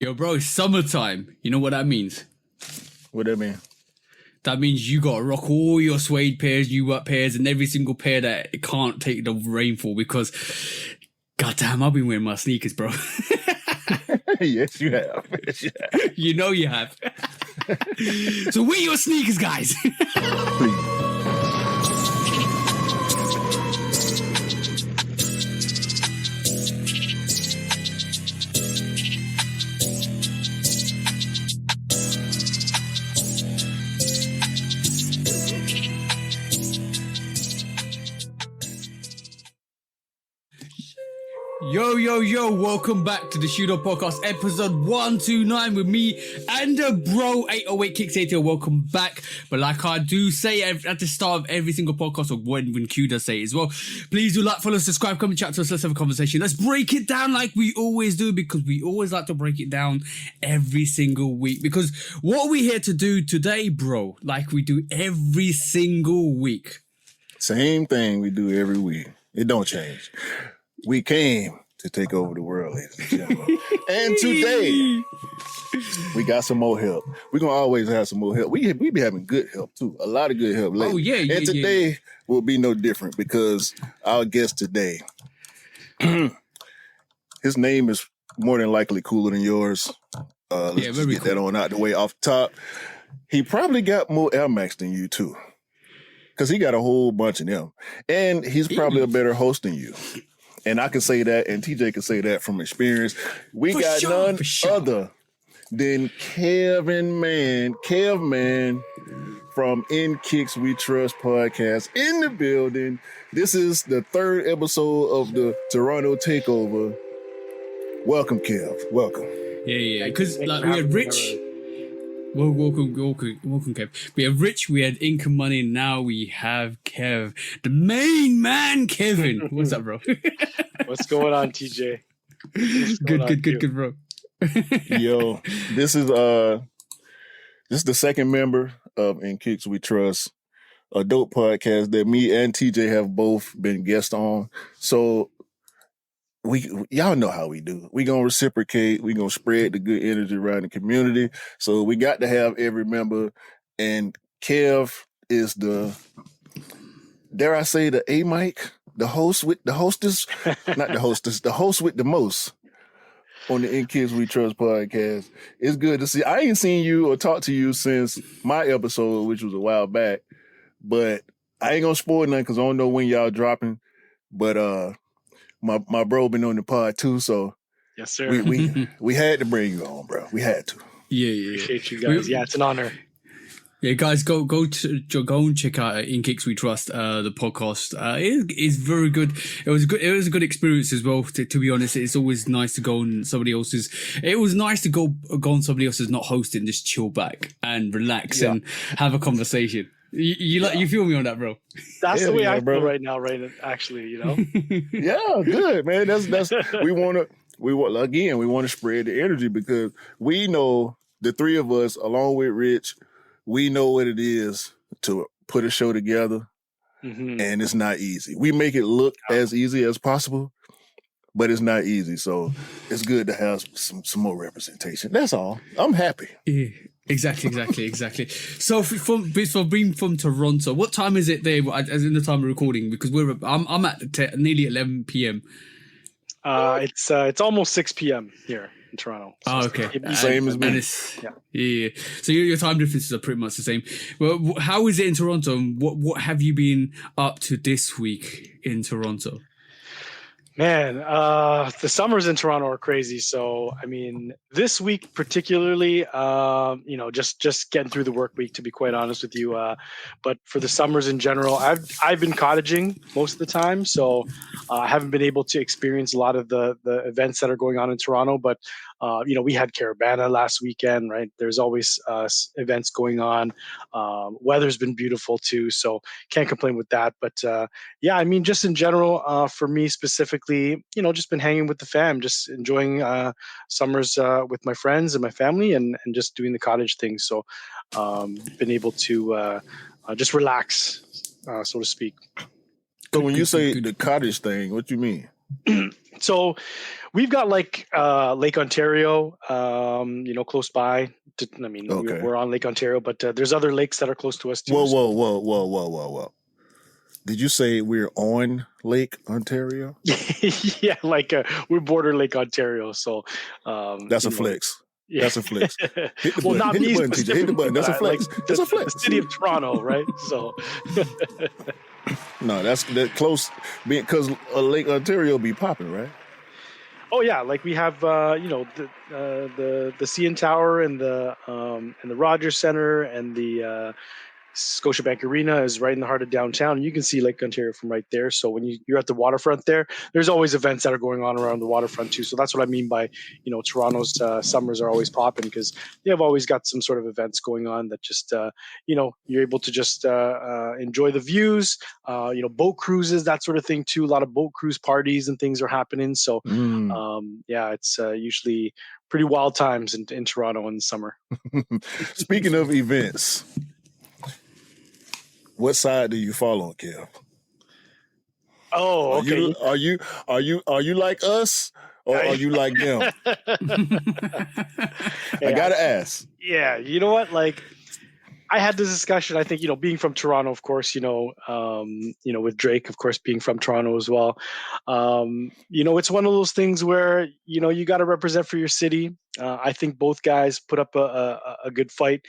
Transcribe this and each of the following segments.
Yo, bro, it's summertime. You know what that means? What that mean? That means you gotta rock all your suede pairs, U-up pairs, and every single pair that it can't take the rainfall because, goddamn, I've been wearing my sneakers, bro. Yes, you have. Yes, you have. You know you have. So wear your sneakers, guys. Please. Yo, welcome back to the Shooter Podcast, episode 129 with me and the bro 808 Kicks ATL. Welcome back. But like I do say at the start of every single podcast, or when Q does say it as well, please do like, follow, subscribe, come and chat to us. Let's have a conversation. Let's break it down like we always do, because we always like to break it down every single week. Because what are we here to do today, bro? Like we do every single week. Same thing we do every week. It don't change. We came to take over the world, ladies and gentlemen. And today, we got some more help. We're going to always have some more help. We be having good help, too. A lot of good help lately. Oh, yeah. And today will be no different because our guest today, his name is more than likely cooler than yours. Let's just get that on out the way off the top. He probably got more Air Max than you, too. Because he got a whole bunch of them. And he's probably a better host than you. And I can say that, and TJ can say that from experience. We got none other than KMan from In Kicks We Trust podcast in the building. This is the third episode of the Toronto Takeover. Welcome, Kev. Welcome. Yeah. Because like, we had Rich. Well, welcome, Kev. We have Rich, we had Income Money, and now we have Kev, the main man, Kevin. What's up, bro? What's going on, TJ? Good, bro. Yo, this is the second member of In Kicks We Trust, a dope podcast that me and TJ have both been guests on. So y'all know how we do. We gonna reciprocate. We gonna spread the good energy around the community. So we got to have every member. And Kev is the, dare I say, the A-Mike, the host with the hostess, not the hostess, the host with the most on the In Kids We Trust podcast. It's good to see. I ain't seen you or talked to you since my episode, which was a while back. But I ain't gonna spoil nothing because I don't know when y'all dropping. But My bro been on the pod too, so yes, sir. We had to bring you on, bro. We had to. Yeah. Appreciate you guys. Yeah, it's an honor. Yeah, guys, go and check out In Kicks We Trust, the podcast. It is very good. It was a good experience as well. To be honest, it's always nice to go on somebody else's. It was nice to go on somebody else's not hosting, just chill back and relax and have a conversation. You feel me on that, bro? That's the way I feel right now, right? Actually, you know. Yeah, good, man. That's we want to spread the energy because we know the three of us, along with Rich, we know what it is to put a show together, and it's not easy. We make it look as easy as possible, but it's not easy. So it's good to have some more representation. That's all. I'm happy. Yeah. Exactly. So for being from Toronto, what time is it there? As in the time of recording, because I'm at nearly 11 p.m. It's almost 6 p.m. here in Toronto. So okay, same as me. Yeah. So your time differences are pretty much the same. Well, how is it in Toronto? And what have you been up to this week in Toronto? Man, the summers in Toronto are crazy. So, I mean, this week particularly, just getting through the work week, to be quite honest with you. But for the summers in general, I've been cottaging most of the time, so I haven't been able to experience a lot of the events that are going on in Toronto. But we had Caravana last weekend, right? There's always events going on. Weather's been beautiful too, so can't complain with that. But I mean, just in general, for me specifically, just been hanging with the fam, just enjoying summers with my friends and my family, and just doing the cottage thing. So, been able to just relax, so to speak. So when you say the cottage thing, what you mean? So we've got like Lake Ontario, close by. Okay. We're on Lake Ontario, but there's other lakes that are close to us too. Whoa. Did you say we're on Lake Ontario? Yeah, like we border Lake Ontario, so That's a flex. Yeah. That's a flex. Hit the Well, button. not Hit me the button, TJ. Hit the button. That's a flex. That's a flex. The city of Toronto, right? So no, that's that close because Lake Ontario be popping, right? oh yeah, like we have the CN Tower and the Rogers Center and the Scotiabank Arena is right in the heart of downtown. You can see Lake Ontario from right there. So when you're at the waterfront there's always events that are going on around the waterfront too. So that's what I mean by, Toronto's summers are always popping because they have always got some sort of events going on that just, you're able to just enjoy the views, boat cruises, that sort of thing too. A lot of boat cruise parties and things are happening. So, it's usually pretty wild times in Toronto in the summer. Speaking of events, what side do you follow, Kev? Oh, okay. Are you like us or are you like them? I gotta ask. Yeah, you know what? Like, I had this discussion. I think being from Toronto, of course, with Drake, of course, being from Toronto as well. It's one of those things where you got to represent for your city. I think both guys put up a good fight.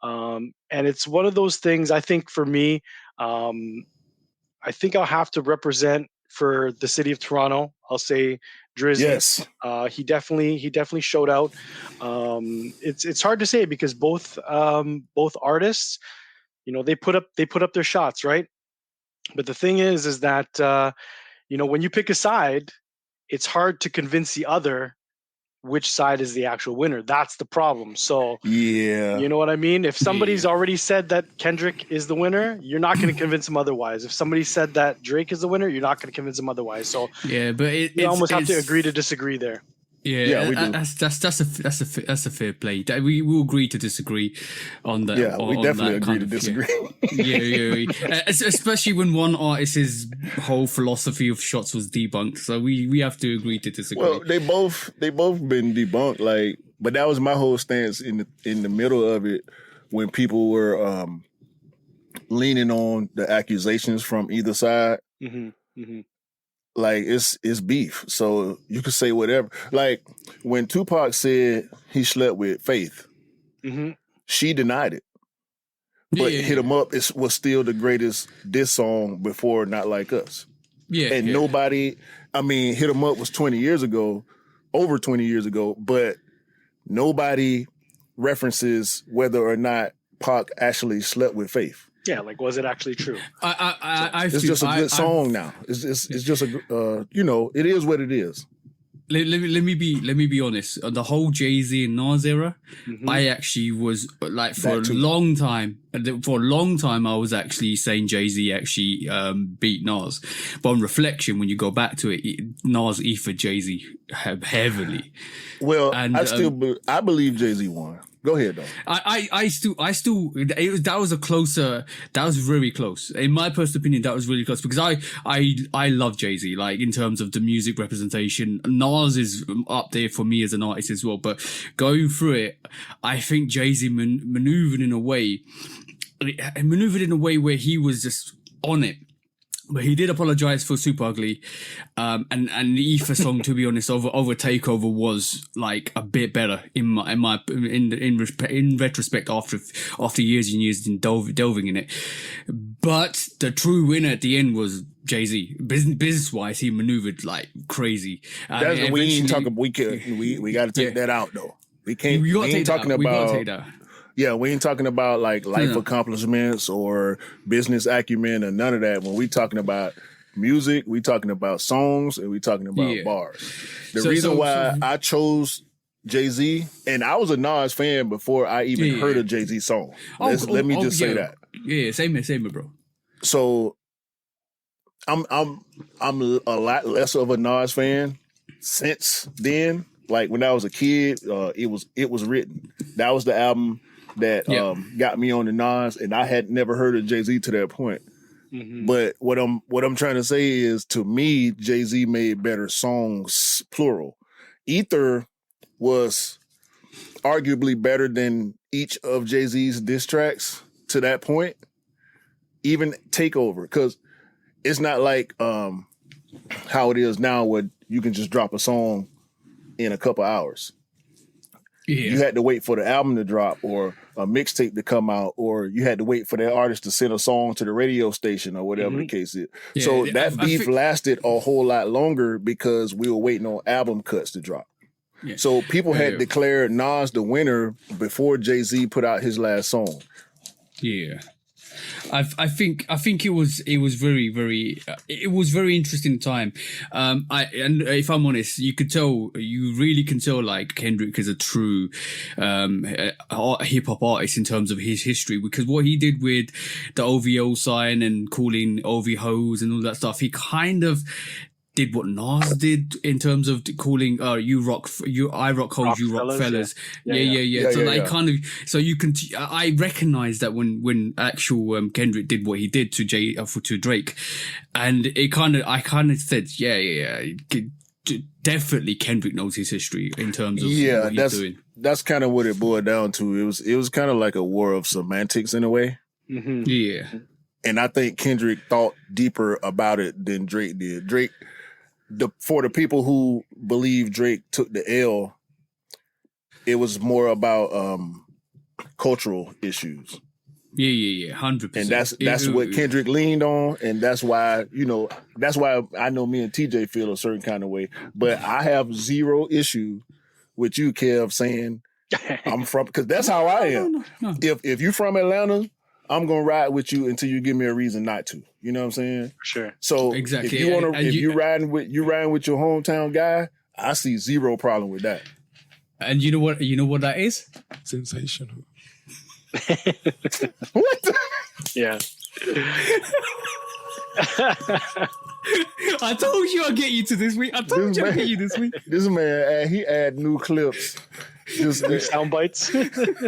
And it's one of those things, I think for me, I think I'll have to represent for the city of Toronto. I'll say Drizzy. Yes. He definitely showed out. It's hard to say because both artists, they put up their shots, right? But the thing is that, when you pick a side, it's hard to convince the other which side is the actual winner. That's the problem. So yeah, you know what I mean? If somebody's already said that Kendrick is the winner, you're not going to convince them otherwise. If somebody said that Drake is the winner, you're not going to convince them otherwise. So yeah, but you almost have to agree to disagree there. Yeah, we do. That's a fair play. We will agree to disagree on that. Yeah, we definitely agree to disagree. Yeah. Especially when one artist's whole philosophy of shots was debunked, so we have to agree to disagree. Well, they both been debunked. But that was my whole stance in the middle of it when people were leaning on the accusations from either side. Mm-hmm. Mm-hmm. Like it's beef, so you could say whatever. Like when Tupac said he slept with Faith, she denied it, but "Hit 'Em Up" was still the greatest diss song before "Not Like Us." Nobody. I mean, "Hit 'Em Up" was 20 years ago, over 20 years ago, but nobody references whether or not Pac actually slept with Faith. Yeah, like was it actually true? It's just a good song now. It's just a it is what it is. Let me be honest. On the whole Jay-Z and Nas era, I actually was like for a long time. I was actually saying Jay-Z actually beat Nas. But on reflection, when you go back to it, Nas ethered Jay-Z heavily. Well, and I believe Jay-Z won. Go ahead though. I still that was very close. In my personal opinion, that was really close because I love Jay-Z, like in terms of the music representation. Nas is up there for me as an artist as well, but going through it, I think Jay-Z maneuvered in a way where he was just on it. But he did apologize for Super Ugly, and the Ether song, to be honest, over Takeover was like a bit better in retrospect after years and years in delving in it. But the true winner at the end was Jay-Z. Business wise, he maneuvered like crazy. We ain't talking. We got to take that out though. We can't. We ain't talking about. Yeah, we ain't talking about like life accomplishments or business acumen or none of that. When we talking about music, we talking about songs and we talking about bars. The reason why I chose Jay-Z, and I was a Nas fan before I even heard a Jay-Z song. Let me just say that. Yeah, same here, bro. So I'm a lot less of a Nas fan since then. Like when I was a kid, it was written. That was the album that got me on the Nas, and I had never heard of Jay-Z to that point. Mhm. But what I'm trying to say is, to me, Jay-Z made better songs, plural. Ether was arguably better than each of Jay-Z's diss tracks to that point. Even Takeover, because it's not like how it is now where you can just drop a song in a couple hours. Yeah. You had to wait for the album to drop or a mixtape to come out, or you had to wait for that artist to send a song to the radio station or whatever the case is. Yeah, So I that beef think- lasted a whole lot longer because we were waiting on album cuts to drop. Yeah. So people had declared Nas the winner before Jay-Z put out his last song. Yeah. I think it was very it was very interesting time. And if I'm honest, you really can tell like Kendrick is a true hip hop artist in terms of his history, because what he did with the OVO sign and calling OV hoes and all that stuff, he kind of did what Nas did in terms of calling I rock hoes, you rock fellas. Yeah. So they kind of, so you can I recognize that when actual Kendrick did what he did to Drake, and I kind of said definitely Kendrick knows his history in terms of what he's doing. That's kind of what it boiled down to. It was kind of like a war of semantics in a way. Mm-hmm. Yeah. And I think Kendrick thought deeper about it than Drake did. For the people who believe Drake took the L, it was more about cultural issues. Yeah, 100%. And that's what Kendrick leaned on, and that's why I know me and TJ feel a certain kind of way. But I have zero issue with you, Kev, saying I'm from, because that's how I am. No. If you're from Atlanta, I'm gonna ride with you until you give me a reason not to. You know what I'm saying? Sure. So exactly. if you're riding with your hometown guy, I see zero problem with that. And you know what that is? Sensational. What? Yeah. I told you I'd get you to this week. I told you I'd get you this week. This man, he add new clips. Just New sound bites.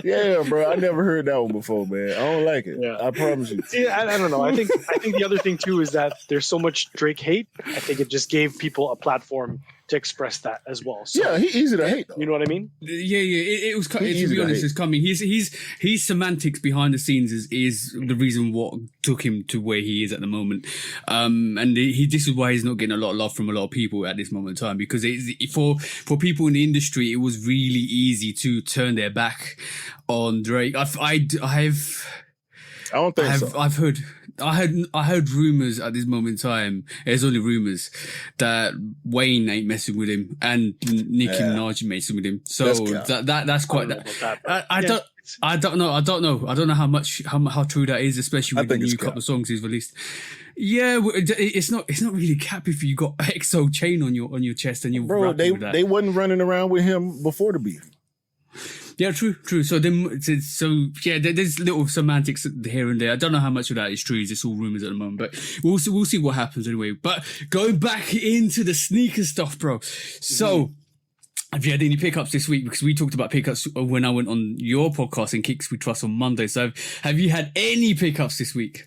Yeah, bro. I never heard that one before, man. I don't like it. Yeah. I promise you. See, I don't know. I think the other thing too is that there's so much Drake hate. I think it just gave people a platform to express that as well. So, Yeah, he easy to hate, though. you know what I mean? Yeah. It was. To easy be to honest, hate. it's coming. His semantics behind the scenes is the reason what took him to where he is at the moment. And this is why he's not getting a lot of love from a lot of people at this moment in time, because for people in the industry, it was really easy to turn their back on Drake. I don't think so. I heard rumors at this moment in time. It's only rumors that Wayne ain't messing with him and Nicki Minaj messing with him. So that's quite that. I don't know how true that is, especially with the new couple of songs he's released. Yeah, it's not really cap if you got XO chain on your chest and you're rapping with that. They wasn't running around with him before the beef. Yeah, true. So there's little semantics here and there. I don't know how much of that is true. It's all rumors at the moment, but we'll see what happens anyway. But going back into the sneaker stuff, bro. So, have you had any pickups this week? Because we talked about pickups when I went on your podcast in Kicks We Trust on Monday. So, have you had any pickups this week?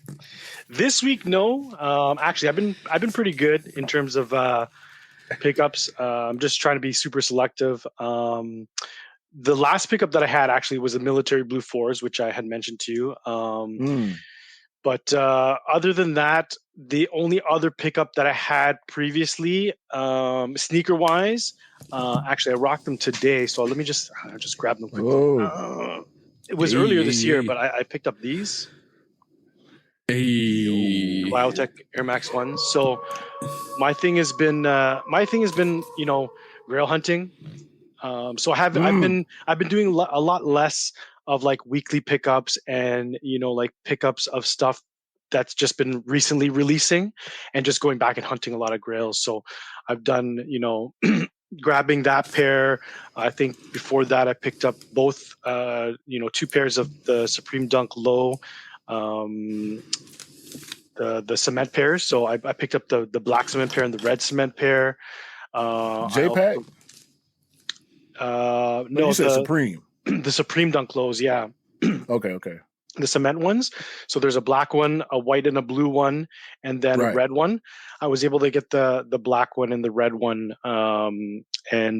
This week, no. Actually, I've been pretty good in terms of pickups. I'm just trying to be super selective. The last pickup that I had actually was a military blue 4s, which I had mentioned to you. But other than that, the only other pickup that I had previously, sneaker wise, actually I rocked them today. So let me just grab them quickly. It was earlier this year, but I picked up these. Biotech Air Max 1s. So my thing has been rail hunting. So I've been doing a lot less of like weekly pickups and like pickups of stuff that's just been recently releasing and just going back and hunting a lot of grails. So I've done grabbing that pair. I think before that I picked up both 2 pairs of the Supreme Dunk Low, the cement pairs. So I picked up the black cement pair and the red cement pair. JPEG? No, you said Supreme. The Supreme Dunk Lows, yeah. Okay. the cement ones. So there's a black one, a white and a blue one, and then a Right. red one. I was able to get the black one and the red one, and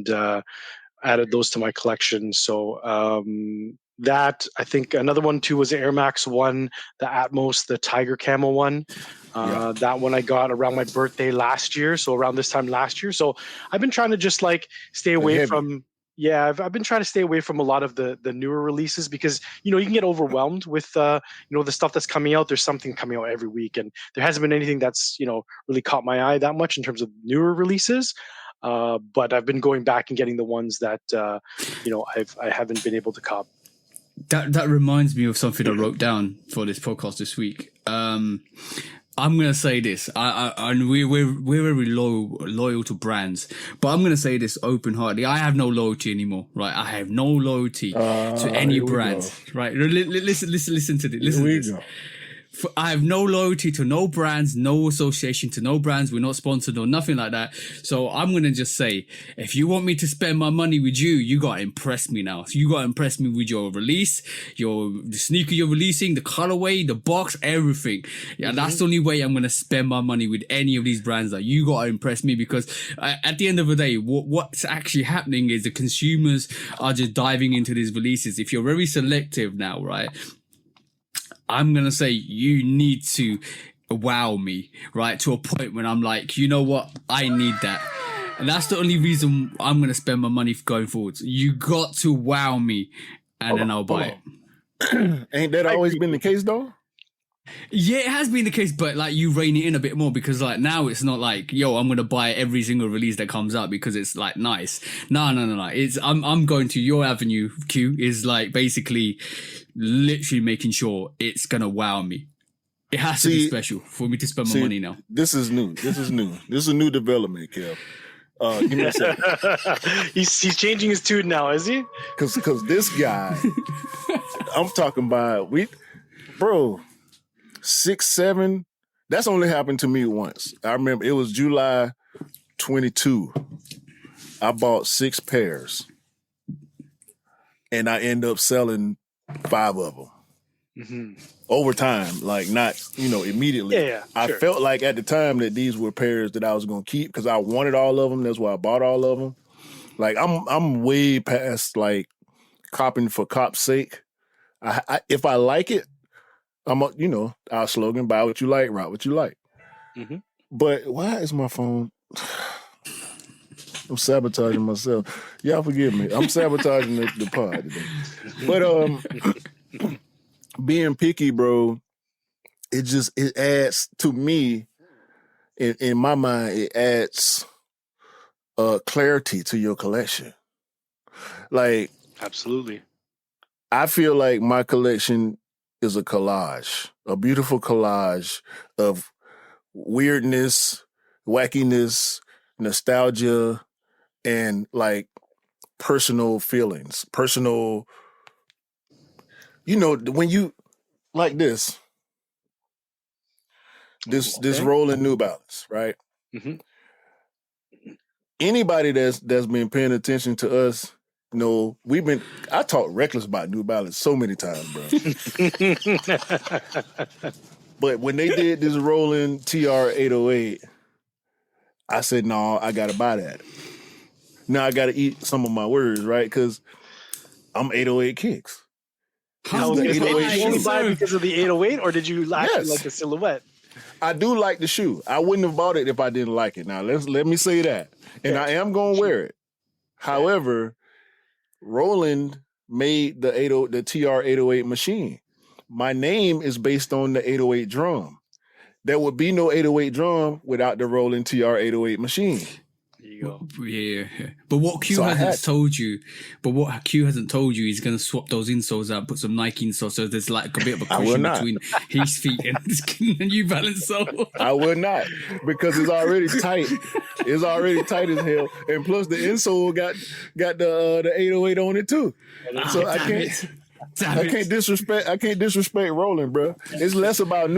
added those to my collection. So that, I think another one too was the Air Max one, the Atmos, the Tiger Camel one. Yeah. That one I got around my birthday last year. So around this time last year. So I've been trying to just like stay away heavy. from. Yeah, I've been trying to stay away from a lot of the newer releases because you can get overwhelmed with the stuff that's coming out. There's something coming out every week, and there hasn't been anything that's really caught my eye that much in terms of newer releases. But I've been going back and getting the ones that I haven't been able to cop. That reminds me of something I wrote down for this podcast this week. I'm gonna say this. We're very loyal to brands, but I'm gonna say this open-heartedly. I have no loyalty anymore, right? I have no loyalty to any brand, right? Listen to this. Listen to this. I have no loyalty to no brands, no association to no brands. We're not sponsored or nothing like that. So I'm going to just say, if you want me to spend my money with you, you got to impress me now. So you got to impress me with your release, the sneaker you're releasing, the colorway, the box, everything. Yeah, that's the only way I'm going to spend my money with any of these brands. That you got to impress me, because at the end of the day, what's actually happening is the consumers are just diving into these releases. If you're very selective now, right? I'm going to say you need to wow me, right? To a point when I'm like, you know what? I need that. And that's the only reason I'm going to spend my money going forward. You got to wow me, and then I'll buy it. Ain't that always been the case, though? Yeah, it has been the case, but like you rein it in a bit more, because like now it's not like, yo, I'm gonna buy every single release that comes out because it's like nice. No. It's I'm going to your avenue. Q is like basically literally making sure it's gonna wow me. It has to be special for me to spend my money now. This is new. This is a new development, Kev. Give me a second. He's changing his tune now, is he? Because this guy, I'm talking about bro. 6, 7. That's only happened to me once. I remember it was July 22. I bought 6 pairs, and I end up selling 5 of them over time. Like not, immediately. Yeah. I felt like at the time that these were pairs that I was going to keep because I wanted all of them. That's why I bought all of them. Like I'm way past like copping for cop's sake. If I like it, our slogan, buy what you like, rock what you like. But why is my phone? I'm sabotaging myself. Y'all forgive me. I'm sabotaging the pod today. But being picky, bro, it adds to me, in my mind, it adds clarity to your collection. Like, absolutely. I feel like my collection is a collage, a beautiful collage of weirdness, wackiness, nostalgia, and like personal feelings, when you like this rolling New Balance, right? Anybody that's been paying attention to us, I talk reckless about New Balance so many times, bro. But when they did this rolling TR 808, I said, no, I got to buy that. Now I got to eat some of my words, right? Because I'm 808 Kicks. Did you buy it because of the 808, or did you actually like the silhouette? I do like the shoe. I wouldn't have bought it if I didn't like it. Now, let me say that. And I am going to wear it. However, Roland made the TR 808 machine. My name is based on the 808 drum. There would be no 808 drum without the Roland TR 808 machine. There you go. Yeah. But what Q hasn't told you, he's going to swap those insoles out, put some Nike insoles, so there's like a bit of a cushion between his feet and the New Balance sole. I would not, because it's already tight. It's already tight as hell, and plus the insole got the 808 on it too. So I can't disrespect Roland, bro. It's less about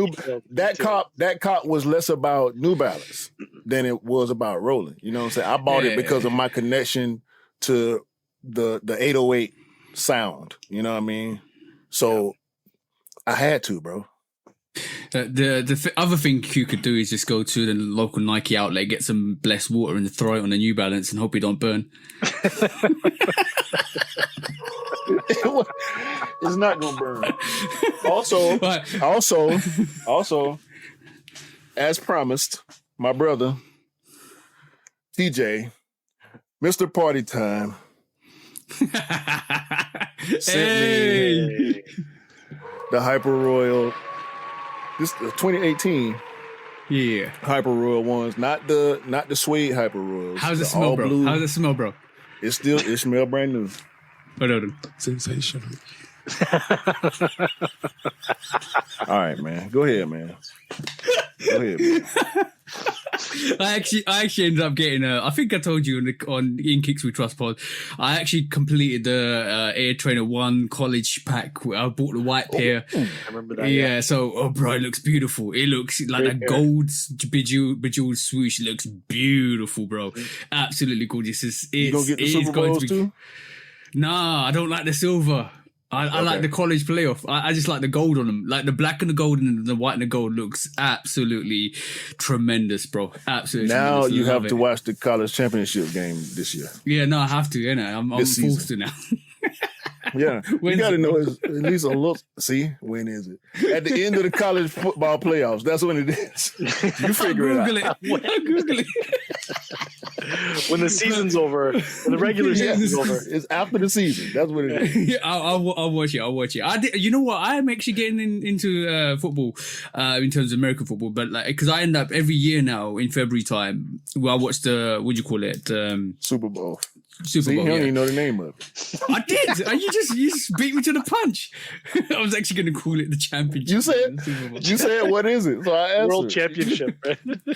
that cop was less about New Balance than it was about Roland. You know what I'm saying? I bought it because of my connection to the 808 sound. You know what I mean? So I had to, bro. The other thing you could do is just go to the local Nike outlet, get some blessed water, and throw it on a New Balance, and hope it don't burn. It's not gonna burn. Right. Also, as promised, my brother TJ, Mr. Party Time, sent me the Hyper Royal. This 2018. Yeah. Hyper Royal ones, not the suede Hyper Royals. How's it smell, bro? Blue. How's it smell, bro? It smell brand new. Hold on. Sensational. All right, man. Go ahead, man. I actually ended up getting I think I told you in Kicks We Trust pod, I actually completed the Air Trainer 1 college pack. I bought the white pair. I remember that. Yeah, so bro, it looks beautiful. It looks like Great a pair. gold bejeweled swoosh. It looks beautiful, bro. Absolutely gorgeous. You gonna get the Super Bowls too? Nah, I don't like the silver. I Okay. like the college playoff. I just like the gold on them. Like the black and the gold and the white and the gold looks absolutely tremendous, bro. Absolutely. Now tremendous. you Love have it. to watch the college championship game this year. Yeah, no, I have to. You know, I'm This forced season. to now. Yeah, you When's got to it? know at least a look. See, when is it? At the end of the college football playoffs. That's when it is. You figure it out. Google it. I'll Google it. When the season's over, when the regular season's over. It's after the season. That's what it is. Yeah, I'll watch it. I'll watch it. You know what? I am actually getting into football, in terms of American football, but like because I end up every year now in February time. Well, I watch the what do you call it? Super Bowl. Super See, Bowl. he don't Yeah. even know the name of it. I did. You just beat me to the punch. I was actually going to call it the championship. You said, you said, what is it? So I answered. World Championship, right? The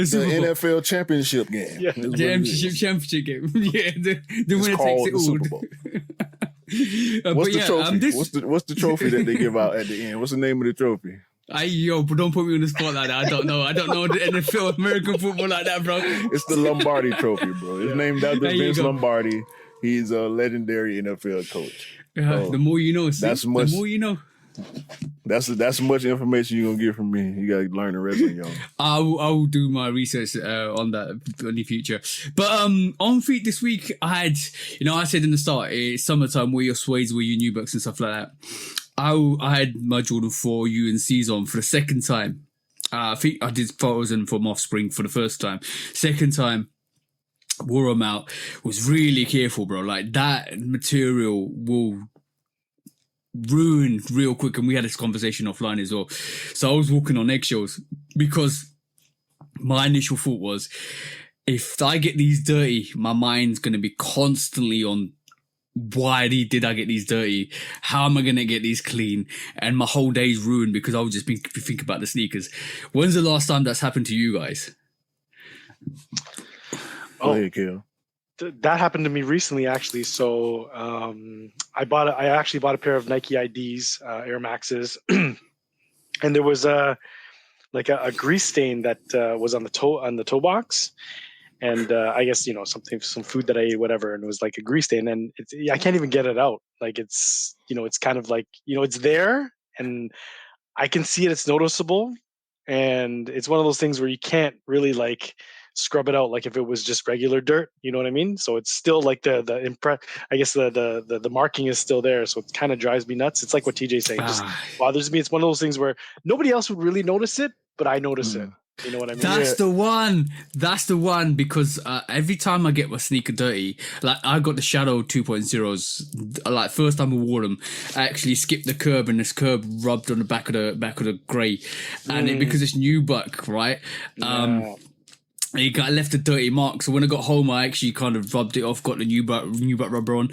Super Bowl. NFL championship game. Yeah. is what The it championship, is. championship game. Yeah, the It's winner called takes it the all. Super Bowl. But What's the yeah, trophy? What's the trophy that they give out at the end? What's the name of the trophy? But don't put me on the spot like that. I don't know the NFL, American football like that, bro. It's the Lombardi Trophy, bro. It's named after There you Vince go. Lombardi. He's a legendary NFL coach. Yeah, Oh, the more you know, see? that's much- The more you know. That's much information you're gonna get from me. You gotta learn the rest of your own. I will do my research on that in the future. But on feet this week, I had, I said in the start, it's summertime, wear your suedes, wear your Nubucks and stuff like that. I had my Jordan 4 UNCs on for the second time. I think I did photos in from Offspring for the first time. Second time, wore them out. Was really careful, bro. Like that material will ruin real quick. And we had this conversation offline as well. So I was walking on eggshells because my initial thought was, if I get these dirty, my mind's going to be constantly on why did I get these dirty? How am I going to get these clean? And my whole day's ruined because I'll just be thinking about the sneakers. When's the last time that's happened to you guys? Go ahead, Kel. That happened to me recently, actually. So I actually bought a pair of Nike IDs, Air Maxes, and there was a grease stain that was on the toe box, and I guess some food that I ate, whatever, and it was like a grease stain, and I can't even get it out. Like it's kind of like it's there, and I can see it. It's noticeable, and it's one of those things where you can't really like scrub it out like if it was just regular dirt, you know what I mean? So it's still like the marking is still there, so it kind of drives me nuts. It's like what TJ's saying, just bothers me. It's one of those things where nobody else would really notice it, but I notice it. You know what I mean? That's the one because every time I get my sneaker dirty, like I got the Shadow 2.0s, like first time I wore them, I actually skipped the curb and this curb rubbed on the back of the grey, and because it's nubuck, right? It left a dirty mark. So when I got home, I actually kind of rubbed it off, got the nubuck rubber on,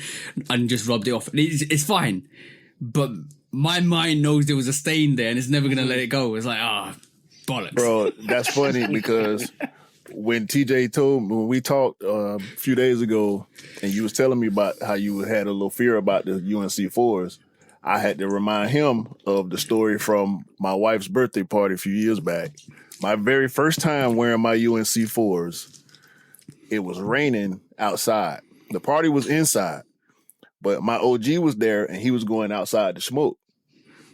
and just rubbed it off. It's fine, but my mind knows there was a stain there, and it's never gonna let it go. It's like bollocks, Bro, that's funny because when we talked a few days ago, and you was telling me about how you had a little fear about the UNC 4s, I had to remind him of the story from my wife's birthday party a few years back. My very first time wearing my UNC 4s, it was raining outside. The party was inside, but my OG was there and he was going outside to smoke.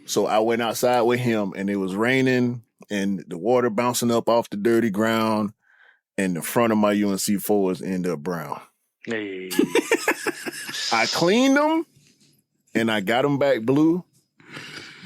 So I went outside with him, and it was raining, and the water bouncing up off the dirty ground, and the front of my UNC fours ended up brown. Hey. I cleaned them, and I got them back blue,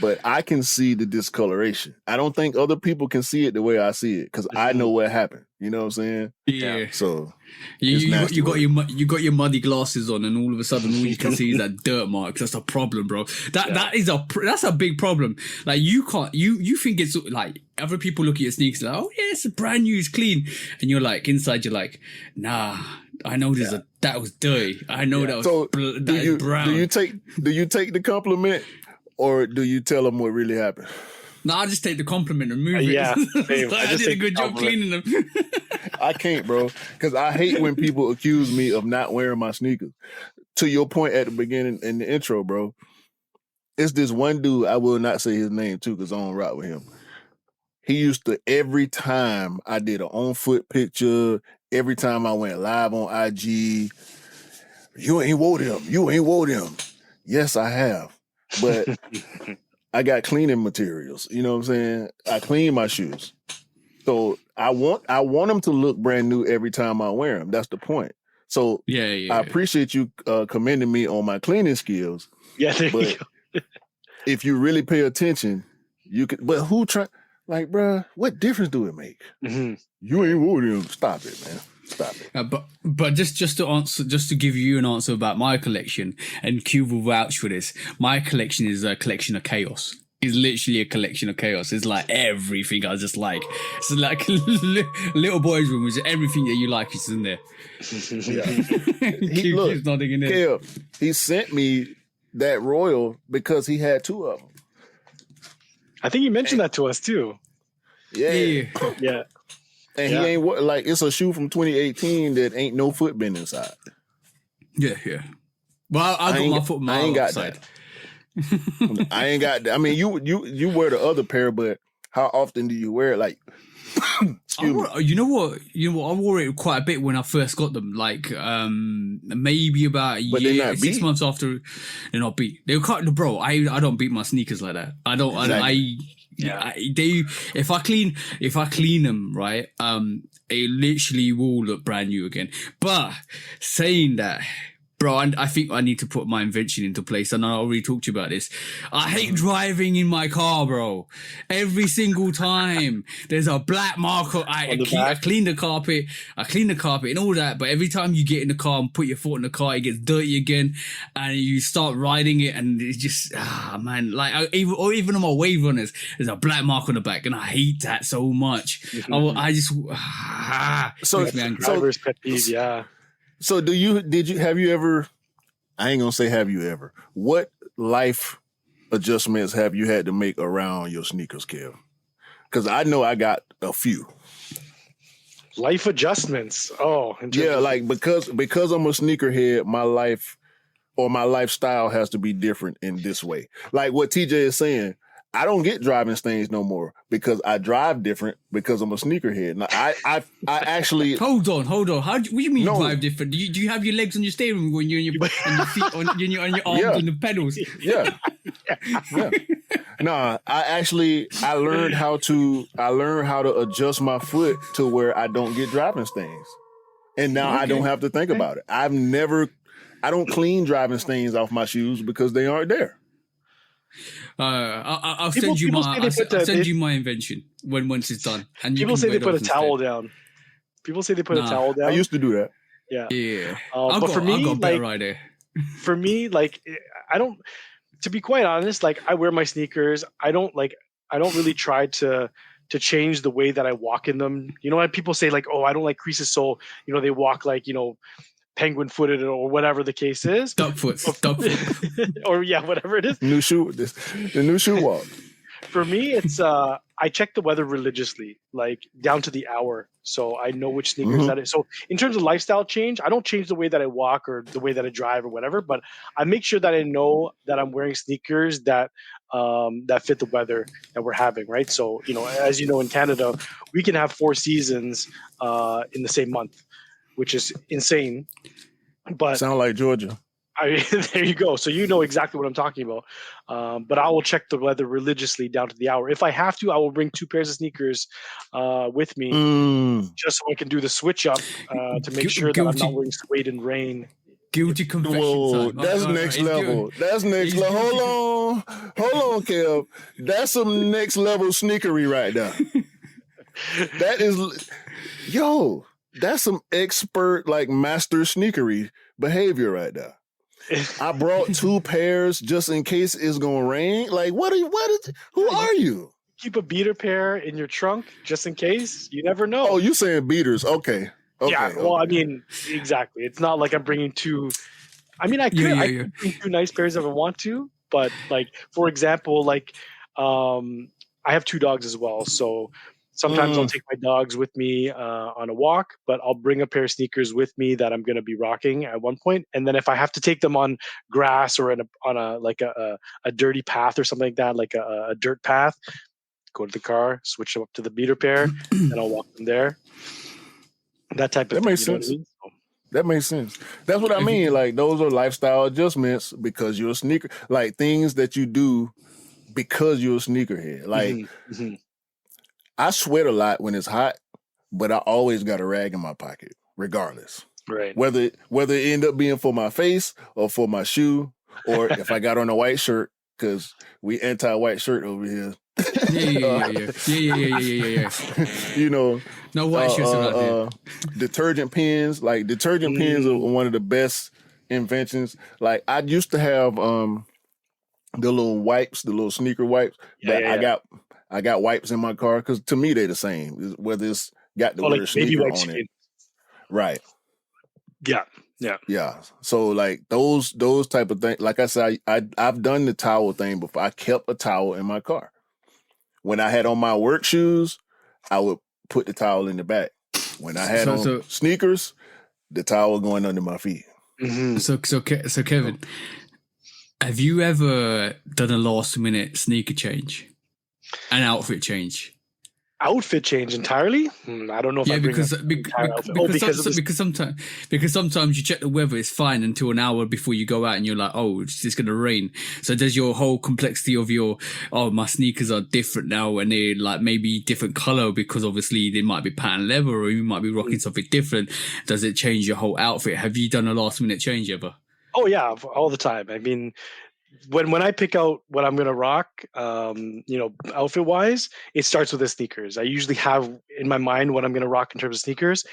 but I can see the discoloration. I don't think other people can see it the way I see it because I know what happened. You know what I'm saying? Yeah. So you got your muddy glasses on, and all of a sudden, all you can see is that dirt marks. That's a problem, bro. That's a big problem. Like you can't you think it's like other people look at your sneakers like, oh yeah, it's brand new, it's clean, and you're like inside, you're like, nah. I know that was dirty. I know that was is brown. Do you take the compliment, or do you tell them what really happened? No, I just take the compliment and move it. Yeah, I did a good job cleaning them. I can't, bro, because I hate when people accuse me of not wearing my sneakers. To your point at the beginning in the intro, bro, it's this one dude, I will not say his name too because I don't rock with him. He used to, every time I did an on-foot picture, every time I went live on IG, you ain't wore them. Yes, I have. But I got cleaning materials. You know what I'm saying? I clean my shoes. So I want them to look brand new every time I wear them. That's the point. So I appreciate you commending me on my cleaning skills. Yeah, there you go. If you really pay attention, you could. But who try? Like, bruh, what difference do it make? Mm-hmm. You ain't wore them. Stop it, man. Stop it. But just to give you an answer about my collection, and Q will vouch for this. My collection is a collection of chaos. It's literally a collection of chaos. It's like everything I just like. It's like little boy's room, which is everything that you like is in there. He's nodding in there. He sent me that Royal because he had two of them. I think you mentioned that to us too. Yeah. And he ain't like, it's a shoe from 2018 that ain't no foot bend inside. Yeah. Well, I got my foot. I ain't got that. I ain't got that. I mean, you wear the other pair, but how often do you wear it? Like, you know what? I wore it quite a bit when I first got them. Like, maybe about a year, 6 months after. They're not beat. They cut, bro. I don't beat my sneakers like that. I don't. Exactly. If I clean them right, it literally will look brand new again. But saying that, bro, I think I need to put my invention into place. And I already talked to you about this. I hate driving in my car, bro. Every single time there's a black marker. I clean the carpet and all that. But every time you get in the car and put your foot in the car, it gets dirty again. And you start riding it and it's just, man. Like, even on my wave runners, there's a black mark on the back. And I hate that so much. Mm-hmm. I just, makes me angry. Driver's pet peeve, yeah. So have you ever, I ain't gonna say have you ever, what life adjustments have you had to make around your sneakers, Kev? Because I know I got a few. Life adjustments. Oh. Yeah, like because I'm a sneakerhead, my life or my lifestyle has to be different in this way. Like what TJ is saying, I don't get driving stains no more because I drive different because I'm a sneakerhead. Now, I actually hold on. What do you mean drive different? Do you have your legs on your steering when you're on your feet on your arms on the pedals? Yeah. No, I learned how to adjust my foot to where I don't get driving stains, and now I don't have to think about it. I don't clean driving stains off my shoes because they aren't there. I'll send you my invention once it's done. And people say they put a towel down. People say they put a towel down. I used to do that. Yeah. But for me, like, for me, like, I don't. To be quite honest, like, I wear my sneakers. I don't really try to change the way that I walk in them. You know what people say, like, oh, I don't like creases, so they walk like penguin footed or whatever the case is. Duck foot. Or whatever it is. The new shoe walk. For me, it's I check the weather religiously, like down to the hour. So I know which sneakers that is. So in terms of lifestyle change, I don't change the way that I walk or the way that I drive or whatever, but I make sure that I know that I'm wearing sneakers that fit the weather that we're having, right? So, as you know, in Canada, we can have 4 seasons in the same month, which is insane. But sound like Georgia. There you go. So you know exactly what I'm talking about. But I will check the weather religiously down to the hour. If I have to, I will bring 2 pairs of sneakers with me, just so I can do the switch up to make sure that I'm not wearing suede and rain. Guilty confession. Whoa, that's next level. That's next level. Hold on, Kev. That's some next level sneakery right there. That is, that's some expert, like, master sneakery behavior right there. I brought 2 pairs just in case it's gonna rain. Like, who are you? Keep a beater pair in your trunk just in case. You never know. Oh, you saying beaters? Okay. Yeah. Well, I mean, exactly. It's not like I'm bringing 2. I mean, I could bring 2 nice pairs if I want to, but, like, for example, like, I have 2 dogs as well, so sometimes I'll take my dogs with me on a walk, but I'll bring a pair of sneakers with me that I'm going to be rocking at one point. And then if I have to take them on grass or on a dirty path or something like that, like a dirt path, go to the car, switch them up to the beater pair, and I'll walk them there. That type of thing. Makes sense. That makes sense. That's what I mean. Like, those are lifestyle adjustments because you're a sneaker, like, things that you do because you're a sneakerhead. Like, I sweat a lot when it's hot, but I always got a rag in my pocket, regardless. Right. Whether it end up being for my face or for my shoe, or if I got on a white shirt, because we anti-white shirt over here. Yeah. You know, no white shirts out there. Detergent pens, like, detergent pens are one of the best inventions. Like, I used to have the little wipes, the little sneaker wipes. I got wipes in my car because to me they're the same. Whether it's got the word sneaker on it, right? Yeah. So, like, those type of things. Like I said, I've done the towel thing before. I kept a towel in my car. When I had on my work shoes, I would put the towel in the back. When I had on sneakers, the towel going under my feet. So Kevin, have you ever done a last minute sneaker change, an outfit change? Outfit change entirely? I don't know if because sometimes you check the weather, it's fine until an hour before you go out and you're like, oh, it's going to rain. So does your whole complexity of my sneakers are different now and they're, like, maybe different color because obviously they might be pattern leather or you might be rocking something different. Does it change your whole outfit? Have you done a last minute change ever? Oh yeah, all the time. I mean, when I pick out what I'm gonna rock, outfit wise, it starts with the sneakers. I usually have in my mind what I'm gonna rock in terms of sneakers.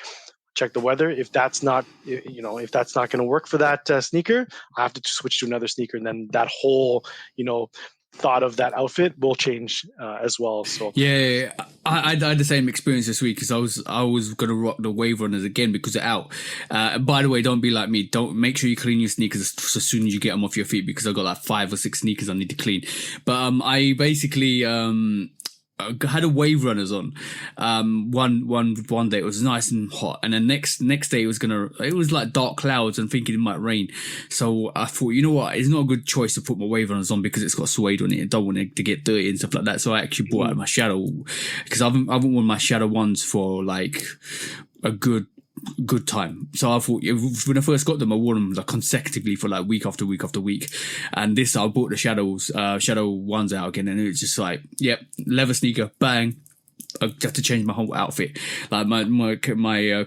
Check the weather. If that's not gonna work for that sneaker, I have to switch to another sneaker, and then that whole thought of that outfit will change as well. So yeah, I had the same experience this week because I was gonna rock the Wave Runners again because they're out. By the way, don't be like me. Don't make sure you clean your sneakers as soon as you get them off your feet because I've got like 5 or 6 sneakers I need to clean. But I basically I had a Wave Runners on. One day it was nice and hot, and then next day it was like dark clouds and thinking it might rain. So I thought, you know what, it's not a good choice to put my Wave Runners on because it's got suede on it. I don't want it to get dirty and stuff like that. So I actually brought out my Shadow because I haven't worn my Shadow ones for like a good time. So I thought when I first got them, I wore them like consecutively for like week after week after week. And this, I bought the Shadow ones out again, and it was just like, yep, leather sneaker, bang. I had to change my whole outfit, like my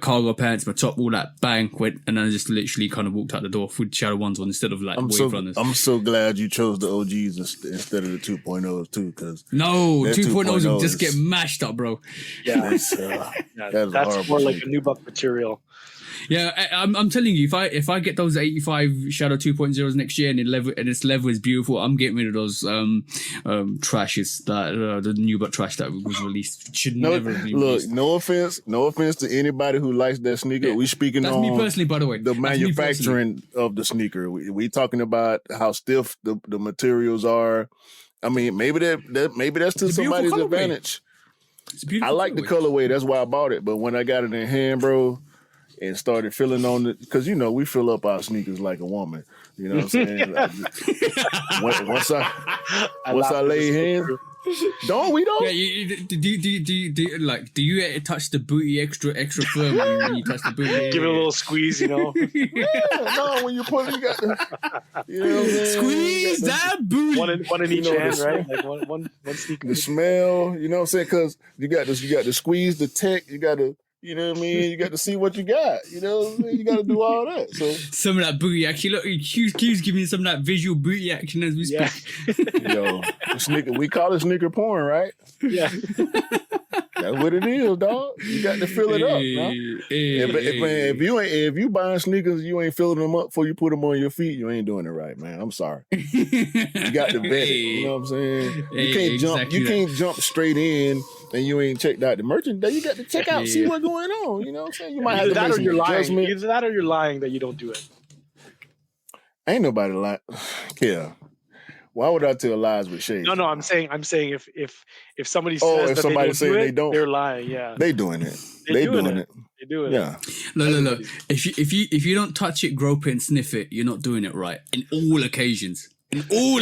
cargo pants, my top, all that, bang, went, and then I just literally kind of walked out the door with Shadow ones on instead of like Wave Runners. I'm so glad you chose the OGs instead of the 2.0s too, because 2.0s will just get mashed up, bro. Yeah, that's more like a new buck material. Yeah, I'm telling you, if I get those 85 Shadow 2.0s next year and its leather is beautiful, I'm getting rid of those trashes that the new butt trash that was released. Should never be released. Look, no offense to anybody who likes that sneaker. Yeah, we speaking that's on me personally, by the way. The manufacturing of the sneaker. We talking about how stiff the materials are. I mean, maybe that's to somebody's advantage. I like the colorway. That's why I bought it. But when I got it in hand, bro, and started feeling on it, because we fill up our sneakers like a woman. You know what I'm saying? Once I lay hands, Don't we don't? Yeah, do you touch the booty extra firm when you touch the booty? Give it a little squeeze, you know. Yeah, no, when you pull it, you got the, you know what I'm saying? Squeeze that booty. One in each know, hand, the right? Like one sneaker. The smell, you know what I'm saying? Because you got to squeeze the tech, you got to, you know what I mean? You got to see what you got, you know what I mean? You got to do all that. So some of that booty action. Look, Q's giving me some of that visual booty action as we speak. Yo, sneaker, we call it sneaker porn, right? Yeah. That's what it is, dog. You got to fill it up, man. If you buying sneakers, you ain't filling them up before you put them on your feet, you ain't doing it right, man. I'm sorry. You got to vet it. You know what I'm saying? You can't jump straight in and you ain't checked out the merchandise. You got to check out, see what's going on. You know what I'm saying? You might have to make some adjustment. Either that or you're lying that you don't do it. Ain't nobody lying. Yeah. Why would I tell lies with shades? No, I'm saying if somebody says that they don't, they're lying. Yeah, they doing it. They doing it. They doing it. Yeah. Look. If you don't touch it, grope it, and sniff it, you're not doing it right. In all occasions. You do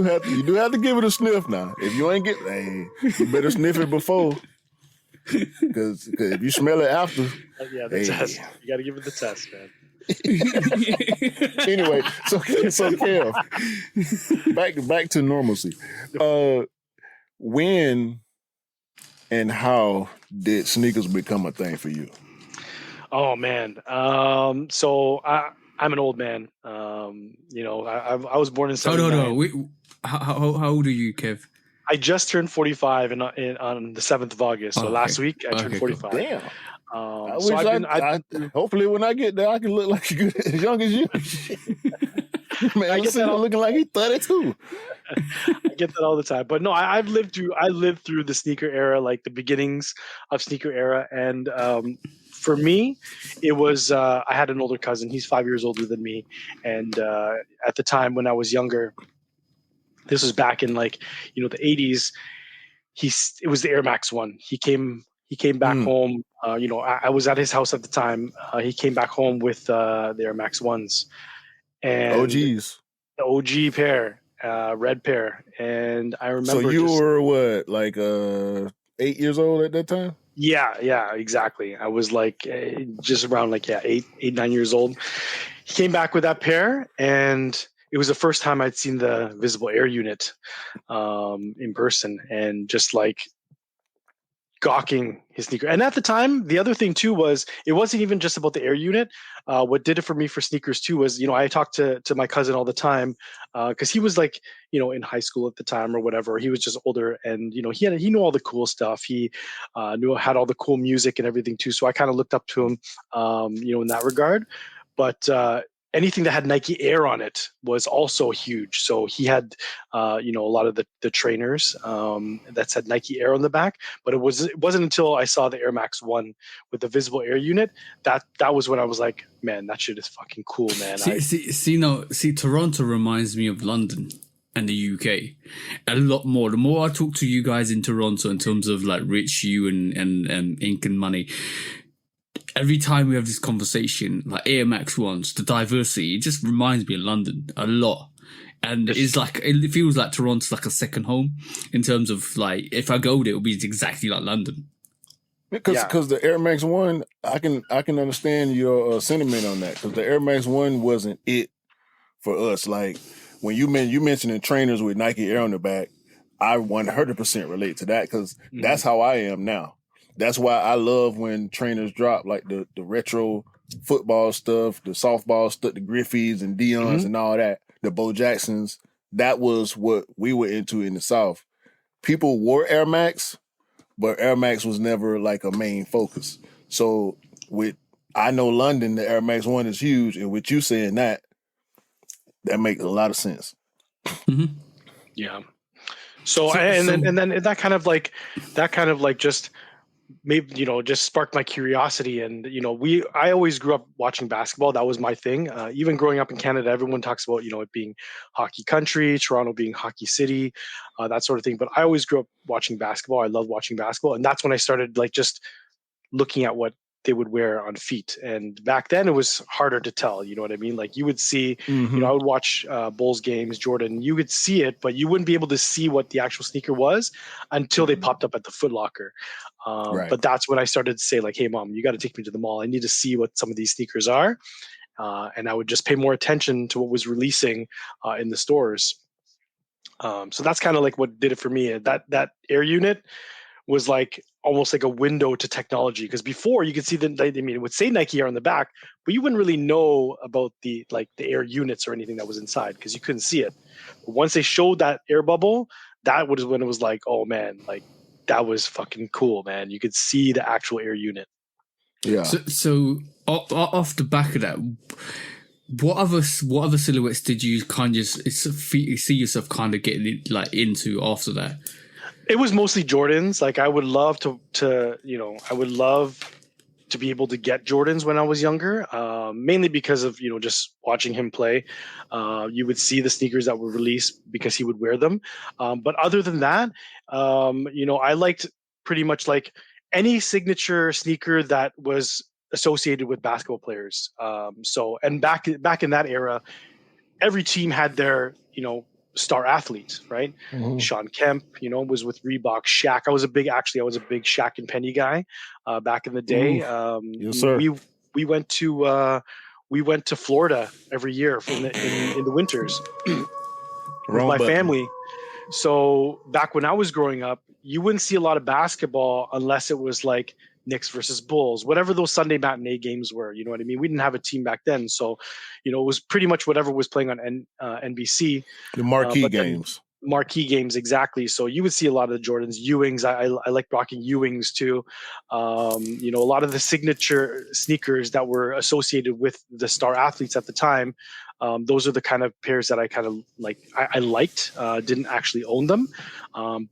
have to give it a sniff now. If you ain't you better sniff it before. Because if you smell it after, the test. You got to give it the test, man. Anyway, so Kev, back to normalcy. When and how did sneakers become a thing for you? Oh man, so I'm an old man. You know, I was born in 79. How old are you, Kev? I just turned 45 on the 7th of August. So last week I turned 45. Cool. Damn. So hopefully when I get there, I can look like as young as you. Man, I get that looking like he's 32. I get that all the time. But no, I lived through the sneaker era, like the beginnings of sneaker era. And for me, it was I had an older cousin. He's 5 years older than me. And at the time when I was younger, this was back in the 80s. It was the Air Max 1. He came back home. I was at his house at the time. He came back home with the Air Max 1s. And OGs. The OG pair, red pair. And I remember. So you were what, like 8 years old at that time? Yeah, exactly. I was just around 8, 9 years old. He came back with that pair, and it was the first time I'd seen the visible air unit in person, and just gawking his sneaker. And at the time, the other thing too was it wasn't even just about the air unit. What did it for me for sneakers too was, I talked to my cousin all the time because he was in high school at the time or whatever. He was just older, and he knew all the cool stuff. He had all the cool music and everything too. So I kind of looked up to him, in that regard. But anything that had Nike Air on it was also huge. So he had, a lot of the trainers that said Nike Air on the back. But it wasn't until I saw the Air Max 1 with the visible air unit that was when I was like, man, that shit is fucking cool, man. See, Toronto reminds me of London and the UK a lot more. The more I talk to you guys in Toronto in terms of Rich, you and Ink and Money, every time we have this conversation, Air Max 1s, the diversity, it just reminds me of London a lot. And it feels like Toronto's like a second home in terms of if I go there, it'll be exactly like London. Because the Air Max 1, I can understand your sentiment on that. Because the Air Max 1 wasn't it for us. Like when you mentioning trainers with Nike Air on the back, I 100% relate to that because that's how I am now. That's why I love when trainers drop the retro football stuff, the softball stuff, the Griffeys and Dion's and all that, the Bo Jacksons. That was what we were into in the South. People wore Air Max, but Air Max was never a main focus. So I know London, the Air Max 1 is huge, and with you saying that makes a lot of sense. Mm-hmm. Yeah. So then that kind of just maybe just sparked my curiosity. And I always grew up watching basketball. That was my thing. Even growing up in Canada, everyone talks about it being hockey country, Toronto being hockey city, that sort of thing. But I always grew up watching basketball. I love watching basketball, and that's when I started just looking at what they would wear on feet. And back then it was harder to tell, you know what I mean? Like you would see, Mm-hmm. you know, I would watch Bulls games, Jordan, you would see it, but you wouldn't be able to see what the actual sneaker was until they popped up at the Foot Locker. Right. But that's when I started to say like, hey mom, you got to take me to the mall. I need to see what some of these sneakers are. And I would just pay more attention to what was releasing in the stores. So that's kind of like what did it for me. That Air unit was like almost like a window to technology, because before you could see it would say Nike Air on the back, but you wouldn't really know about the Air units or anything that was inside because you couldn't see it. But once they showed that air bubble, that was when it was like, oh man, like that was fucking cool, man. You could see the actual Air unit. Yeah. So off the back of that, what other silhouettes did you kind of see yourself kind of getting like into after that? It was mostly Jordans. Like I would love to I would love to be able to get Jordans when I was younger, mainly because of, you know, just watching him play. You would see the sneakers that were released because he would wear them. But other than that, you know, I liked pretty much like any signature sneaker that was associated with basketball players. So, and back in that era, every team had their, you know, star athlete, right? Mhm. Sean Kemp, you know, was with Reebok. Shaq, I was a big Shaq and Penny guy back in the day. Yes, sir. We went to Florida every year in the winters with Wrong my button. family. So back when I was growing up, you wouldn't see a lot of basketball unless it was like Knicks versus Bulls, whatever those Sunday matinee games were. You know what I mean? We didn't have a team back then, so you know it was pretty much whatever was playing on NBC. The marquee But then games. marquee games, exactly. So you would see a lot of the Jordans, Ewings. I like rocking Ewings too. You know, a lot of the signature sneakers that were associated with the star athletes at the time. Those are the kind of pairs that I kind of like. I liked. Didn't actually own them,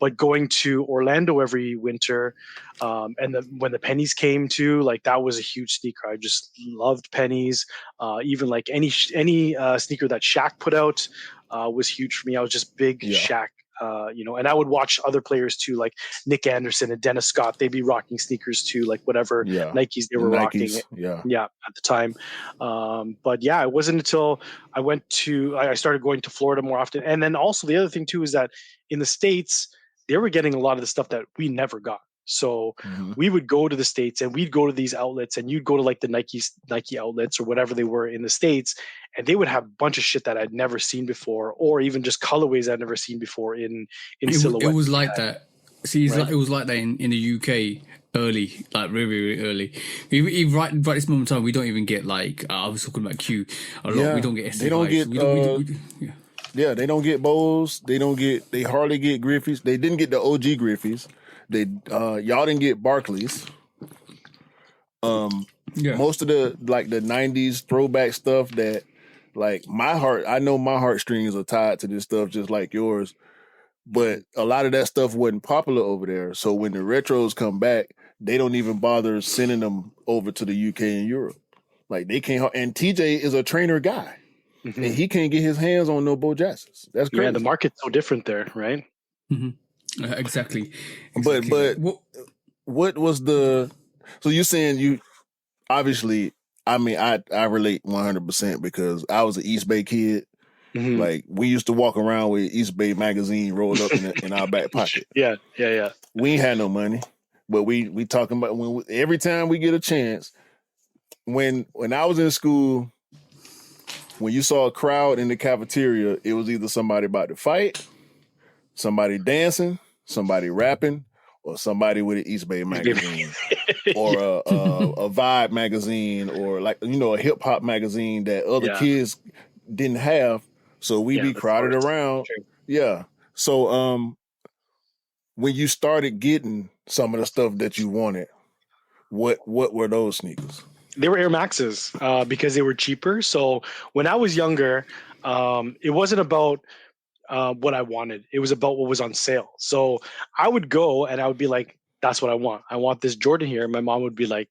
but going to Orlando every winter, and when the pennies came too, like that was a huge sneaker. I just loved pennies. Even like any sneaker that Shaq put out was huge for me. I was just big Yeah. Shaq. You know, and I would watch other players too, like Nick Anderson and Dennis Scott. They'd be rocking sneakers too, like whatever Yeah. Nikes they The were Nikes, rocking. yeah. At the time. But yeah, it wasn't until I started going to Florida more often. And then also the other thing too is that in the States, they were getting a lot of the stuff that we never got. So Mhm. we would go to the States and we'd go to these outlets, and you'd go to like the Nike outlets or whatever they were in the States, and they would have a bunch of shit that I'd never seen before, or even just colorways I'd never seen before in silhouette. It was like that. See, Right. it was like that in the UK early, like really, really early. Right this moment in time, we don't even get like I was talking about Q a lot. Yeah. We don't get SC They don't get, yeah. Yeah, they don't get Bowls. They hardly get Griffeys. They didn't get the OG Griffeys. Y'all didn't get Barclays. Yeah. Most of the 90s throwback stuff that like I know my heartstrings are tied to this stuff just like yours. But a lot of that stuff wasn't popular over there. So when the retros come back, they don't even bother sending them over to the UK and Europe. Like they can't. And TJ is a trainer guy, Mhm. and he can't get his hands on no Bo Jacksons. That's crazy. Yeah, the market's so different there, right? Exactly. But what was the? So you're saying you obviously? I mean, I relate 100% because I was an East Bay kid. Mhm. Like we used to walk around with East Bay magazine rolled up in our back pocket. Yeah. We ain't had no money, but we talking about every time we get a chance. When I was in school, when you saw a crowd in the cafeteria, it was either somebody about to fight, somebody dancing, somebody rapping, or somebody with an East Bay magazine, or a Vibe magazine, or like a hip hop magazine that other kids didn't have. So we be crowded around. True. Yeah. So when you started getting some of the stuff that you wanted, what were those sneakers? They were Air Maxes because they were cheaper. So when I was younger, it wasn't about what I wanted. It was about what was on sale. So I would go and I would be like, "That's what I want. I want this Jordan here." My mom would be like,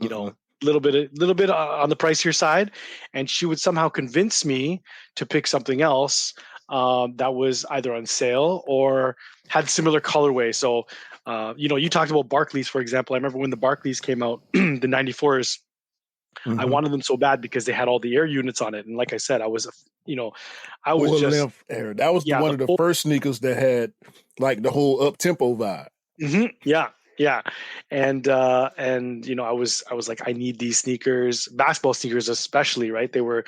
a little bit on the pricier side, and she would somehow convince me to pick something else that was either on sale or had similar colorway. So You talked about Barclays, for example. I remember when the Barclays came out, the 94s. I wanted them so bad because they had all the air units on it, and like I said, I was Full just length air. That was one of the first sneakers that had like the whole up tempo vibe. Yeah, and I was like, I need these sneakers, basketball sneakers especially, right? They were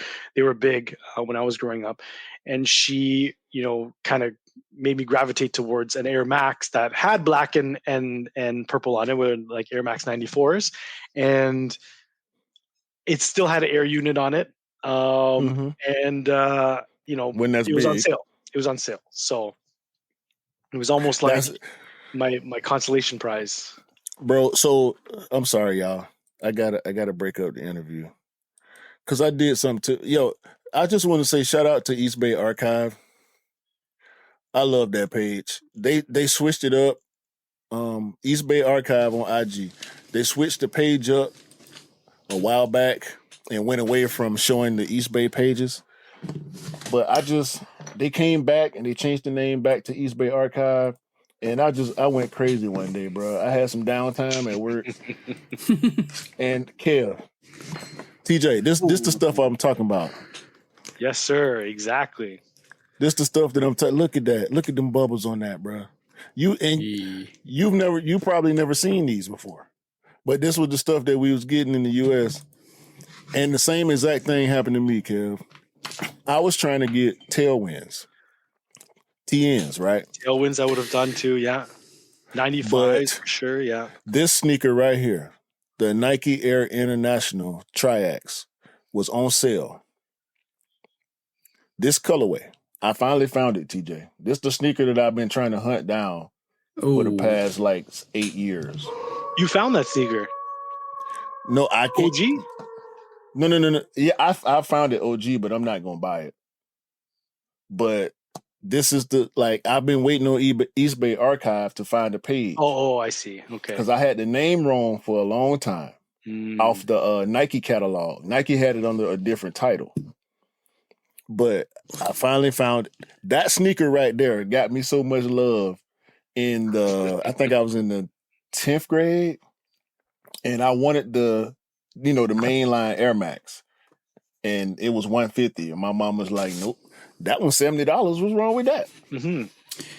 big when I was growing up, and she kind of made me gravitate towards an Air Max that had black and purple on it, with like Air Max 94s, and it still had an air unit on it, and when that's it was on big. sale. It was on sale, so it was almost like my consolation prize, bro. So I'm sorry, y'all. I gotta break up the interview because I did something to yo. I just want to say shout out to East Bay Archive. I love that page. They switched it up. East Bay Archive on IG. They switched the page up a while back and went away from showing the East Bay pages. But they came back and they changed the name back to East Bay Archive. And I went crazy one day, bro. I had some downtime at work. And Kev, TJ, this the stuff I'm talking about. Yes, sir. Exactly. This the stuff that I'm talking. Look at that. Look at them bubbles on that, bro. You probably never seen these before. But this was the stuff that we was getting in the US. And the same exact thing happened to me, Kev. I was trying to get tailwinds. TNs, right? Tailwinds I would have done too, yeah. 95s for sure, yeah. This sneaker right here, the Nike Air International Triax, was on sale. This colorway, I finally found it, TJ. This the sneaker that I've been trying to hunt down for the past like 8 years. You found that sneaker? No, I can't. OG? No. Yeah, I found it OG, but I'm not gonna buy it. But this is I've been waiting on East Bay Archive to find the page. Oh, I see. Okay. Because I had the name wrong for a long time off the Nike catalog. Nike had it under a different title. But I finally found that sneaker right there. Got me so much love I think I was in the 10th grade, and I wanted the mainline Air Max, and it was $150, and my mom was like, nope, that one's $70. What's wrong with that?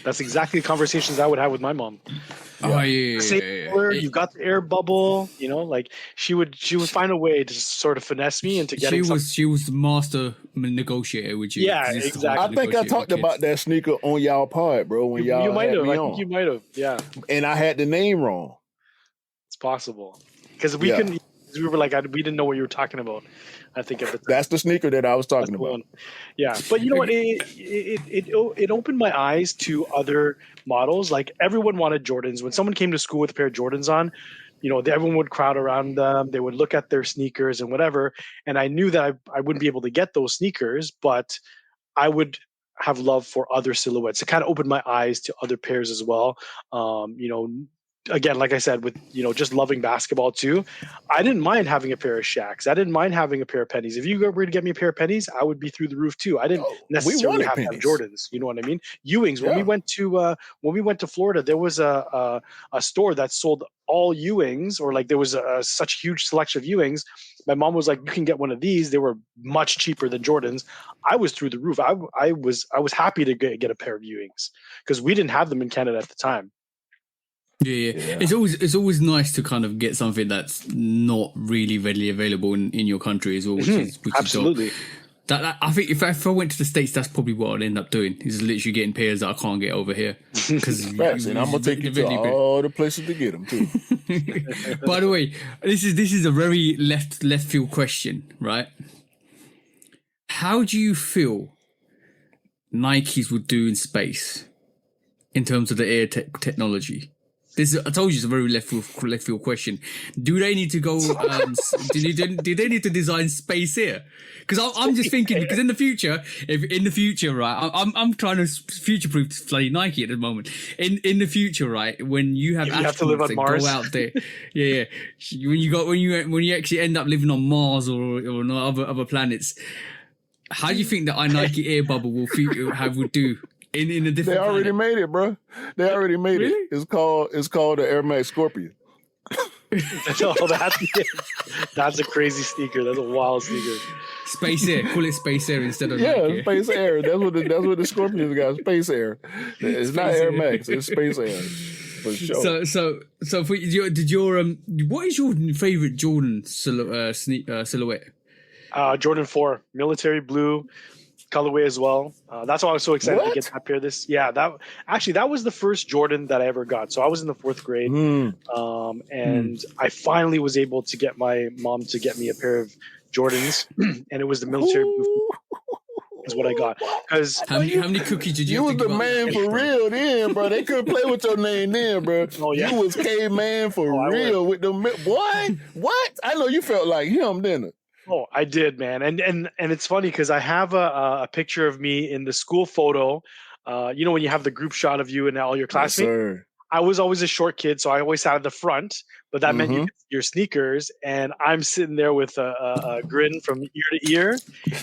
That's exactly the conversations I would have with my mom. Oh yeah. Color, you've got the air bubble, like she would find a way to sort of finesse me into getting. She was the master negotiator with you. Yeah, exactly. I think I talked about that sneaker on y'all pod, bro. When y'all you might had have. me I on. think you might have. Yeah, and I had the name wrong. It's possible because we couldn't. We were like, we didn't know what you were talking about. I think at the time. That's the sneaker that I was talking about. Yeah, but you know what? It opened my eyes to other models. Like everyone wanted Jordans. When someone came to school with a pair of Jordans on, everyone would crowd around them. They would look at their sneakers and whatever. And I knew that I wouldn't be able to get those sneakers, but I would have love for other silhouettes. It kind of opened my eyes to other pairs as well. Again, like I said, with just loving basketball too, I didn't mind having a pair of Shaqs. I didn't mind having a pair of pennies. If you were to get me a pair of pennies, I would be through the roof too. I didn't necessarily have to have Jordans. You know what I mean? Ewings. When we went to Florida, there was a store that sold all Ewings, or like there was such a huge selection of Ewings. My mom was like, "You can get one of these." They were much cheaper than Jordans. I was through the roof. I was happy to get a pair of Ewings because we didn't have them in Canada at the time. Yeah. It's always nice to kind of get something that's not really readily available in your country as well, which is absolutely. That I think if I went to the States, that's probably what I'd end up doing. Is literally getting pairs that I can't get over here. And I'm gonna take you to all the places to get them too. By the way, this is a very left field question, right? How do you feel Nikes would do in space in terms of the air technology? I told you it's a very left field question. Do they need to go? Do they need to design space here? Because I'm just thinking, because in the future, right? I'm trying to future proof bloody Nike at the moment. In the future, right? When you have astronauts that go out there, yeah. When you actually end up living on Mars or other planets, how do you think that our Nike air bubble would do in a They different already planet? made it, bro. They already made Really? it. It's called the Air Max Scorpion. So that's a crazy sneaker. That's a wild sneaker. Space Air. Call it Space Air instead of Yeah, Nike. Space Air. That's what the Scorpions got. Space Air. It's not Space Air Air. Max. It's Space Air for sure. So for what is your favorite Jordan silhouette? Jordan 4, military blue colorway as well. That's why I was so excited to get that pair. That was the first Jordan that I ever got. So I was in the 4th grade, and I finally was able to get my mom to get me a pair of Jordans, and it was the military blue. Is what I got. Because how many cookies did you? You was the man for real then, bro. They couldn't play with your name then, bro. Oh, yeah. You was KMan for real with them. Boy, what? I know you felt like him, didn't it? Oh, I did, man. And it's funny because I have a picture of me in the school photo. When you have the group shot of you and all your classmates. Yes, sir. I was always a short kid, so I always sat at the front, but that meant you get your sneakers, and I'm sitting there with a grin from ear to ear,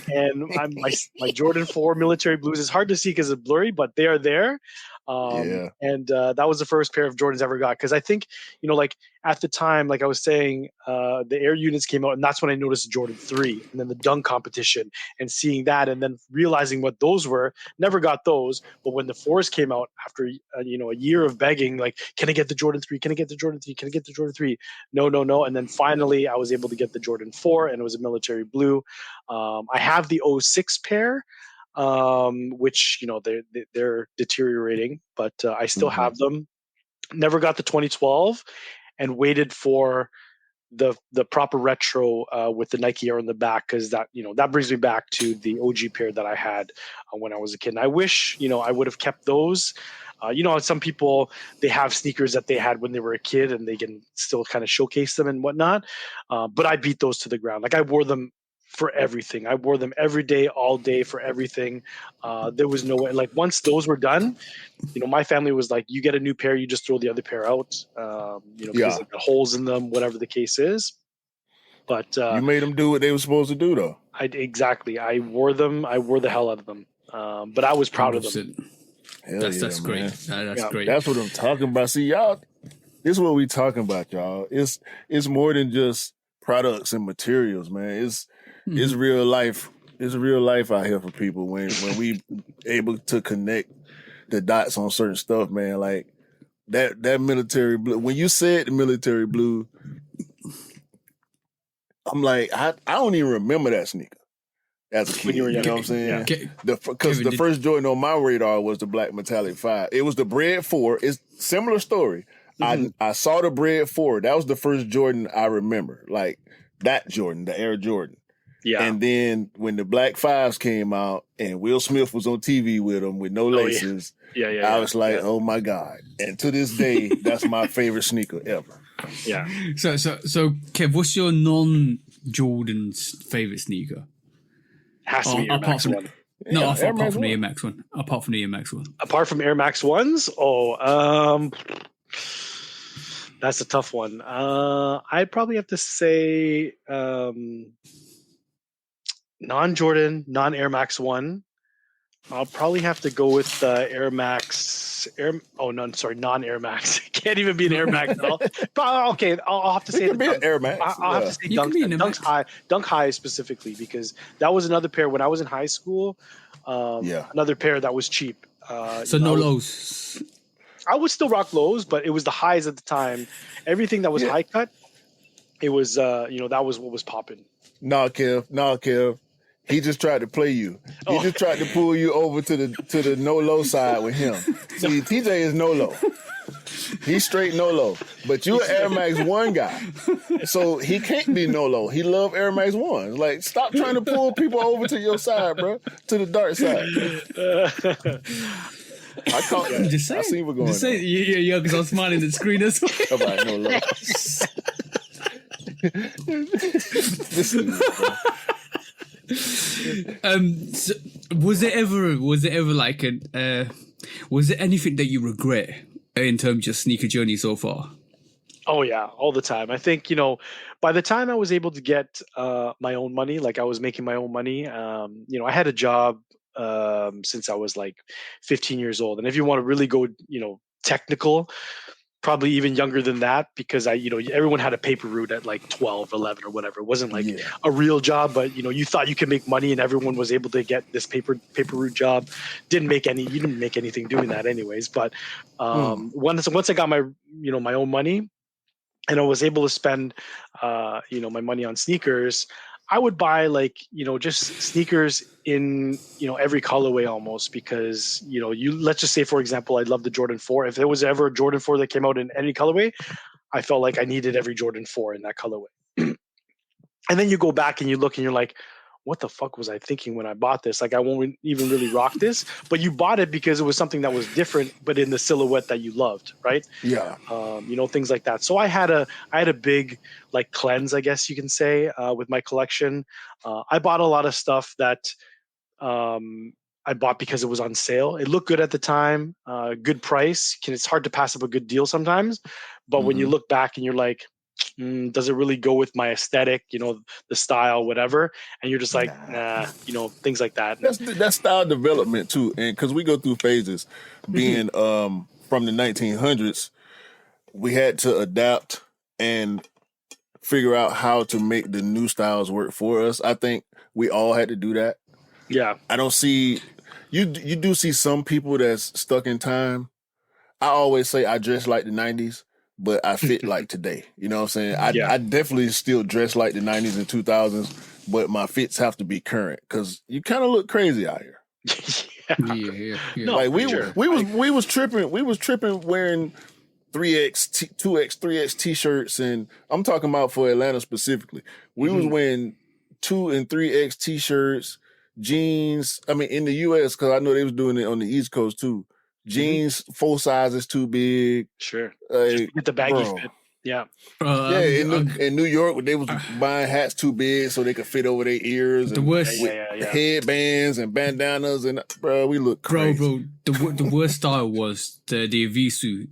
and my Jordan 4 military blues. It's hard to see because it's blurry, but they are there. And that was the first pair of Jordans I ever got, because I think, like at the time, like I was saying, the Air units came out, and that's when I noticed Jordan 3 and then the dunk competition and seeing that, and then realizing what those were. Never got those, but when the 4s came out after a year of begging, like, can I get the Jordan 3? Can I get the Jordan 3? Can I get the Jordan 3? No. And then finally I was able to get the Jordan 4, and it was a military blue. I have the 06 pair, which they're deteriorating, but I still have them. Never got the 2012, and waited for the proper retro with the Nike Air on the back, because that brings me back to the OG pair that I had when I was a kid. And I wish I would have kept those. Some people, they have sneakers that they had when they were a kid, and they can still kind of showcase them and whatnot. But I beat those to the ground. Like, I wore them for everything. I wore them every day, all day, for everything. There was no way. Like, once those were done, my family was like, you get a new pair, you just throw the other pair out, because they got holes in them, whatever the case is. But you made them do what they were supposed to do, though. Exactly. I wore them. I wore the hell out of them. But I was proud of them. That's great. That's great. That's what I'm talking about. See, y'all, this is what we talking about, y'all. It's more than just products and materials, man. It's real life. It's real life out here for people when we able to connect the dots on certain stuff, man. Like that military blue. When you said the military blue, I'm like, I don't even remember that sneaker as a kid. You know what I'm saying? Because the first Jordan on my radar was the black metallic 5. It was the Bread 4. It's similar story. I saw the Bread 4. That was the first Jordan I remember. Like that Jordan, the Air Jordan. Yeah. And then when the Black 5s came out and Will Smith was on TV with them with no laces, I was like, oh my God. And to this day, that's my favorite sneaker ever. Yeah. So Kev, what's your non-Jordan's favorite sneaker? Has to be Air Max 1. No, apart from the Air Max 1. Apart from the Air Max 1. Apart from Air Max 1s? That's a tough one. I'd probably have to say non-Jordan, non-Air Max 1. I'll probably have to go with non-Air Max. It can't even be an Air Max at all. Okay, I'll have to say an Air Max. I'll have to say Dunk High specifically, because that was another pair when I was in high school. Another pair that was cheap. No lows. I would still rock lows, but it was the highs at the time. Everything that was high cut, it was that was what was popping. Nah, Kev. He just tried to play you. He just tried to pull you over to the no low side with him. See, TJ is no low. He's straight no low. But you're an Air Max 1 guy. So he can't be no low. He love Air Max 1s. Like, stop trying to pull people over to your side, bro. To the dark side. I caught that. Just saying. I see what going on. Yeah, because I'm smiling at the screen as well. About no low. So was there anything that you regret in terms of your sneaker journey so far? Oh yeah, all the time. I think, by the time I was able to get my own money, like I was making my own money, I had a job since I was like 15 years old. And if you want to really go, technical, probably even younger than that, because everyone had a paper route at like 12, 11 or whatever. It wasn't like a real job, but you thought you could make money and everyone was able to get this paper route job. You didn't make anything doing that anyways. But once I got my, my own money and I was able to spend, my money on sneakers, I would buy just sneakers in, every colorway almost, because, let's just say, for example, I love the Jordan 4. If there was ever a Jordan 4 that came out in any colorway, I felt like I needed every Jordan 4 in that colorway. And then you go back and you look and you're like, what the fuck was I thinking when I bought this? Like, I won't even really rock this, but you bought it because it was something that was different, but in the silhouette that you loved, right? Yeah. Things like that. So I had a big cleanse, I guess you can say, with my collection. I bought a lot of stuff that I bought because it was on sale. It looked good at the time, good price. It's hard to pass up a good deal sometimes, but when you look back and you're like, does it really go with my aesthetic, the style, whatever? And you're just like, nah, things like that. That's style development too. And because we go through phases, being from the 1900s, we had to adapt and figure out how to make the new styles work for us. I think we all had to do that. Yeah. I don't see, you do see some people that's stuck in time. I always say I dress like the 90s, but I fit like today. You know what I'm saying? I definitely still dress like the 90s and 2000s, but my fits have to be current because you kind of look crazy out here. Yeah. No, like we was tripping wearing 3X, 2X, 3X t-shirts, and I'm talking about for Atlanta specifically. We was wearing 2 and 3X t-shirts, jeans. I mean, in the US, because I know they was doing it on the East Coast too. Jeans 4 sizes too big. Sure. Just to get the baggy fit. Yeah. In New York, they was buying hats too big so they could fit over their ears. The worst, headbands and bandanas, and we look crazy. Bro, the worst style was the Visu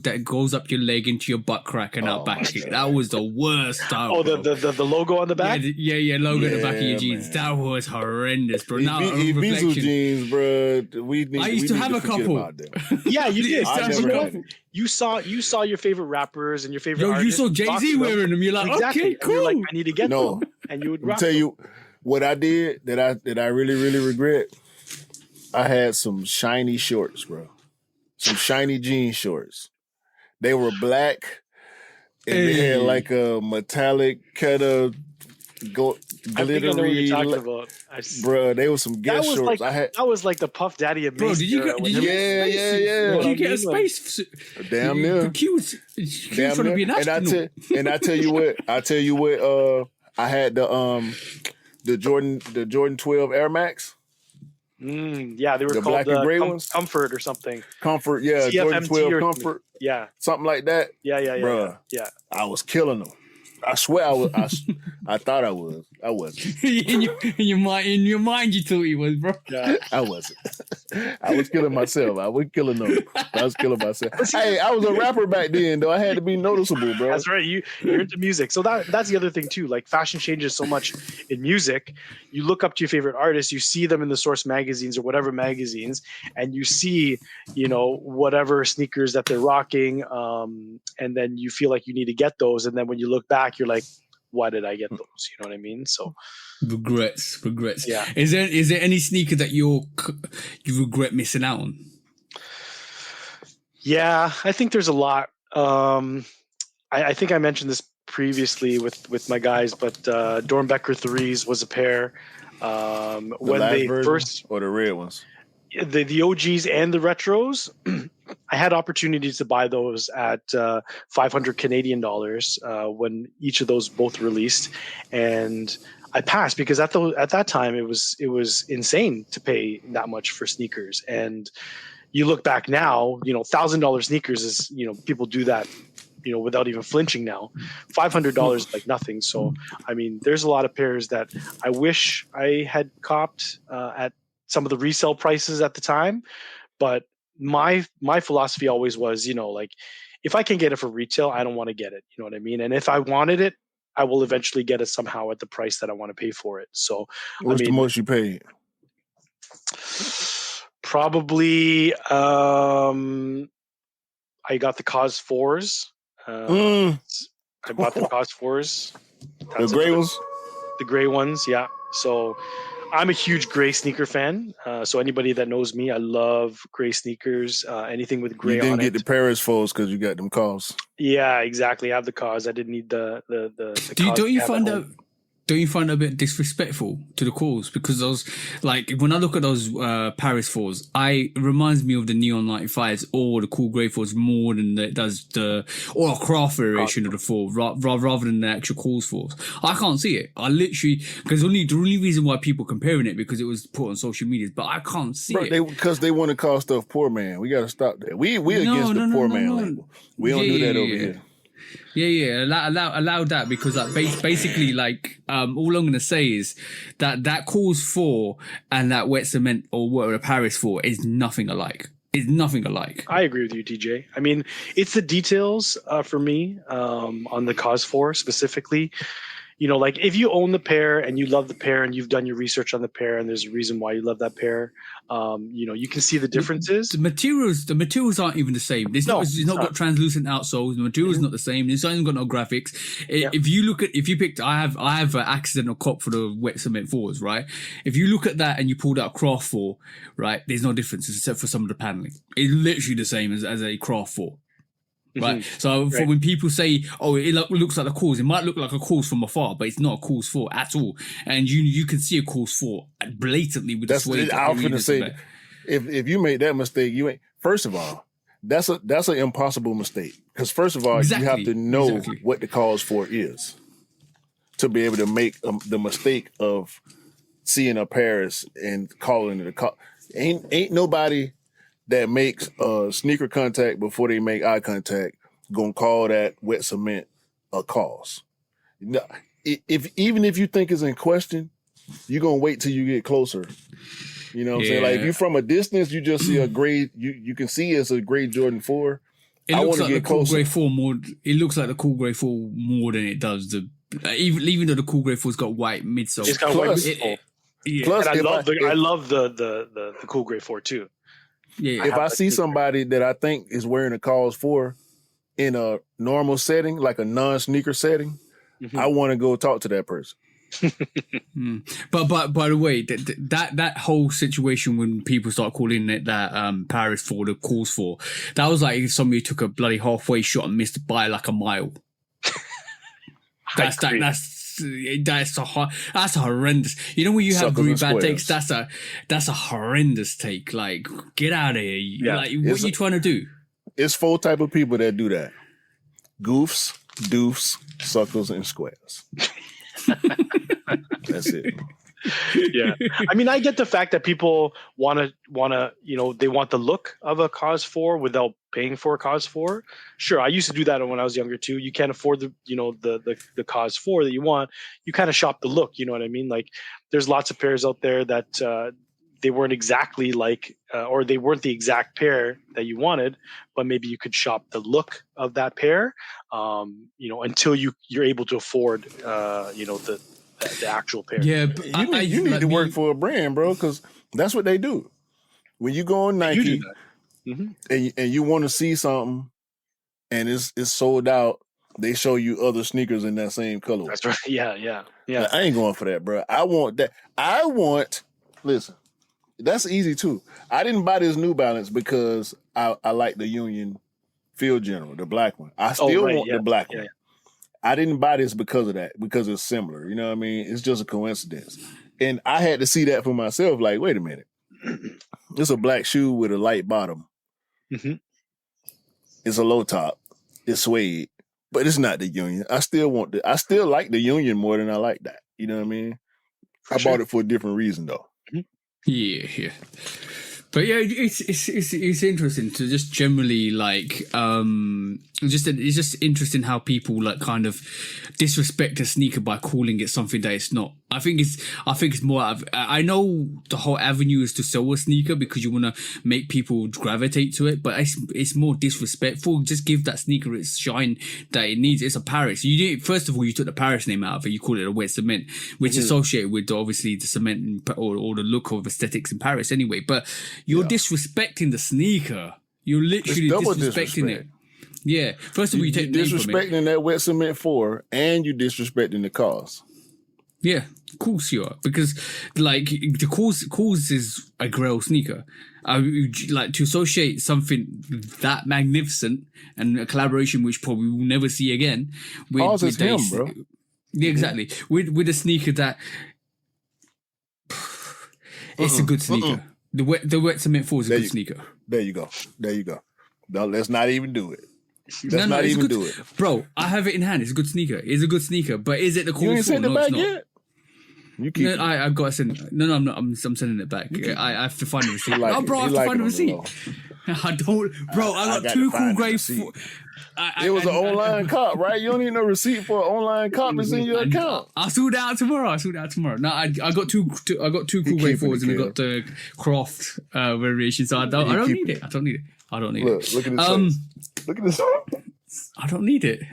that goes up your leg into your butt crack and out back. That was the worst style. Oh, the logo on the back. Yeah, logo on the back of your jeans. Man. That was horrendous, bro. Now Visu jeans, bro. I used to have a couple. Yeah, you did. You saw your favorite rappers and your favorite artists. You saw Jay-Z wearing them. You're like, okay, cool. And you're like, I need to get them. And you would rock tell you what I did that I really, really regret. I had some shiny shorts, bro. Some shiny jean shorts. They were black and they had like a metallic kind of glittery. I think I know what you're talking about. Bro, they were some Guess shorts. That was like the Puff Daddy and Mace. Did you get a space? Damn near. The Q was trying to be an astronaut. And I tell you what, I had the Jordan 12 Air Max. Yeah, they were the called black and gray ones. Comfort or something. Comfort, yeah, CFMT Jordan 12 Comfort. Yeah, something like that. Yeah. Bruh, yeah. I was killing them. I swear I was. I thought I was. I wasn't. in your mind, you thought he was, bro. Yeah. I wasn't. I was killing myself. I was killing them. I was killing myself. Hey, I was a rapper back then, though. I had to be noticeable, bro. That's right. You're into music, so that's the other thing too. Like fashion changes so much in music. You look up to your favorite artists. You see them in the Source magazines or whatever magazines, and you see, whatever sneakers that they're rocking, and then you feel like you need to get those, and then when you look back, you're like, why did I get those? You know what I mean? So regrets. Yeah. Is there any sneaker that you regret missing out on? Yeah, I think there's a lot. I think I mentioned this previously with my guys, but Dornbecker 3s was a pair. When they first, or the red ones? The OGs and the retros, I had opportunities to buy those at 500 Canadian dollars when each of those both released, and I passed because at that time it was insane to pay that much for sneakers. And you look back now, $1,000 sneakers is people do that without even flinching now. $500 is like nothing. So I mean, there's a lot of pairs that I wish I had copped at some of the resale prices at the time, but my philosophy always was, like, if I can get it for retail, I don't want to get it. You know what I mean? And if I wanted it, I will eventually get it somehow at the price that I want to pay for it. So what's the most you paid? Probably. I got the Cos 4s. I bought the Cos 4s. The gray ones? The gray ones, yeah. So I'm a huge gray sneaker fan. So anybody that knows me, I love gray sneakers. Anything with gray on it. You didn't get the Paris fours because you got them Cos. Yeah, exactly. I have the Cos. I didn't need the Don't you find it a bit disrespectful to the calls? Because those, like, when I look at those Paris 4s, it reminds me of the Neon 95s or the Cool Grey 4s more than it does or a craft variation of the 4, rather than the actual calls 4s. I can't see it. I literally, because the only reason why people comparing it because it was put on social media, but I can't see it. Because they want to call stuff poor man. We got to stop that. We against the poor man label. We don't do that over here. Yeah. Allow that because like basically like all I'm gonna say is that Cause 4 and that Wet Cement or whatever Paris 4 is nothing alike. It's nothing alike. I agree with you, TJ. I mean, it's the details for me on the Cause 4 specifically. You know, like if you own the pair and you love the pair and you've done your research on the pair and there's a reason why you love that pair, you know, you can see the differences. The materials aren't even the same. It's not got translucent outsoles. The material's not the same. It's not even got no graphics. If you picked, I have an accidental cop for the Wet Cement 4s, right? If you look at that and you pulled out a Craft 4, right, there's no difference except for some of the paneling. It's literally the same as a Craft 4. Right. Mm-hmm. So for when people say, "Oh, it looks like a cause," it might look like a cause from afar, but it's not a cause 4 at all. And you can see a cause 4 blatantly with the suede. I was gonna say, if you make that mistake, you ain't. First of all, that's an impossible mistake because first of all, you have to know what the cause 4 is to be able to make the mistake of seeing a Paris and calling it a cause. Ain't nobody that makes sneaker contact before they make eye contact gonna call that Wet Cement a cause. Even if you think it's in question, you're gonna wait till you get closer. You know what I'm saying? Like if you're from a distance, you just see a gray. You can see it's a gray Jordan 4. It looks like the Cool Grey 4 more. It looks like the Cool Grey 4 more than it does the. Even though the Cool Grey 4's got white midsole. It's got white midsole. Plus, and I love the Cool Grey 4 too. Yeah, if I see somebody that I think is wearing a Cause 4 in a normal setting, like a non-sneaker setting, I want to go talk to that person. But by the way, that whole situation when people start calling it that Paris 4, the Cause 4, that was like if somebody took a bloody halfway shot and missed by like a mile. That's horrendous. You know when you have really bad takes, that's a horrendous take. Like, get out of here. Yeah. Like, what are you trying to do? It's 4 type of people that do that: goofs, doofs, suckers, and squares. That's it. Yeah, I mean, I get the fact that people want to, you know, they want the look of a Cause 4 without paying for a Cause 4. Sure, I used to do that when I was younger too. You can't afford the Cause 4 that you want. You kind of shop the look. You know what I mean? Like, there's lots of pairs out there that they weren't exactly like, or they weren't the exact pair that you wanted, but maybe you could shop the look of that pair. You know, until you're able to afford, you know, the actual pair. Yeah, but you need to work for a brand, bro, because that's what they do. When you go on Nike and you want to see something and it's sold out, they show you other sneakers in that same color. That's right. Yeah. Like, I ain't going for that, bro. I want that. Listen, that's easy too. I didn't buy this New Balance because I like the Union Field General, the black one. I still want the black one. I didn't buy this because of that, because it's similar. You know what I mean? It's just a coincidence. And I had to see that for myself. Like, wait a minute. It's a black shoe with a light bottom. It's a low top. It's suede. But it's not the Union. I still like the Union more than I like that. You know what I mean? I bought it for a different reason, though. Yeah. But yeah, it's interesting to just generally like it's just interesting how people like kind of disrespect a sneaker by calling it something that it's not. I think it's more. I know the whole avenue is to sell a sneaker because you want to make people gravitate to it, but it's more disrespectful. Just give that sneaker its shine that it needs. It's a Paris. First of all, you took the Paris name out of it. You call it a wet cement, which is associated with obviously the cement or the look of aesthetics in Paris anyway. But you're disrespecting the sneaker. You're literally disrespecting it. Yeah. First of all, you take the name from it. Disrespecting that wet cement 4, and you disrespecting the cause. Yeah, of course you are, because like the cause is a Grail sneaker. Like to associate something that magnificent and a collaboration which probably we'll never see again. Cause is him, bro. Yeah, exactly. With a sneaker that it's a good sneaker. The wet cement 4 is a good sneaker. There you go. No, let's not even do it. Let's not even do it, bro. I have it in hand. It's a good sneaker. But is it the cause? You ain't sent it back yet. You keep I got to send it. No, I'm not. I'm sending it back. I have to find the receipt. I have to find the receipt. I don't, bro. I got 2 cool grade 4. It was an online cop, right? You don't need no receipt for an online cop that's in your account. I'll sort it out tomorrow. No, I got two cool grade 4s and I got the Croft variation. So I don't need it. Look at this. Look at this. I don't need it.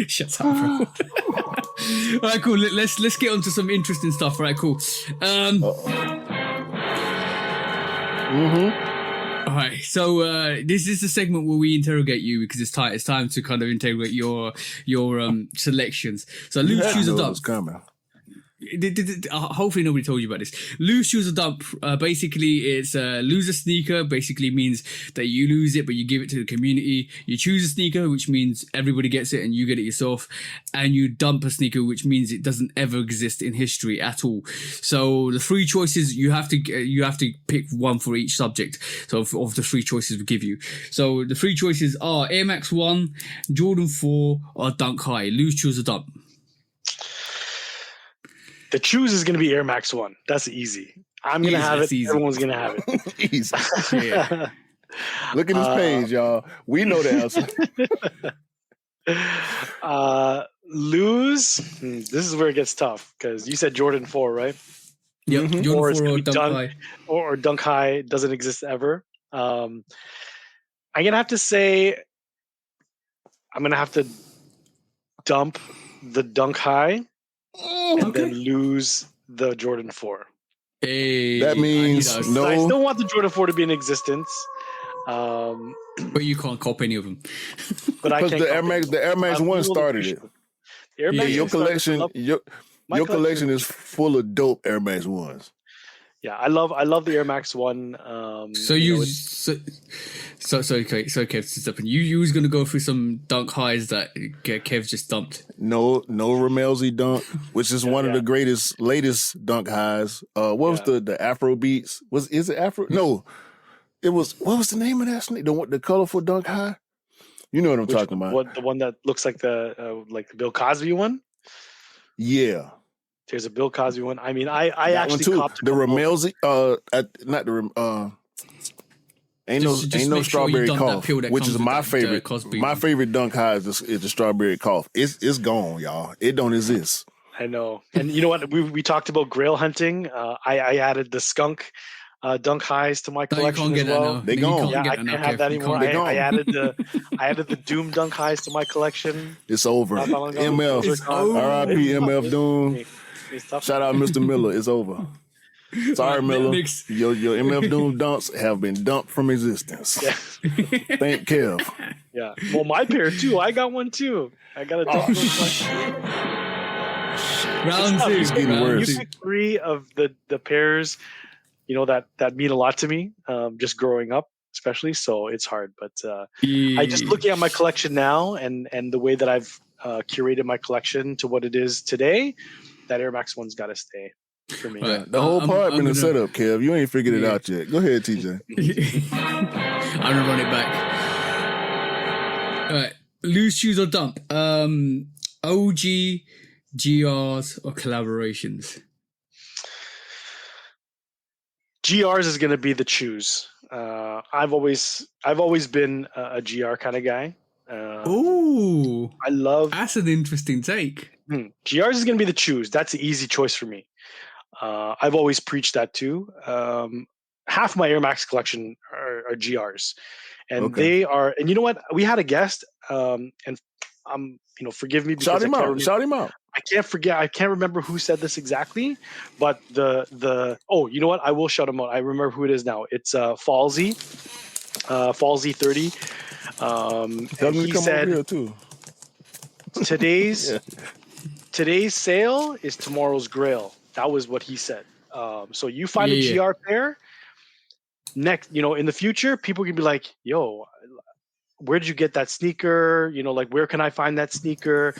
Shut up, bro. All right, cool. Let's get on to some interesting stuff. All right, cool. All right, so this is the segment where we interrogate you because it's time to kind of interrogate your selections. So loose shoes or dump. Hopefully nobody told you about this. Loose shoes or dump. Basically, it's lose a sneaker. Basically means that you lose it, but you give it to the community. You choose a sneaker, which means everybody gets it and you get it yourself. And you dump a sneaker, which means it doesn't ever exist in history at all. So the 3 choices you have to pick one for each subject. So of the 3 choices we give you. So the 3 choices are Air Max 1, Jordan 4, or Dunk High. Loose, choose or dump. The choose is going to be Air Max 1. That's easy. I'm going to have it. Easy. Everyone's going to have it. Easy. Yeah. Look at this page, y'all. We know the answer. Lose. This is where it gets tough because you said Jordan 4, right? Yeah. Mm-hmm. Jordan 4 or Dunk High. Or Dunk High doesn't exist ever. I'm going to have to say I'm going to have to dump the Dunk High. And then lose the Jordan 4. Hey, that means no. I still want the Jordan 4 to be in existence. But you can't cop any of them. But I can't. The Air Max 1 started it. Your collection, your collection is full of dope Air Max 1s. Yeah, I love the Air Max 1. Sorry, Kev, you was gonna go through some dunk highs that Kev just dumped. No Ramelzy dunk, which is one of the latest dunk highs. What was the Afro Beats? Is it Afro? No, it was. What was the name of that sneak? The colorful dunk high. You know what I'm talking about? What, the one that looks like the Bill Cosby one? Yeah. There's a Bill Cosby one. I mean, I actually copped the Ramelzy. Not the Ain't no strawberry cough, which is my favorite. My favorite dunk high is the strawberry cough. It's gone, y'all. It don't exist. I know. And you know what? We talked about grail hunting. I added the skunk dunk highs to my collection as well. They gone. Yeah, I can't have that anymore. I added the Doom dunk highs to my collection. It's over. MF. R.I.P. MF Doom. Shout out Mr. Miller. It's over. Sorry, Miller. Your MF Doom dumps have been dumped from existence. Yeah. Thank Kev. Yeah. Well, my pair too. I got one too. I got a dump. Round 2. It's getting worse. You pick 3 of the pairs, that mean a lot to me. Just growing up, especially. So it's hard. But I just looking at my collection now and the way that I've curated my collection to what it is today, that Air Max 1's got to stay. For me. Right. The whole part been a setup, Kev. You ain't figured it out yet. Go ahead, TJ. I'm gonna run it back. All right, loose shoes or dump? OG, GRs or collaborations? GRs is gonna be the choose. I've always been a GR kind of guy. Ooh, I love. That's an interesting take. GRs is going to be the choose. That's the easy choice for me. I've always preached that too. Half my Air Max collection are GRs, and they are. And you know what? We had a guest, and forgive me because Shout him out. I can't remember who said this exactly, but you know what? I will shout him out. I remember who it is now. It's Falsey 30. And he said, over here too. Today's sale is tomorrow's grail. That was what he said. So you find a GR pair next, in the future, people can be like, yo, where did you get that sneaker? Where can I find that sneaker?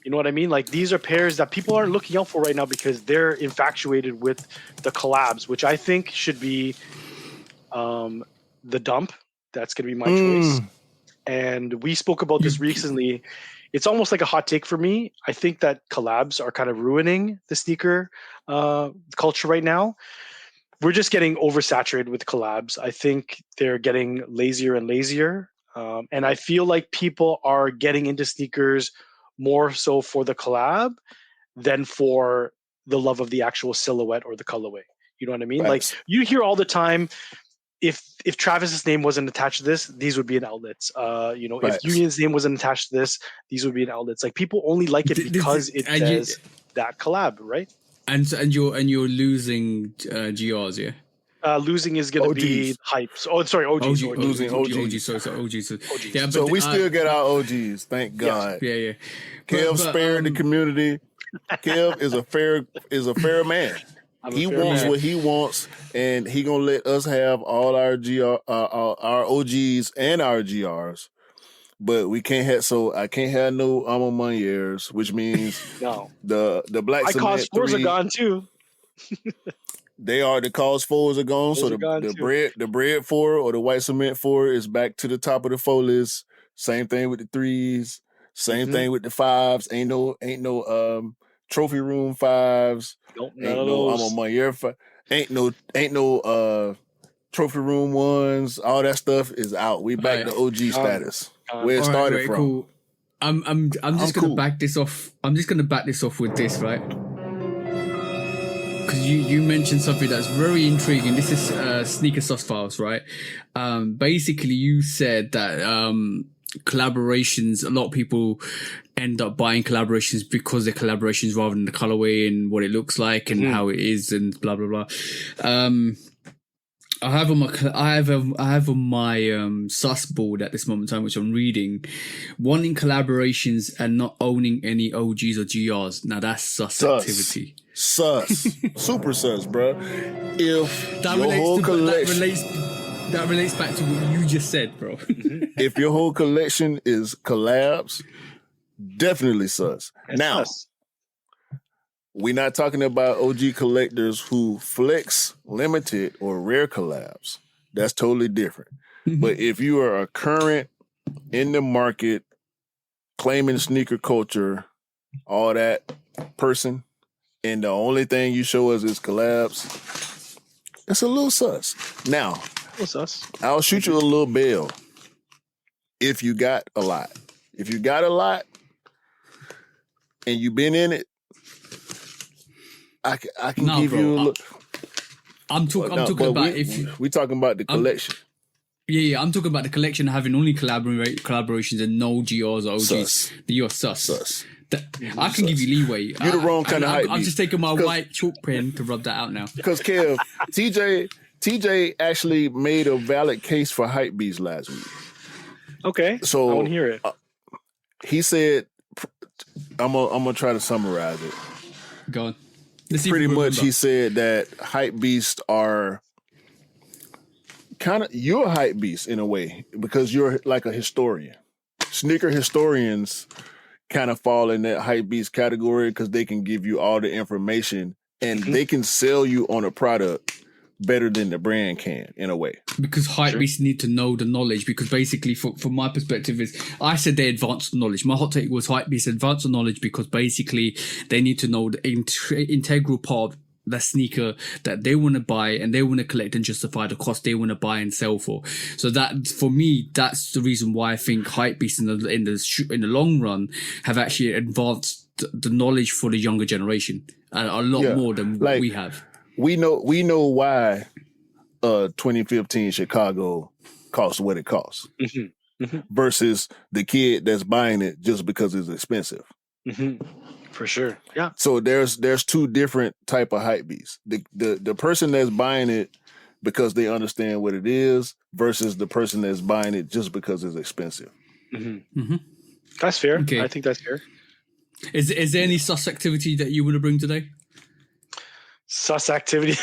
You know what I mean? Like, these are pairs that people aren't looking out for right now because they're infatuated with the collabs, which I think should be the dump. That's going to be my choice. And we spoke about this recently. It's almost like a hot take for me. I think that collabs are kind of ruining the sneaker culture right now. We're just getting oversaturated with collabs. I think they're getting lazier and lazier. And I feel like people are getting into sneakers more so for the collab than for the love of the actual silhouette or the colorway. You know what I mean? Right. Like, you hear all the time, if Travis's name wasn't attached to this, these would be in outlets. Right. If Union's name wasn't attached to this, these would be in outlets. Like, people only like it because it says that collab, right? And you're losing GRs, yeah. Losing is going to be hypes. Oh, sorry, OGs. Losing OGs. OGs. Yeah, so we still get our OGs, thank God. Yeah. Kev spared the community. Kev is a fair man. He wants what he wants, and he gonna let us have all our our OGs and our GRs. But we can't have. So I can't have no Ma Manieres, which means no. The black cement cause 4s are gone too. They are. The cause 4s are gone. So the bread 4 or the white cement 4 is back to the top of the 4 list. Same thing with the 3s. Same thing with the 5s. Ain't no trophy room 5s. Nope, ain't no Ma Maniere 5. Ain't no trophy room 1s. All that stuff is out. We back to OG status. Where it started from. Cool. I'm just gonna back this off. I'm just gonna back this off with this, right? Because you mentioned something that's very intriguing. This is Sneaker Sauce Files, right? Basically, you said that collaborations, a lot of people end up buying collaborations because they're collaborations rather than the colorway and what it looks like and how it is and blah blah blah. I have on my sus board at this moment in time, which I'm reading, wanting collaborations and not owning any OGs or GRs. Now that's sus activity. Sus. Super sus, bro. If that your whole collection... That relates back to what you just said, bro. If your whole collection is collabs, definitely sus. It's now, sus. We're not talking about OG collectors who flex limited or rare collabs. That's totally different. But if you are a current in the market, claiming sneaker culture, all that person, and the only thing you show us is collabs, it's a little sus. Now, I'll shoot you a little bell if you got a lot. If you got a lot and you've been in it, I can give you a look. I'm talking about we talking about the collection. Yeah, I'm talking about the collection having only collaborations and no GRs or OGs. Sus. You're sus. I can give you leeway. You're the wrong kind of hype. I'm just taking my white chalk pen to rub that out now. Because Kev, TJ actually made a valid case for hype beast last week. Okay, so I want to hear it. He said, "I'm gonna try to summarize it." Go on. Pretty much, he said that hype beasts are you're a hype beast in a way because you're like a historian. Sneaker historians kind of fall in that hype beast category because they can give you all the information and they can sell you on a product better than the brand can in a way. Because hype beasts need to know the knowledge, because basically from my perspective is I said they advanced knowledge. My hot take was hype beasts advanced knowledge because basically they need to know the integral part of the sneaker that they want to buy and they want to collect and justify the cost they want to buy and sell for. So that for me, that's the reason why I think hype beasts in the long run have actually advanced the knowledge for the younger generation, a lot more than like, we have. We know why 2015 Chicago costs what it costs versus the kid that's buying it just because it's expensive. For sure. Yeah. So there's two different type of hype beasts. The person that's buying it because they understand what it is versus the person that's buying it just because it's expensive. That's fair. Okay. I think that's fair. Is there any sus activity that you want to bring today? Sus activity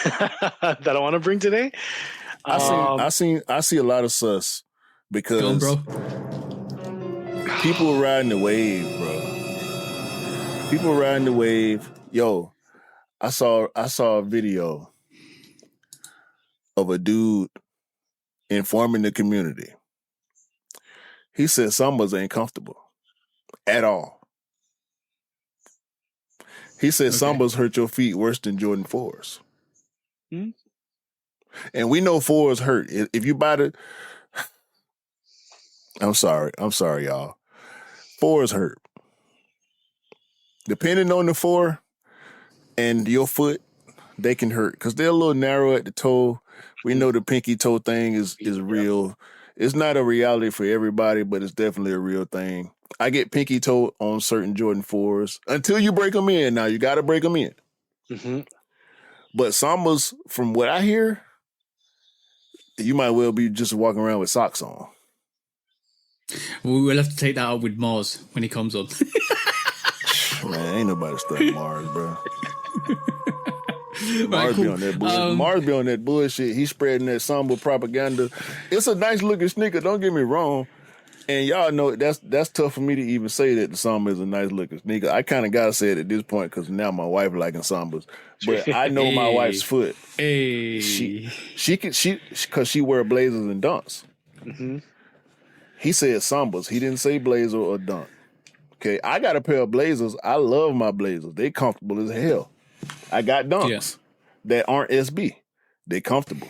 that I want to bring today? I see a lot of sus because Go on, bro. People riding the wave, bro. People riding the wave. Yo, I saw a video of a dude informing the community. He said Sambas ain't comfortable at all. He said Sambas hurt your feet worse than Jordan 4s. And we know 4s hurt. If you buy the... I'm sorry, y'all. 4s hurt. Depending on the 4 and your foot, they can hurt because they're a little narrow at the toe. We know the pinky toe thing is real. It's not a reality for everybody, but it's definitely a real thing. I get pinky toe on certain Jordan 4s until you break them in. Now, you got to break them in. But Sambas, from what I hear, you might well be just walking around with socks on. We'll have to take that out with Mars when he comes on. Man, ain't nobody studying Mars, bro. Mars be on that bullshit. Mars be on that bullshit. He's spreading that Samba propaganda. It's a nice looking sneaker, don't get me wrong. And y'all know that's tough for me to even say that the Samba is a nice looking sneaker. I kind of gotta say it at this point because now my wife liking Sambas. But I know my wife's foot. She because she wear blazers and dunks. He said Sambas. He didn't say blazer or dunk. Okay, I got a pair of blazers. I love my blazers. They comfortable as hell. I got dunks that aren't SB. They comfortable.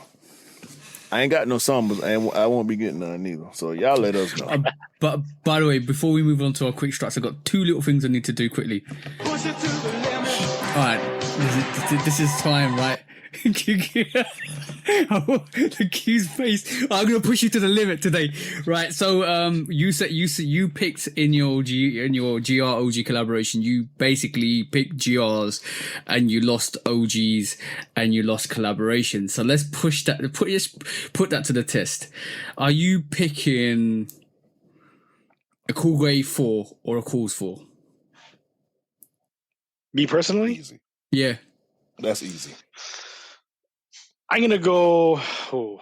I ain't got no Sambas, and I won't be getting none either. So y'all let us know. But by the way, before we move on to our quick strats, I've got 2 little things I need to do quickly. All right, this is time, right? The Q's face. I'm gonna push you to the limit today, right? So, you picked in your GR OG collaboration. You basically picked GRs, and you lost OGs, and you lost collaboration. So let's push that. Put that to the test. Are you picking a Cool Grade 4 or a Cause 4? Me personally, Easy. Yeah, That's easy. I'm gonna go Cool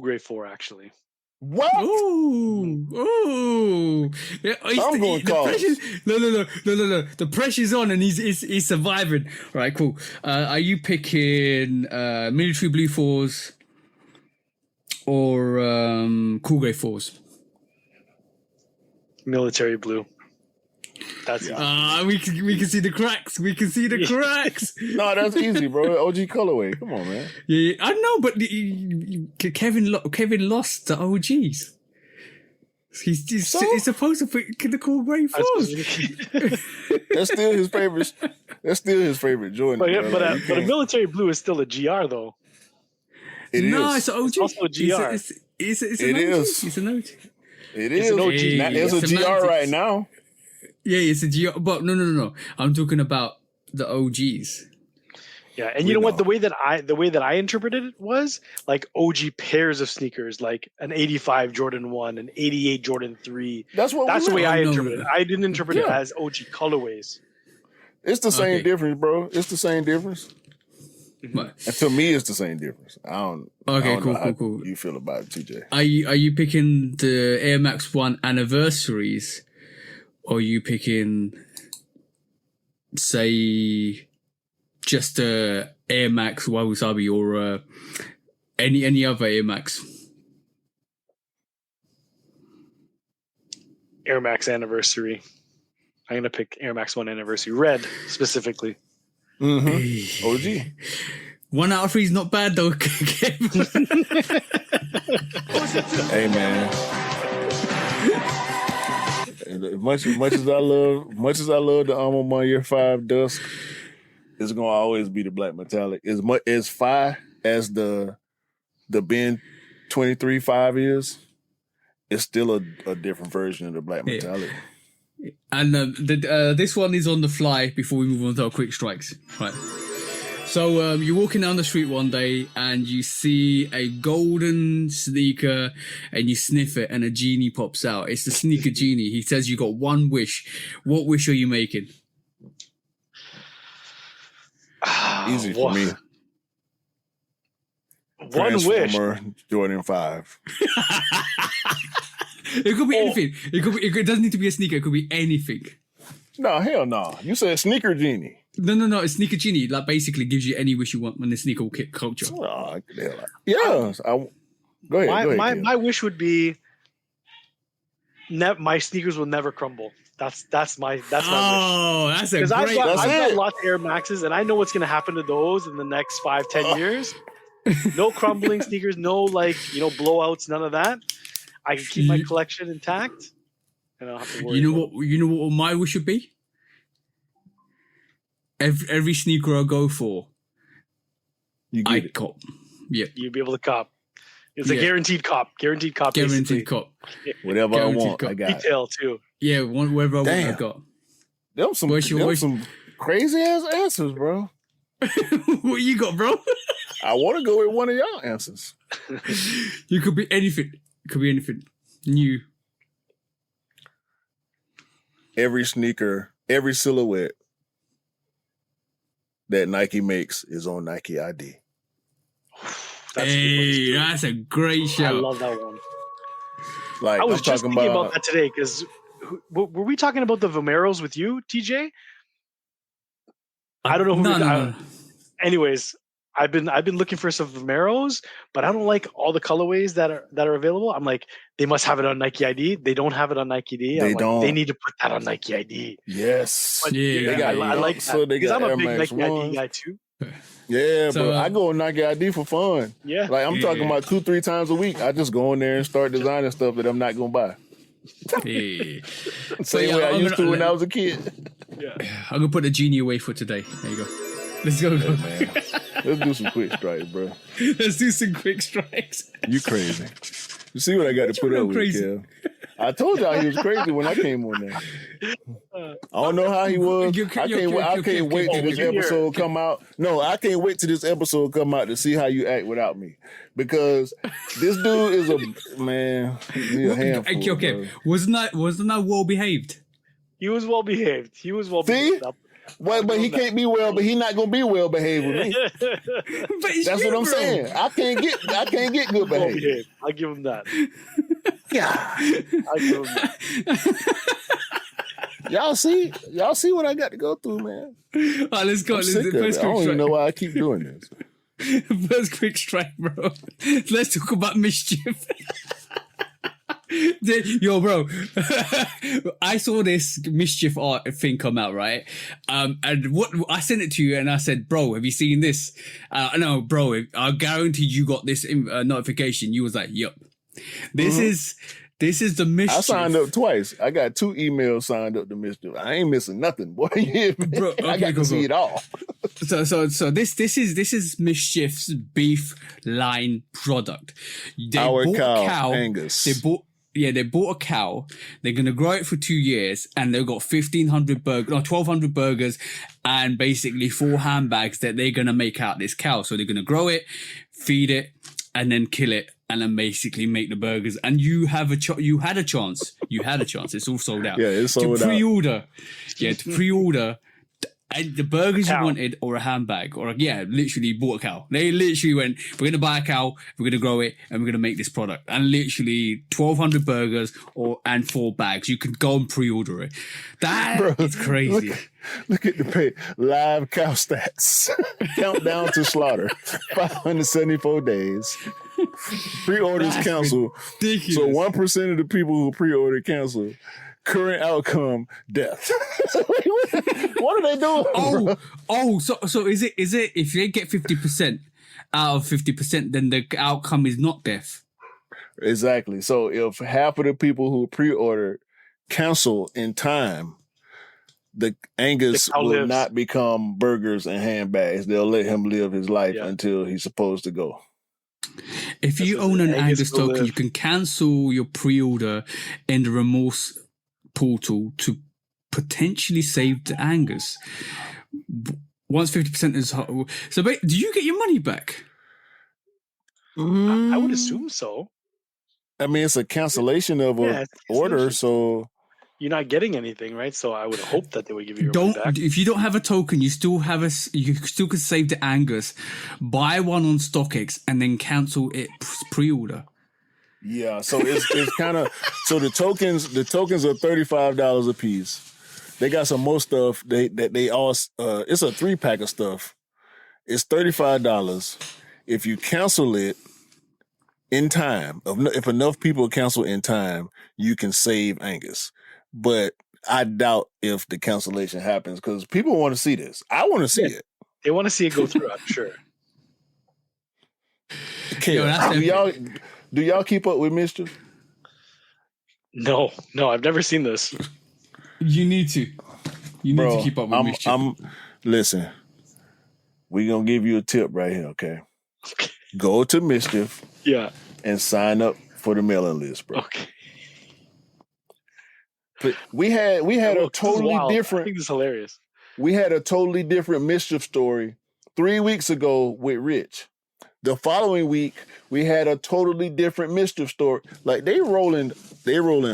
Grade 4 actually. What? Ooh. Yeah, I'm going Cause. No. The pressure's on and he's surviving. All right, cool. Are you picking military blue 4s or Cool Grade 4s? Military blue. That's we can see the cracks. We can see the cracks. No, that's easy, bro. OG colorway. Come on, man. Yeah, I know, but Kevin lost the OGs. He's supposed to pick the Cool Grade 4s. That's still his favorite. That's still his favorite Jordan. But a military blue is still a GR though. It no, is. it's an OG. It's also a GR. It's It an OG. is. It's an OG. It is. It's an OG. It's a GR right now. Yeah, it's a GR. But no. I'm talking about the OGs. Yeah, and you know what? The way that I interpreted it was like OG pairs of sneakers, like an 85 Jordan 1, an 88 Jordan 3. That's the way I interpreted it. No. I didn't interpret it as OG colorways. It's the same difference, bro. It's the same difference. But, And to me, it's the same difference. I don't know how cool. you feel about it, TJ. Are you picking the Air Max 1 anniversaries, or are you picking, say, just Air Max Wasabi or any other Air Max? Air Max anniversary. I'm gonna pick Air Max 1 anniversary red specifically. Mm-hmm. OG. 1 out of 3 is not bad though. Hey man. And much as I love the Ma Maniere 5 Dusk, it's gonna always be the black metallic. As fire as the Ben 23 5 is, it's still a different version of the black metallic. And this one is on the fly before we move on to our quick strikes. Right. So you're walking down the street one day and you see a golden sneaker and you sniff it and a genie pops out. It's the sneaker genie. He says you got one wish. What wish are you making? Easy for me. One wish. Jordan 5. It could be anything. It doesn't need to be a sneaker. It could be anything. No, hell no. You said sneaker genie. No. A sneaker genie like basically gives you any wish you want when the sneaker kick culture. Oh, yeah. Go ahead. My wish would be my sneakers will never crumble. That's my wish. Oh, that's a great. I've got lots of Air Maxes, and I know what's going to happen to those in the next 5-10 years. No crumbling sneakers, no blowouts, none of that. I can keep my collection intact, and I don't have to worry. You know what my wish would be? Every sneaker I go for, I cop. Yeah, you'd be able to cop. It's a guaranteed cop. Guaranteed cop. Whatever I want, I got. Retail too. Yeah, whatever I want, I got. Them some crazy ass answers, bro. What you got, bro? I want to go with one of y'all answers. You could be anything. It could be anything new. Every sneaker, every silhouette that Nike makes is on Nike ID. That's a great show. I love that one. Like I was just thinking about that today because were we talking about the Vomeros with you, TJ? I don't know who. No. Anyways, I've been looking for some Vomeros, but I don't like all the colorways that are available. I'm like, they must have it on Nike ID. They don't have it on Nike ID. They don't. They need to put that on Nike ID. Yes. But I like that because I'm a big Nike ID guy too. Yeah, but I go on Nike ID for fun. Yeah. Like I'm talking about 2-3 times a week. I just go in there and start designing stuff that I'm not gonna buy. Same way I used to when I was a kid. Yeah. I'm gonna put the genie away for today. There you go. Let's go. Man. Let's do some quick strikes, bro. Let's do some quick strikes. You crazy. You see what I got to put up with, Kev. I told y'all he was crazy when I came on there. I don't know how he was. I can't wait till this episode come out. No, I can't wait till this episode come out to see how you act without me. Because this dude is a handful. Okay. Wasn't that well behaved? He was well behaved. See? Well, but he can't be well, but he's not gonna be well behaved with me. That's what I'm saying. I can't get good behavior. I'll give him that. Yeah. I'll give him that. Y'all see what I got to go through, man. All right, let's go. I don't even know why I keep doing this. First quick strike, bro. Let's talk about mischief. Yo, bro, I saw this mischief art thing come out, right? And what I sent it to you, and I said, "Bro, have you seen this?" No, bro, I guarantee you got this notification. You was like, "Yup, this is the mischief." I signed up twice. I got 2 emails signed up to mischief. I ain't missing nothing, boy. Bro, okay, I got to see it all. So this is mischief's beef line product. Our cow, Angus. They bought a cow. They're going to grow it for 2 years, and they've got 1,200 burgers and basically 4 handbags that they're going to make out this cow. So they're going to grow it, feed it, and then kill it, and then basically make the burgers. And you had a chance. It's all sold out. Yeah, it's sold out. To pre-order. And the burgers you wanted, or a handbag, literally bought a cow. They literally went, we're going to buy a cow, we're going to grow it, and we're going to make this product. And literally 1,200 burgers and 4 bags. You can go and pre-order it. That is crazy. Look at the pay. Live cow stats. Countdown to slaughter. 574 days. Pre-orders canceled. Ridiculous. So 1% of the people who pre-order cancel. Current outcome, death. What are they doing? So is it if they get 50% out of 50%, then the outcome is not death? Exactly. So if half of the people who pre-ordered cancel in time, the Angus The cow will lives. not become burgers and handbags. They'll let him live his life until he's supposed to go. If you That's own what an Angus Angus will token, live. you can cancel your pre-order in the Remorse portal to potentially save the Angus. Once 50% is so, do you get your money back? I would assume so. I mean, it's a cancellation of Yeah, an it's order, cancellation. so You're not getting anything, right? So I would hope that they would give you your money back. If you don't have a token, you still can save the Angus, buy one on StockX, and then cancel it pre-order. yeah. So it's kind of so the tokens are $35 a piece. They got some more stuff. They all it's a 3-pack of stuff. It's $35 if you cancel it in time. If enough people cancel in time, you can save Angus. But I doubt if the cancellation happens because people want to see this. I want to see it. They want to see it go through, I'm sure. Okay, do y'all keep up with Mischief? No, I've never seen this. You need to. You need to keep up with Mischief. Listen, we're going to give you a tip right here, okay? Go to Mischief and sign up for the mailing list, bro. Okay. But we had a totally different. I think this is hilarious. We had a totally different Mischief story 3 weeks ago with Rich. The following week, we had a totally different Mischief story. Like they rolling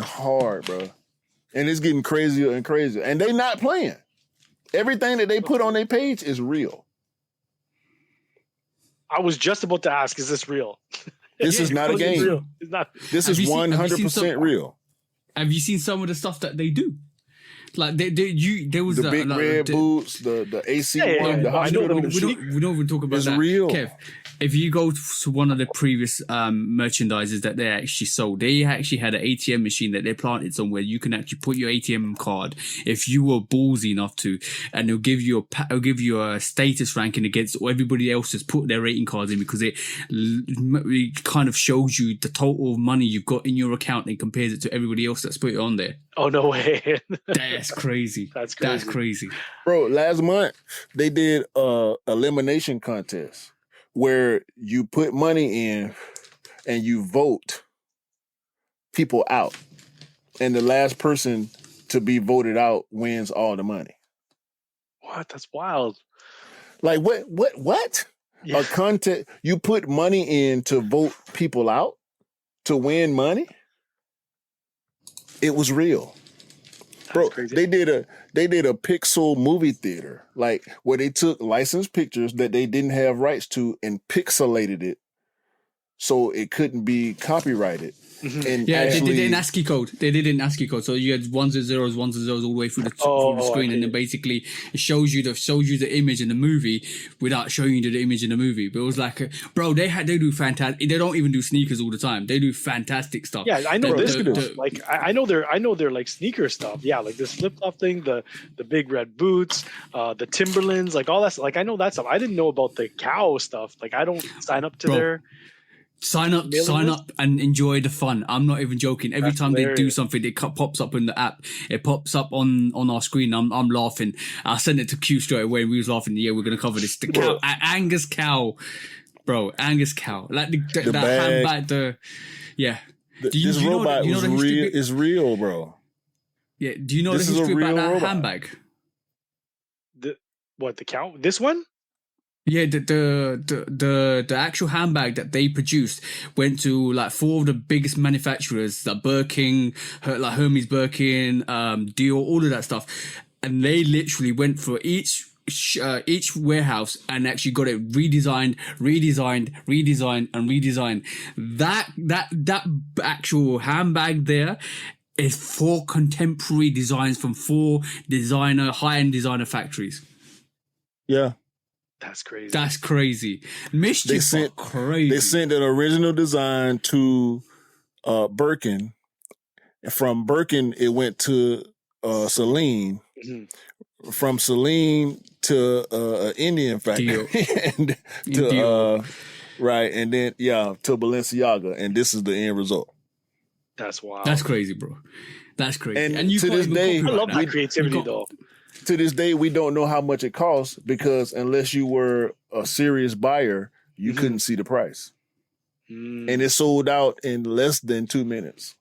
hard, bro. And it's getting crazier and crazier. And they not playing. Everything that they put on their page is real. I was just about to ask, is this real? This is not a game. Real. It's not. This is 100% real. Have you seen some of the stuff that they do? Like there was the big red boots, the AC one, the hospital. We don't even talk about that. It's real. Kev, if you go to one of the previous merchandisers that they actually sold, they actually had an ATM machine that they planted somewhere. You can actually put your ATM card if you were ballsy enough to, and it'll give you a status ranking against everybody else that's put their rating cards in, because it kind of shows you the total money you've got in your account and compares it to everybody else that's put it on there. Oh, no way. That's crazy. That's crazy. Bro, last month they did a elimination contest where you put money in and you vote people out. And the last person to be voted out wins all the money. What? That's wild. Like what? Yeah. A contest, you put money in to vote people out to win money? It was real. That's bro. Crazy. They did a pixel movie theater, like where they took licensed pictures that they didn't have rights to and pixelated it so it couldn't be copyrighted. Mm-hmm. And yeah, actually, they did it in ASCII code. They did it in ASCII code. So you had ones and zeros all the way through the screen, and then basically it shows you the image in the movie without showing you the image in the movie. But it was like, bro, they do fantastic. They don't even do sneakers all the time. They do fantastic stuff. Yeah, I know I know they're like sneaker stuff. Yeah, like this flip flop thing, the big red boots, the Timberlands, like all that. Like I know that stuff. I didn't know about the cow stuff. Like I don't sign up to their. Sign up and enjoy the fun. I'm not even joking. Every time they do something, it pops up in the app. It pops up on our screen. I'm laughing. I sent it to Q straight away and we was laughing. Yeah, we're going to cover this. The cow, Angus cow. Bro, Angus cow. Like that handbag, this robot was real. It's real, bro. Yeah, do you know the history about that handbag? The cow? This one? Yeah, the actual handbag that they produced went to like 4 of the biggest manufacturers, like Birkin, like Hermes Birkin, Dior, all of that stuff, and they literally went for each warehouse and actually got it redesigned. That actual handbag there is 4 contemporary designs from 4 high-end designer factories. Yeah. That's crazy. Mischief crazy. They sent an original design to Birkin. From Birkin, it went to Celine. Mm-hmm. From Celine to an Indian factory. And to Balenciaga. And this is the end result. That's wild. That's crazy, bro. That's crazy. And you to can't this even day, I love copyright that creativity, You though. To this day, we don't know how much it costs because unless you were a serious buyer, you couldn't see the price. And it sold out in less than 2 minutes.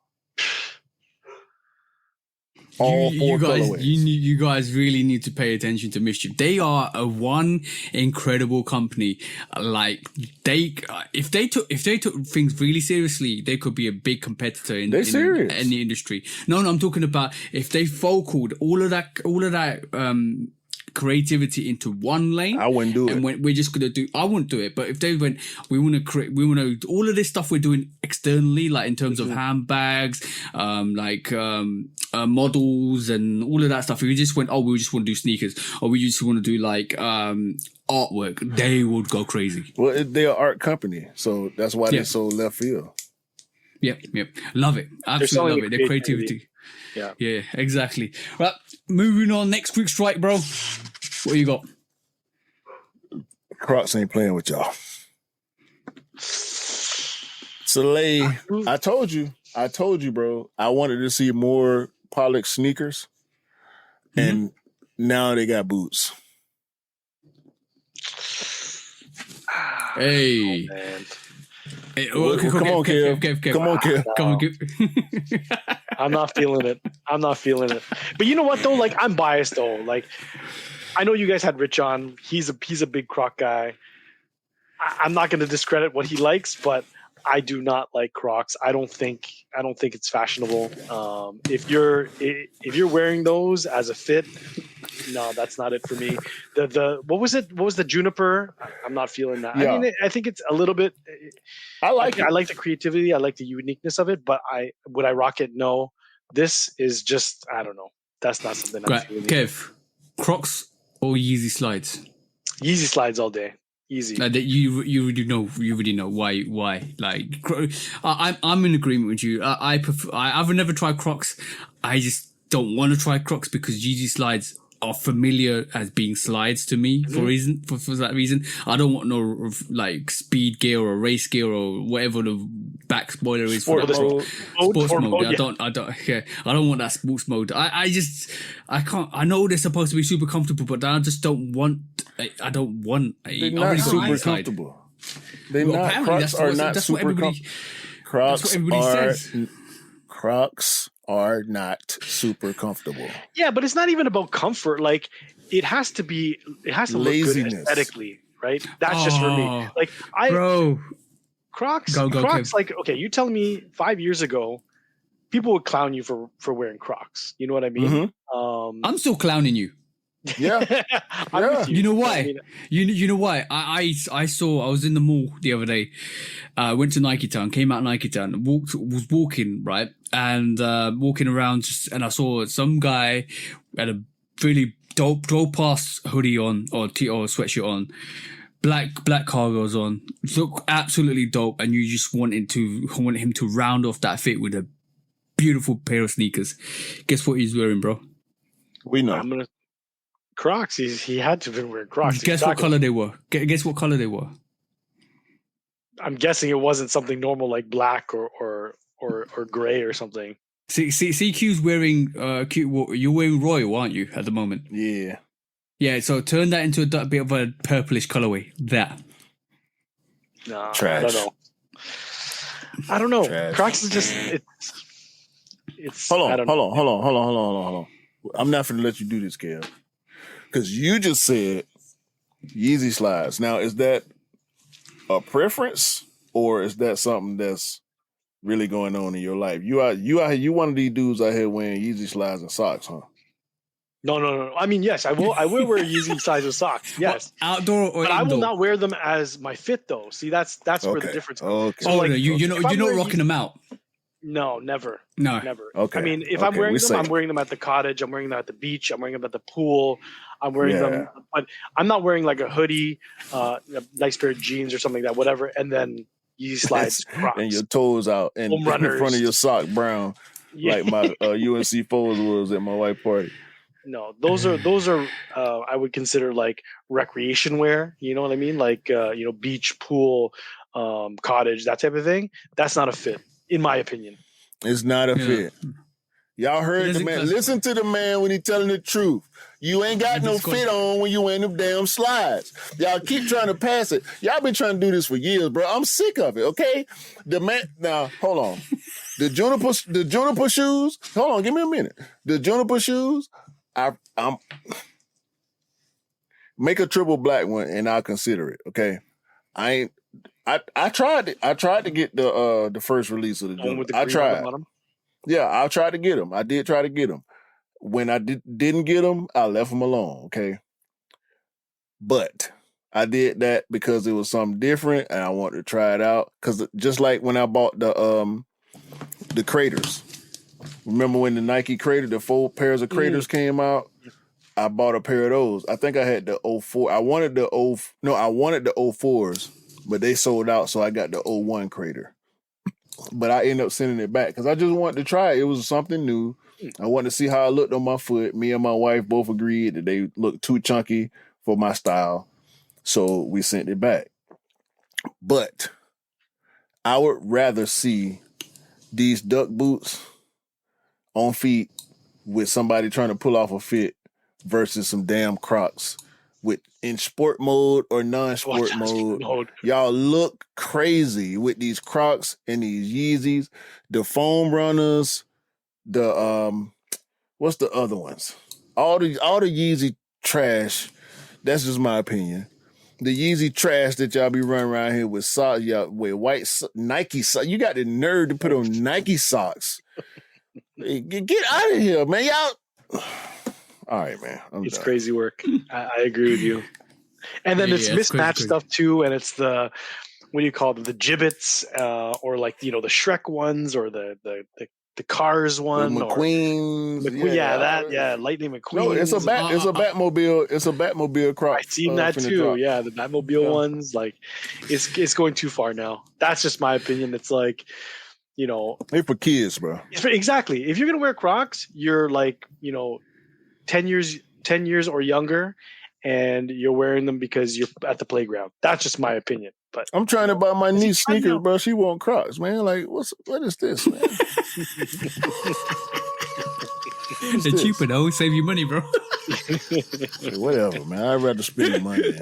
All four colorways. You guys really need to pay attention to Mischief. They are one incredible company. Like if they took things really seriously, they could be a big competitor in the industry. No, I'm talking about if they focused all of that creativity into one lane. I wouldn't do it. And we're just gonna I wouldn't do it. But if they went, we want to all of this stuff we're doing externally, like in terms of handbags, models and all of that stuff. If we just went, we just want to do sneakers, or we just want to do like artwork, they would go crazy. Well, they're an art company, so that's why they're so left field. Yep. Love it. Absolutely love it. Their creativity. Yeah, exactly. Right, moving on. Next quick strike, bro. What you got? Crocs ain't playing with y'all. Soleil, I told you, bro. I wanted to see more polished sneakers, and now they got boots. Hey. Hey, come on, Kev. Come on, Kev. I'm not feeling it. But you know what though? Like, I'm biased though. Like, I know you guys had Rich on. He's a big Croc guy. I'm not going to discredit what he likes, but I do not like Crocs. I don't think it's fashionable. If you're wearing those as a fit, no, that's not it for me. What was it? What was the juniper? I'm not feeling that. Yeah. I mean, I think it's a little bit. I like it. I like the creativity. I like the uniqueness of it. But would I rock it? No. This is just, I don't know. That's not something I'm feeling. Kev, Crocs or Yeezy slides? Yeezy slides all day. Easy. You already know why. Like, I'm in agreement with you. I've never tried Crocs. I just don't want to try Crocs because Yeezy slides are familiar as being slides to me for that reason. I don't want no like speed gear or race gear or whatever the back spoiler is for that sports mode. Yeah. I don't want that sports mode. I can't. I know they're supposed to be super comfortable, but I just don't want. They're not super comfortable. They're not. Crocs are not super comfortable. Crocs are not super comfortable. Yeah, but it's not even about comfort. Like, it has to look good aesthetically, right? That's just for me. Like, Crocs, Crocs. Like, okay, you tell me 5 years ago, people would clown you for wearing Crocs. You know what I mean? I'm still clowning you. Yeah. You know why? You know why? I was in the mall the other day. Went to Nike Town, came out of Nike Town, was walking, right? And walking around and I saw some guy had a really dope past hoodie on or sweatshirt on. Black cargos on. Look absolutely dope, and you just want him to round off that fit with a beautiful pair of sneakers. Guess what he's wearing, bro? We know. Crocs. He had to have been wearing Crocs. Guess what color they were? Guess what color they were? I'm guessing it wasn't something normal like black or gray or something. CQ's wearing you're wearing royal, aren't you, at the moment? Yeah. Yeah, so turn that into a bit of a purplish colorway. That. No, trash. I don't know. Trash. Crocs is just it's. Hold on. I'm not going to let you do this, Kev. Because you just said Yeezy slides. Now, is that a preference or is that something that's really going on in your life? You one of these dudes out here wearing Yeezy slides and socks, huh? No. I mean, yes, I will wear Yeezy slides with socks. Yes, well, outdoor or but indoor? I will not wear them as my fit, though. See, that's where the difference comes. Okay. So, like, no, you're not rocking them out. No, never. No. Never. Okay. I mean, if I'm wearing them, I'm wearing them at the cottage. I'm wearing them at the beach. I'm wearing them at the pool. I'm wearing them, but I'm not wearing like a hoodie, a nice pair of jeans or something like that, whatever. And then Yeezy slides, Crocs, and your toes out, and in front of your sock brown, like my UNC foes was at my white party. No, those are I would consider like recreation wear. You know what I mean? Like beach, pool, cottage, that type of thing. That's not a fit, in my opinion. It's not a fit. Y'all heard the man. Listen to the man when he telling the truth. You ain't got no fit on when you wearing them damn slides. Y'all keep trying to pass it. Y'all been trying to do this for years, bro. I'm sick of it, okay? The man, now, hold on. The juniper shoes, hold on, give me a minute. The juniper shoes, I'm make a triple black one and I'll consider it, okay? I tried it. I tried to get the first release of the juniper. I tried. Yeah, I tried to get them. I did try to get them. When I didn't get them, I left them alone, okay? But I did that because it was something different and I wanted to try it out. Because just like when I bought the Craters. Remember when the Nike Crater, the 4 pairs of Craters came out? I bought a pair of those. I think I had the 04. I wanted the 04s, but they sold out, so I got the 01 Crater. But I ended up sending it back because I just wanted to try it. It was something new. I wanted to see how it looked on my foot. Me and my wife both agreed that they looked too chunky for my style. So we sent it back. But I would rather see these duck boots on feet with somebody trying to pull off a fit versus some damn Crocs in sport mode or non-sport mode. Y'all look crazy with these Crocs and these Yeezys, the foam runners, the what's the other ones? All the Yeezy trash. That's just my opinion. The Yeezy trash that y'all be running around here with socks, y'all with white Nike socks. You got the nerve to put on Nike socks. Get out of here, man. Y'all. All right, man. It's done. Crazy work. I agree with you. And then it's mismatched stuff too, and it's the what do you call them? The gibbets, or like the Shrek ones, or the Cars one, the McQueens. Lightning McQueen. No, it's a Batmobile. It's a Batmobile Croc. I've seen that too. Drop. Yeah, the Batmobile ones. Like, it's going too far now. That's just my opinion. It's like, they're for kids, bro. Exactly. If you're gonna wear Crocs, you're like 10 years or younger, and you're wearing them because you're at the playground. That's just my opinion. But I'm trying to buy my niece sneakers, bro. She want Crocs, man. Like, what is this, man? They're cheaper though. Save you money, bro. Whatever, man. I'd rather spend the money.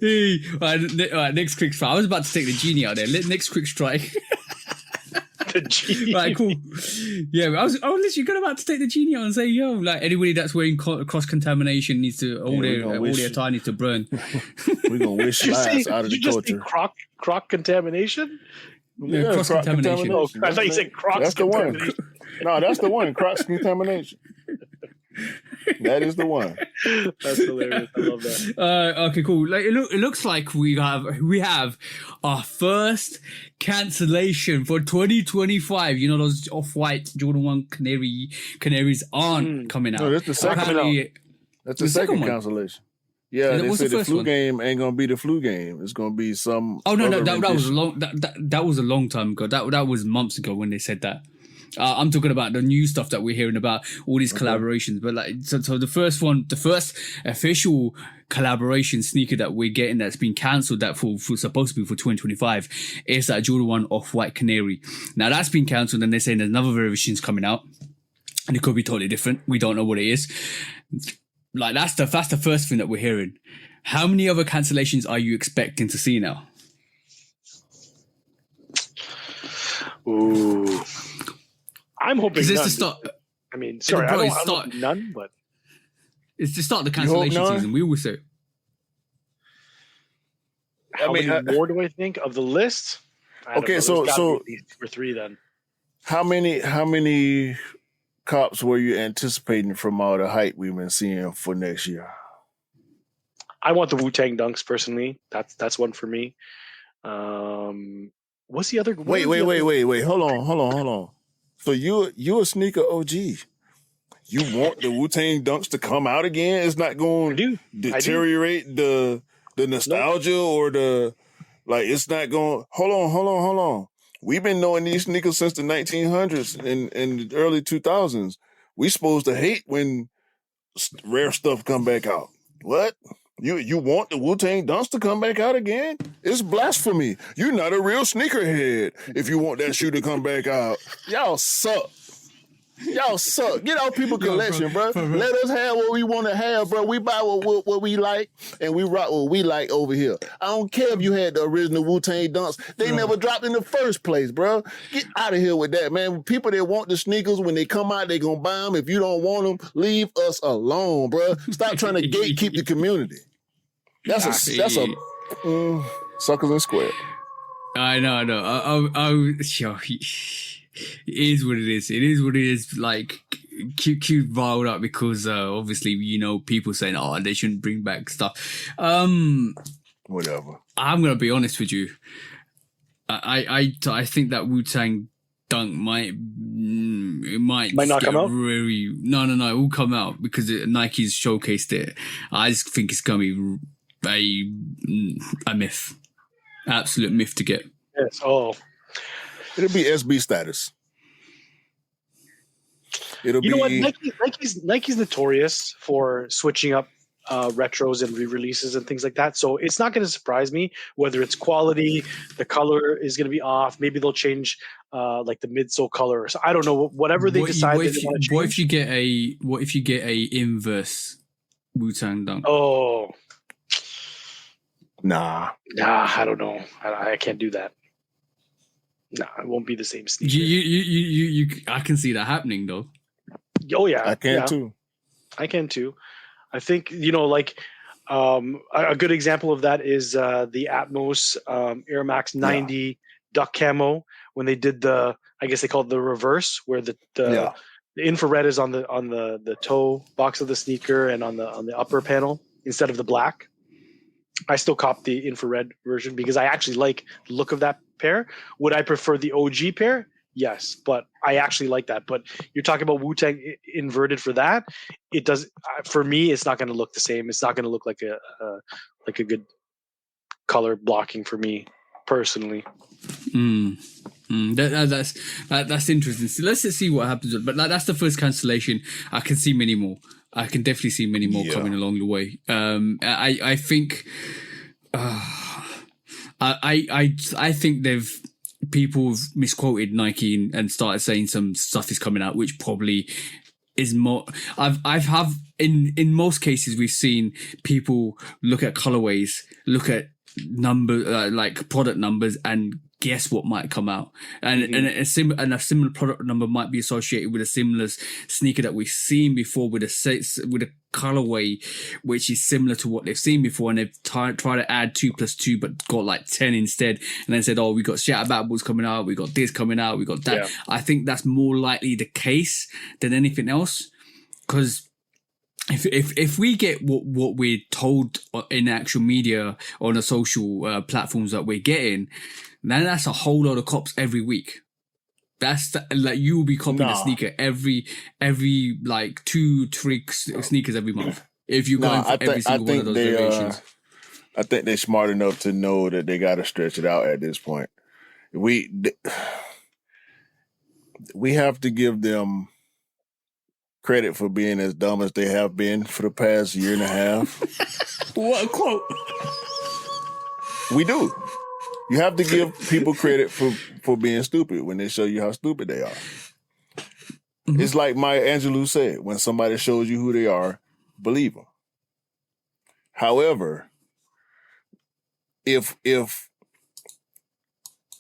Hey, all right, next quick strike. I was about to take the genie out there. Next quick strike. The genie. Right, cool. Yeah, I was literally about to take the genie out and say, yo, like anybody that's wearing cross contamination needs to all their attire needs to burn. We're gonna wish lives out of the culture. Croc contamination? Yeah, cross contamination. Oh, I thought you said Crocs. That's the one. No, that's the one. Crocs contamination. That is the one. That's hilarious. I love that. Okay, cool. Like it looks like we have our first cancellation for 2025. Those off-white Jordan 1 canaries aren't coming out. No, that's the second. That's the second cancellation. Yeah, they said the flu game ain't gonna be the flu game. It's gonna be some. Oh no, that was a long. That was a long time ago. That was months ago when they said that. I'm talking about the new stuff that we're hearing about, all these collaborations. But like, so the first official collaboration sneaker that we're getting that's been cancelled, that for supposed to be for 2025, is that Jordan 1 off-white canary. Now that's been cancelled, and they're saying there's another variation's coming out, and it could be totally different. We don't know what it is. Like that's the first thing that we're hearing. How many other cancellations are you expecting to see now? Ooh. I'm hoping none. To start, I mean, sorry, I don't hope none, but it's to start the cancellation season. We will say. How many more do I think of the list? Okay, so 2 or 3 then. How many cops were you anticipating from all the hype we've been seeing for next year? I want the Wu-Tang Dunks personally. That's one for me. What's the other? Wait. Hold on. So you a sneaker OG. You want the Wu-Tang Dunks to come out again? It's not going to deteriorate the nostalgia or it's not going. Hold on. We've been knowing these sneakers since the 1900s and the early 2000s. We supposed to hate when rare stuff come back out. What? You want the Wu-Tang Dunks to come back out again? It's blasphemy. You're not a real sneakerhead if you want that shoe to come back out. Y'all suck. Y'all suck. Get our people collection, bro. Let us have what we want to have, bro. We buy what we like, and we rock what we like over here. I don't care if you had the original Wu-Tang Dunks. They never dropped in the first place, bro. Get out of here with that, man. People that want the sneakers, when they come out, they going to buy them. If you don't want them, leave us alone, bro. Stop trying to gatekeep the community. That's a suckers and square. I know. It is what it is. It is what it is. Like, cute riled up because obviously, people saying, oh, they shouldn't bring back stuff. Whatever. I'm going to be honest with you. I think that Wu-Tang Dunk might not come out? No, it will come out because Nike's showcased it. I just think it's going to be a myth. Absolute myth to get. Yes. Oh. It'll be SB status. You know what? Nike's notorious for switching up retros and re-releases and things like that. So it's not going to surprise me whether it's quality, the color is going to be off. Maybe they'll change like the midsole color. So I don't know. Whatever they decide. What if you get a inverse Wu-Tang Dunk? Oh. Nah, I don't know. I can't do that. No, it won't be the same sneaker. I can see that happening though. Oh yeah, I can too. I can too. I think a good example of that is the Atmos Air Max 90 duck camo when they did I guess they called it the reverse, where the infrared is on the toe box of the sneaker and on the upper panel instead of the black. I still cop the infrared version because I actually like the look of that pair. Would I prefer the OG pair? Yes, but I actually like that. But you're talking about Wu-Tang inverted for that. It does for me. It's not going to look the same. It's not going to look like a good color blocking for me personally. That's interesting. So let's see what happens. But that's the first cancellation. I can see many more. I can definitely see many more coming along the way. I think, I think people have misquoted Nike and started saying some stuff is coming out, which probably is more. In most cases we've seen people look at colorways, look at number like product numbers, and guess what might come out, and a similar product number might be associated with a similar sneaker that we've seen before with a colorway which is similar to what they've seen before, and they've tried to add 2 + 2 but got like 10 instead, and then said, oh, we got Shatter Battles coming out, we got this coming out, we got that. I think that's more likely the case than anything else, because if we get what we're told in actual media on the social platforms that we're getting, then that's a whole lot of cops every week. That's like you will be copying a sneaker every like 2-3 sneakers every month if you go in for every single one of those variations. I think they're smart enough to know that they got to stretch it out at this point. We have to give them credit for being as dumb as they have been for the past year and a half. What a quote. We do. You have to give people credit for being stupid when they show you how stupid they are. Mm-hmm. It's like Maya Angelou said, when somebody shows you who they are, believe them. However, if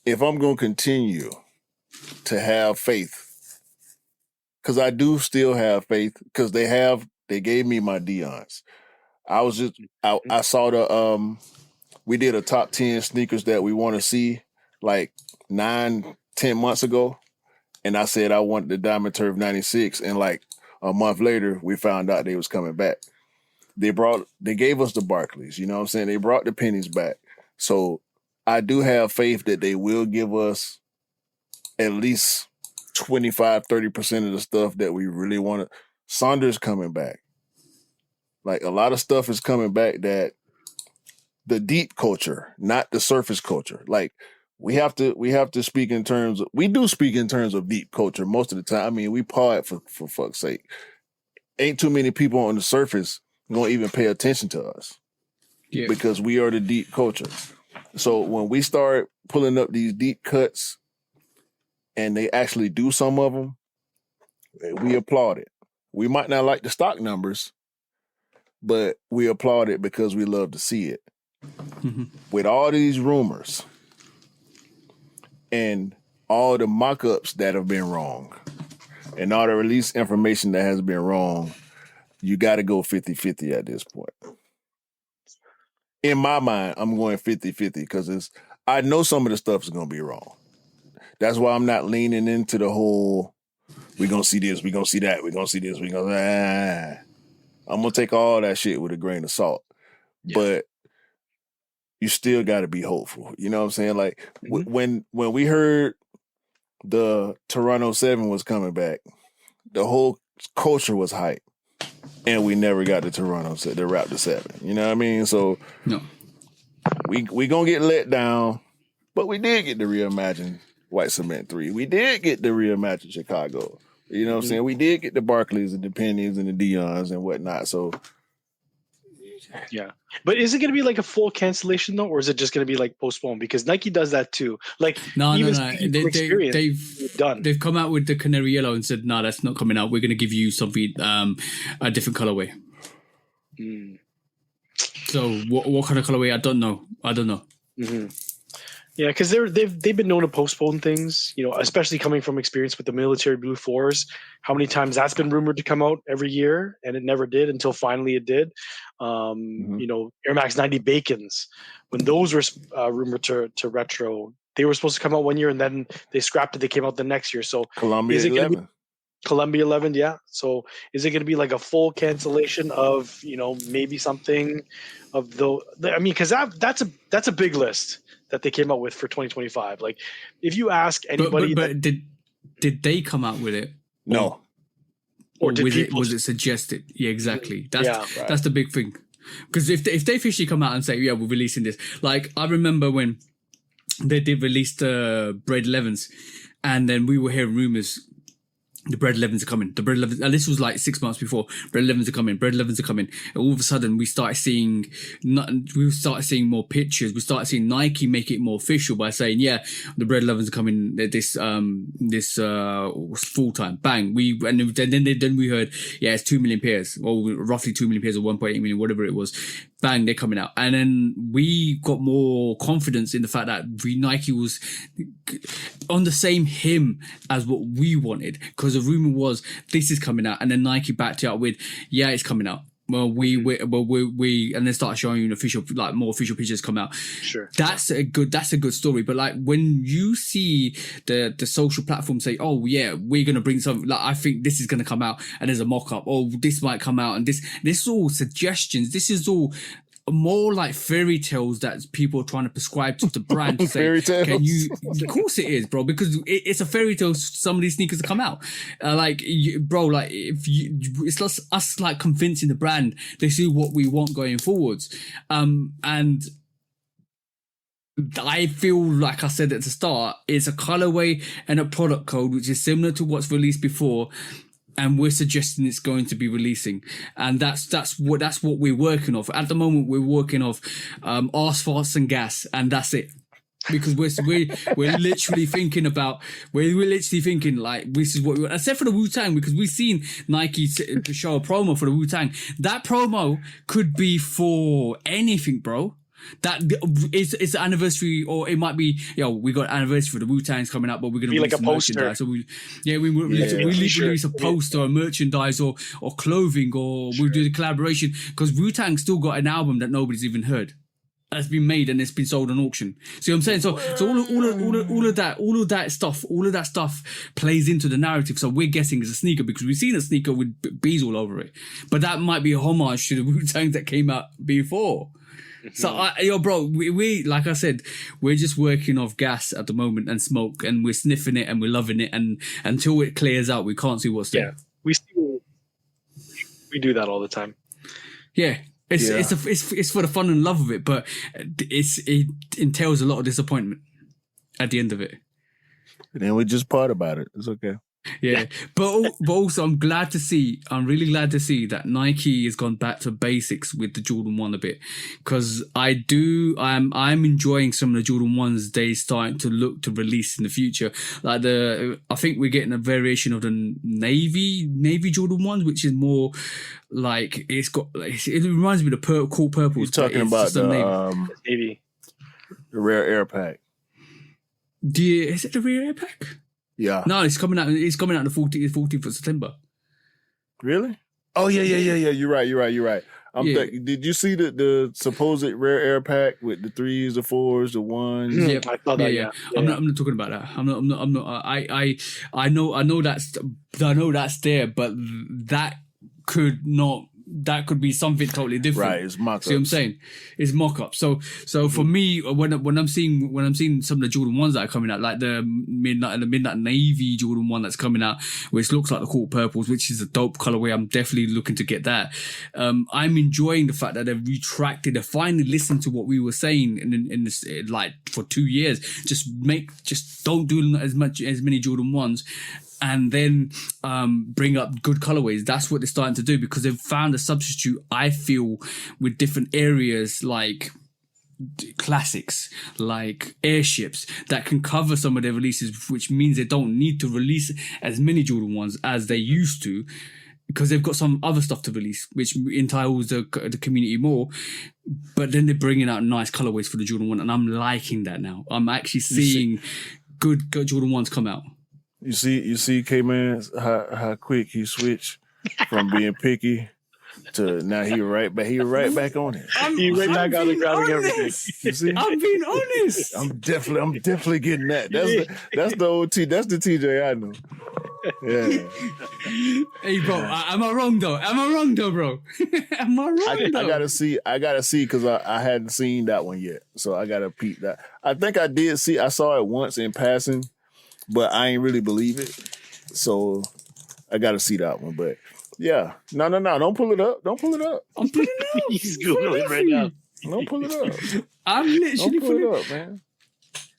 I'm going to continue to have faith, because I do still have faith, because they gave me my Dion's. I saw we did a top 10 sneakers that we want to see like 9-10 months ago. And I said I wanted the Diamond Turf 96. And like a month later, we found out they was coming back. They gave us the Barclays, you know what I'm saying? They brought the pennies back. So I do have faith that they will give us at least 25-30% of the stuff that we really want. Saunders coming back. Like a lot of stuff is coming back, that the deep culture, not the surface culture. Like we have to speak in terms of, we do speak in terms of deep culture most of the time. I mean, we pod for fuck's sake. Ain't too many people on the surface gonna even pay attention to us. Yeah. because we are the deep culture. So when we start pulling up these deep cuts and they actually do some of them, we applaud it. We might not like the stock numbers, but we applaud it because we love to see it. Mm-hmm. With all these rumors and all the mock-ups that have been wrong and all the release information that has been wrong, you got to go 50-50 at this point. In my mind, I'm going 50-50 because I know some of the stuff is going to be wrong. That's why I'm not leaning into the whole, we're going to see this, we're going to see that, we're going to see this, we're going to... I'm going to take all that shit with a grain of salt. Yeah. But you still got to be hopeful. You know what I'm saying? Like, when we heard the Toronto 7 was coming back, the whole culture was hype. And we never got the Raptor 7. You know what I mean? So no, we going to get let down, but we did get the reimagined White Cement 3. We did get the reimagined Chicago. You know what I'm saying? We did get the Barclays and the Pennies and the Dions and whatnot. So yeah. But is it going to be like a full cancellation though, or is it just going to be like postponed? Because Nike does that too. Like no. They've come out with the Canary Yellow and said, no, that's not coming out. We're going to give you something, a different colorway. So what kind of colorway? I don't know. Mm-hmm. Yeah, because they've been known to postpone things, you know, especially coming from experience with the military Blue 4s. How many times that's been rumored to come out every year, and it never did until finally it did. You know, Air Max 90 Bacons, when those were rumored to retro, they were supposed to come out one year and then they scrapped it. They came out the next year. So Columbia 11. Columbia 11, yeah. So is it going to be like a full cancellation of, you know, maybe something of I mean, because that's a big list that they came out with for 2025. Like, if you ask anybody, but did they come out with it? No. Or was it suggested? Yeah, exactly. That's the big thing. Because if they officially come out and say, yeah, we're releasing this, like I remember when they did release the Bread 11s, and then we were hearing rumors. The Bread 11s are coming. The Bread 11s, and this was like 6 months before. Bread 11s are coming. Bread 11s are coming. And all of a sudden, we started seeing more pictures. We started seeing Nike make it more official by saying, "Yeah, the Bread 11s are coming. This full time." Bang. Then we heard, "Yeah, it's 2 million pairs, or roughly 2 million pairs, or 1.8 million, whatever it was." Bang, they're coming out. And then we got more confidence in the fact that Nike was on the same hymn as what we wanted. Because the rumor was, this is coming out. And then Nike backed it up with, yeah, it's coming out. Well, we and then start showing you more official pictures come out. Sure. That's a good story. But like when you see the social platform say, oh yeah, we're going to bring something, like I think this is going to come out and there's a mock up. Oh, this might come out, and this is all suggestions. This is all more like fairy tales that people are trying to prescribe to the brand to say, fairy tales? Can you? Of course it is, bro, because it's a fairy tale. Some of these sneakers come out, it's us like convincing the brand they see what we want going forwards, and I feel like I said at the start, it's a colorway and a product code which is similar to what's released before. And we're suggesting it's going to be releasing, and that's what we're working off at the moment. We're working off arse, farts, and gas, and that's it. Because we're literally thinking like this is what we want. Except for the Wu-Tang, because we've seen Nike show a promo for the Wu-Tang. That promo could be for anything, bro. That it's the anniversary, or it might be, we got an anniversary for the Wu-Tang's coming up, but we're going to release like a poster. Merchandise. So we release a poster or merchandise or clothing, or we'll do the collaboration, because Wu-Tang still got an album that nobody's even heard. That's been made and it's been sold on auction. See what I'm saying? So all of that stuff plays into the narrative. So we're guessing it's a sneaker because we've seen a sneaker with bees all over it, but that might be a homage to the Wu-Tang that came out before. So, we like I said, we're just working off gas at the moment and smoke, and we're sniffing it and we're loving it, and until it clears out, we can't see what's there. Yeah, we do that all the time. Yeah, it's for the fun and love of it, but it entails a lot of disappointment at the end of it. And then we just part about it. It's okay. Yeah, but also I'm really glad to see that Nike has gone back to basics with the Jordan 1 a bit, because I'm enjoying some of the Jordan 1s they starting to look to release in the future. Like I think we're getting a variation of the navy Jordan 1s, which is more like it reminds me of the cool purples. You're talking about Navy. the Rare Air Pack. Is it the Rare Air Pack? Yeah. No, it's coming out. It's coming out the 14th of September. Really? Oh yeah. You're right. Did you see the supposed Rare Air Pack with the 3s, the 4s, the 1s? Yep. I thought that. Yeah. I'm not talking about that. I'm not. I know that's there, but that could be something totally different. Right, it's mock-ups. See what I'm saying? It's mock-up. So for me, when I'm seeing some of the Jordan 1s that are coming out, like the midnight navy Jordan 1 that's coming out, which looks like the cool purples, which is a dope colorway. I'm definitely looking to get that. I'm enjoying the fact that they finally listened to what we were saying in this, like, for 2 years. Just don't do as many Jordan 1s. And then bring up good colorways. That's what they're starting to do, because they've found a substitute, I feel, with different areas like classics, like airships, that can cover some of their releases, which means they don't need to release as many Jordan 1s as they used to, because they've got some other stuff to release, which entitles the community more. But then they're bringing out nice colorways for the Jordan 1, and I'm liking that now. I'm actually seeing good Jordan 1s come out. You see, KMan, how quick he switched from being picky to now he right back on it. He right back on the grabbing everything. You see? I'm being honest. I'm definitely getting that. That's the OT. That's the TJ I know. Yeah. Hey, bro, am I wrong though, bro? Am I wrong though? I gotta see because I hadn't seen that one yet, so I gotta peep that. I think I did see. I saw it once in passing, but I ain't really believe it. So I got to see that one. But yeah, no. Don't pull it up. I'm pulling it up. He's Googling it right now. Don't pull it up. I'm literally pulling it up, man.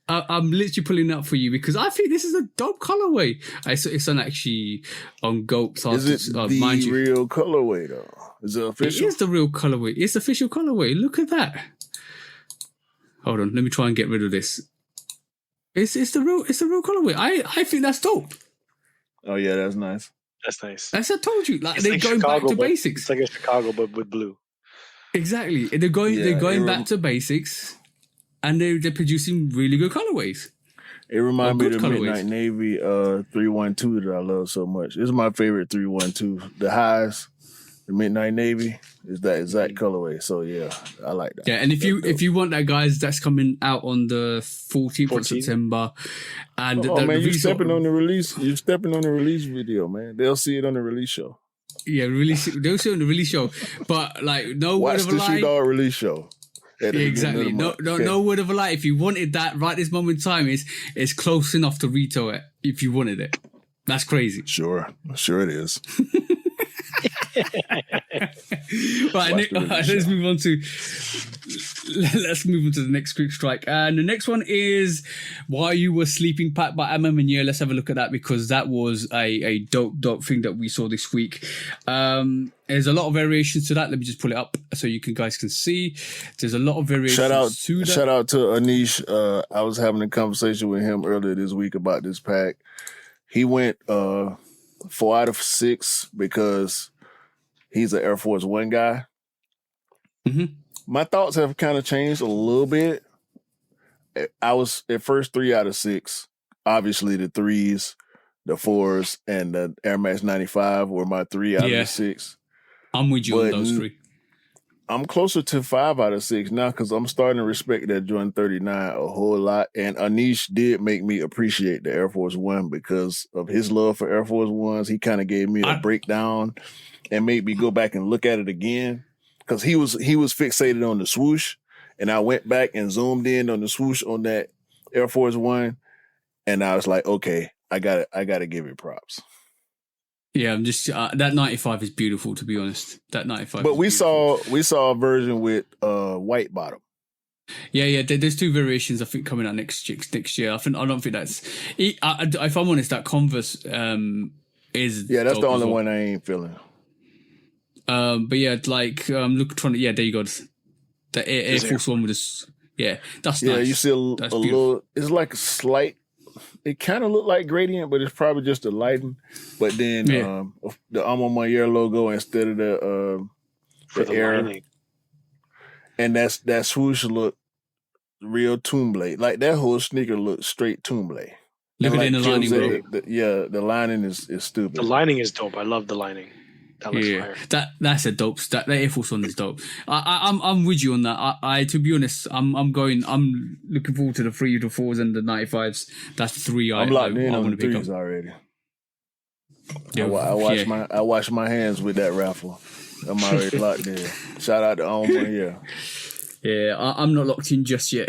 I'm literally pulling it up for you because I think this is a dope colorway. It's on Goat's. Is it the real colorway though? Is it official? It is the real colorway. It's official colorway. Look at that. Hold on, let me try and get rid of this. It's the real colorway. I think that's dope. Oh yeah, that's nice. That's nice. As I told you, like, it's they're like going Chicago, back to basics. It's like a Chicago, but with blue. Exactly. They're going back to basics, and they're producing really good colorways. It reminds me of the Midnight Navy 312 that I love so much. This is my favorite 312. The highs, the Midnight Navy is that exact colorway. So yeah, I like that. Yeah, and if you want that, guys, that's coming out on the 14th of September. And man, you're stepping on the release. You're stepping on the release video, man. They'll see it on the release show. Yeah, they'll see it on the release show. But like, no word of a lie. Watch the Shoe Dog release show. Exactly. No word of a lie. If you wanted that right this moment in time, it's close enough to retail it. If you wanted it, that's crazy. Sure it is. Right, let's move on to the next quick strike, and the next one is While You Were Sleeping Packed by Ma Maniere. Let's have a look at that because that was a dope thing that we saw this week. There's a lot of variations to that. Let me just pull it up so you guys can see. There's a lot of variations. Shout out to Anish. I was having a conversation with him earlier this week about this pack. He went 4 out of 6 because he's an Air Force One guy. Mm-hmm. My thoughts have kind of changed a little bit. I was at first 3 out of 6. Obviously, the 3s, the 4s, and the Air Max 95 were my 3 out of the 6. I'm with you on those 3. I'm closer to 5 out of 6 now because I'm starting to respect that Jordan 39 a whole lot. And Anish did make me appreciate the Air Force One because of his love for Air Force Ones. He kind of gave me a breakdown and made me go back and look at it again because he was fixated on the swoosh. And I went back and zoomed in on the swoosh on that Air Force One. And I was like, okay, I gotta give it props. Yeah, I'm just that 95 is beautiful, to be honest. That 95. But we saw a version with white bottom. Yeah. There's two variations I think coming out next year. I don't think that's. If I'm honest, that Converse is Yeah, that's dope the as only well. one I ain't feeling. But yeah, like yeah, there you go. The Air Just Force One with this. Yeah, that's Yeah, nice. you see a That's beautiful. little. It's like a slight. It kind of looked like gradient, but it's probably just the lighting. But then Yeah. the Ma Maniere logo instead of the for the air, lining. and that swoosh look real Toomblade. Like that whole sneaker looks straight Toomblade. Look And at it in the Kim lining, said, bro. the lining is stupid. The lining is dope. I love the lining. That looks Yeah, fire. that's a dope. That Air Force One is dope. I'm with you on that. I to be honest, I'm looking forward to the 3 to 4s and the 95s. That's the three I'm locked in I on want the to pick up. threes already. Yeah, I wash my hands with that raffle. I'm already locked in. Shout out to Oma, Yeah, I'm not locked in just yet.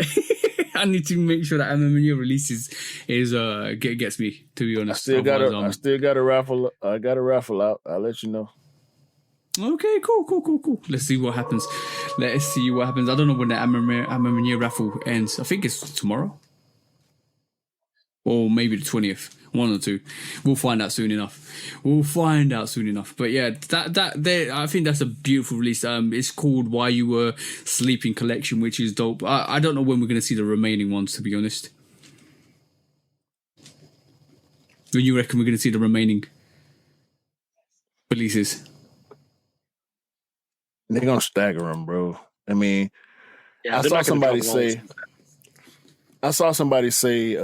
I need to make sure that MMA releases gets me. To be I honest, still got Otherwise, a raffle. I got a raffle out. I'll let you know. Okay, cool. Let's see what happens. I don't know when the MMA raffle ends. I think it's tomorrow. Or maybe the 20th. One or two. We'll find out soon enough. But yeah, I think that's a beautiful release. It's called Why You Were Sleeping Collection, which is dope. I don't know when we're going to see the remaining ones, to be honest. When you reckon we're going to see the remaining releases? They're gonna stagger them, bro. I mean, Yeah, I they're saw not gonna drop somebody say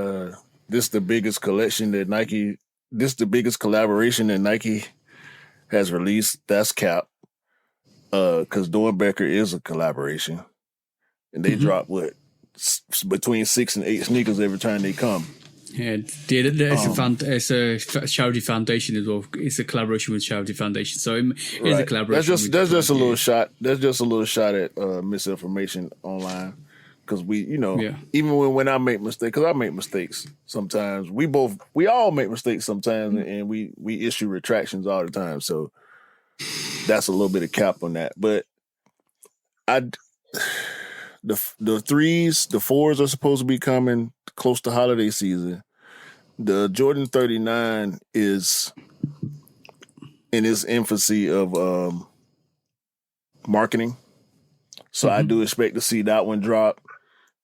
this is the biggest collection that Nike. This is the biggest collaboration that Nike has released. That's cap. Because Dornbecker is a collaboration, and they drop between 6 and 8 sneakers every time they come. Yeah, it's a charity foundation as well. It's a collaboration with charity foundation, so it's a collaboration. That's just a little shot. That's just a little shot at misinformation online. Because even when I make mistakes, because I make mistakes sometimes. We all make mistakes sometimes, and we issue retractions all the time. So that's a little bit of cap on that. But the threes, the fours are supposed to be coming close to holiday season. The Jordan 39 is in its infancy of marketing. So I do expect to see that one drop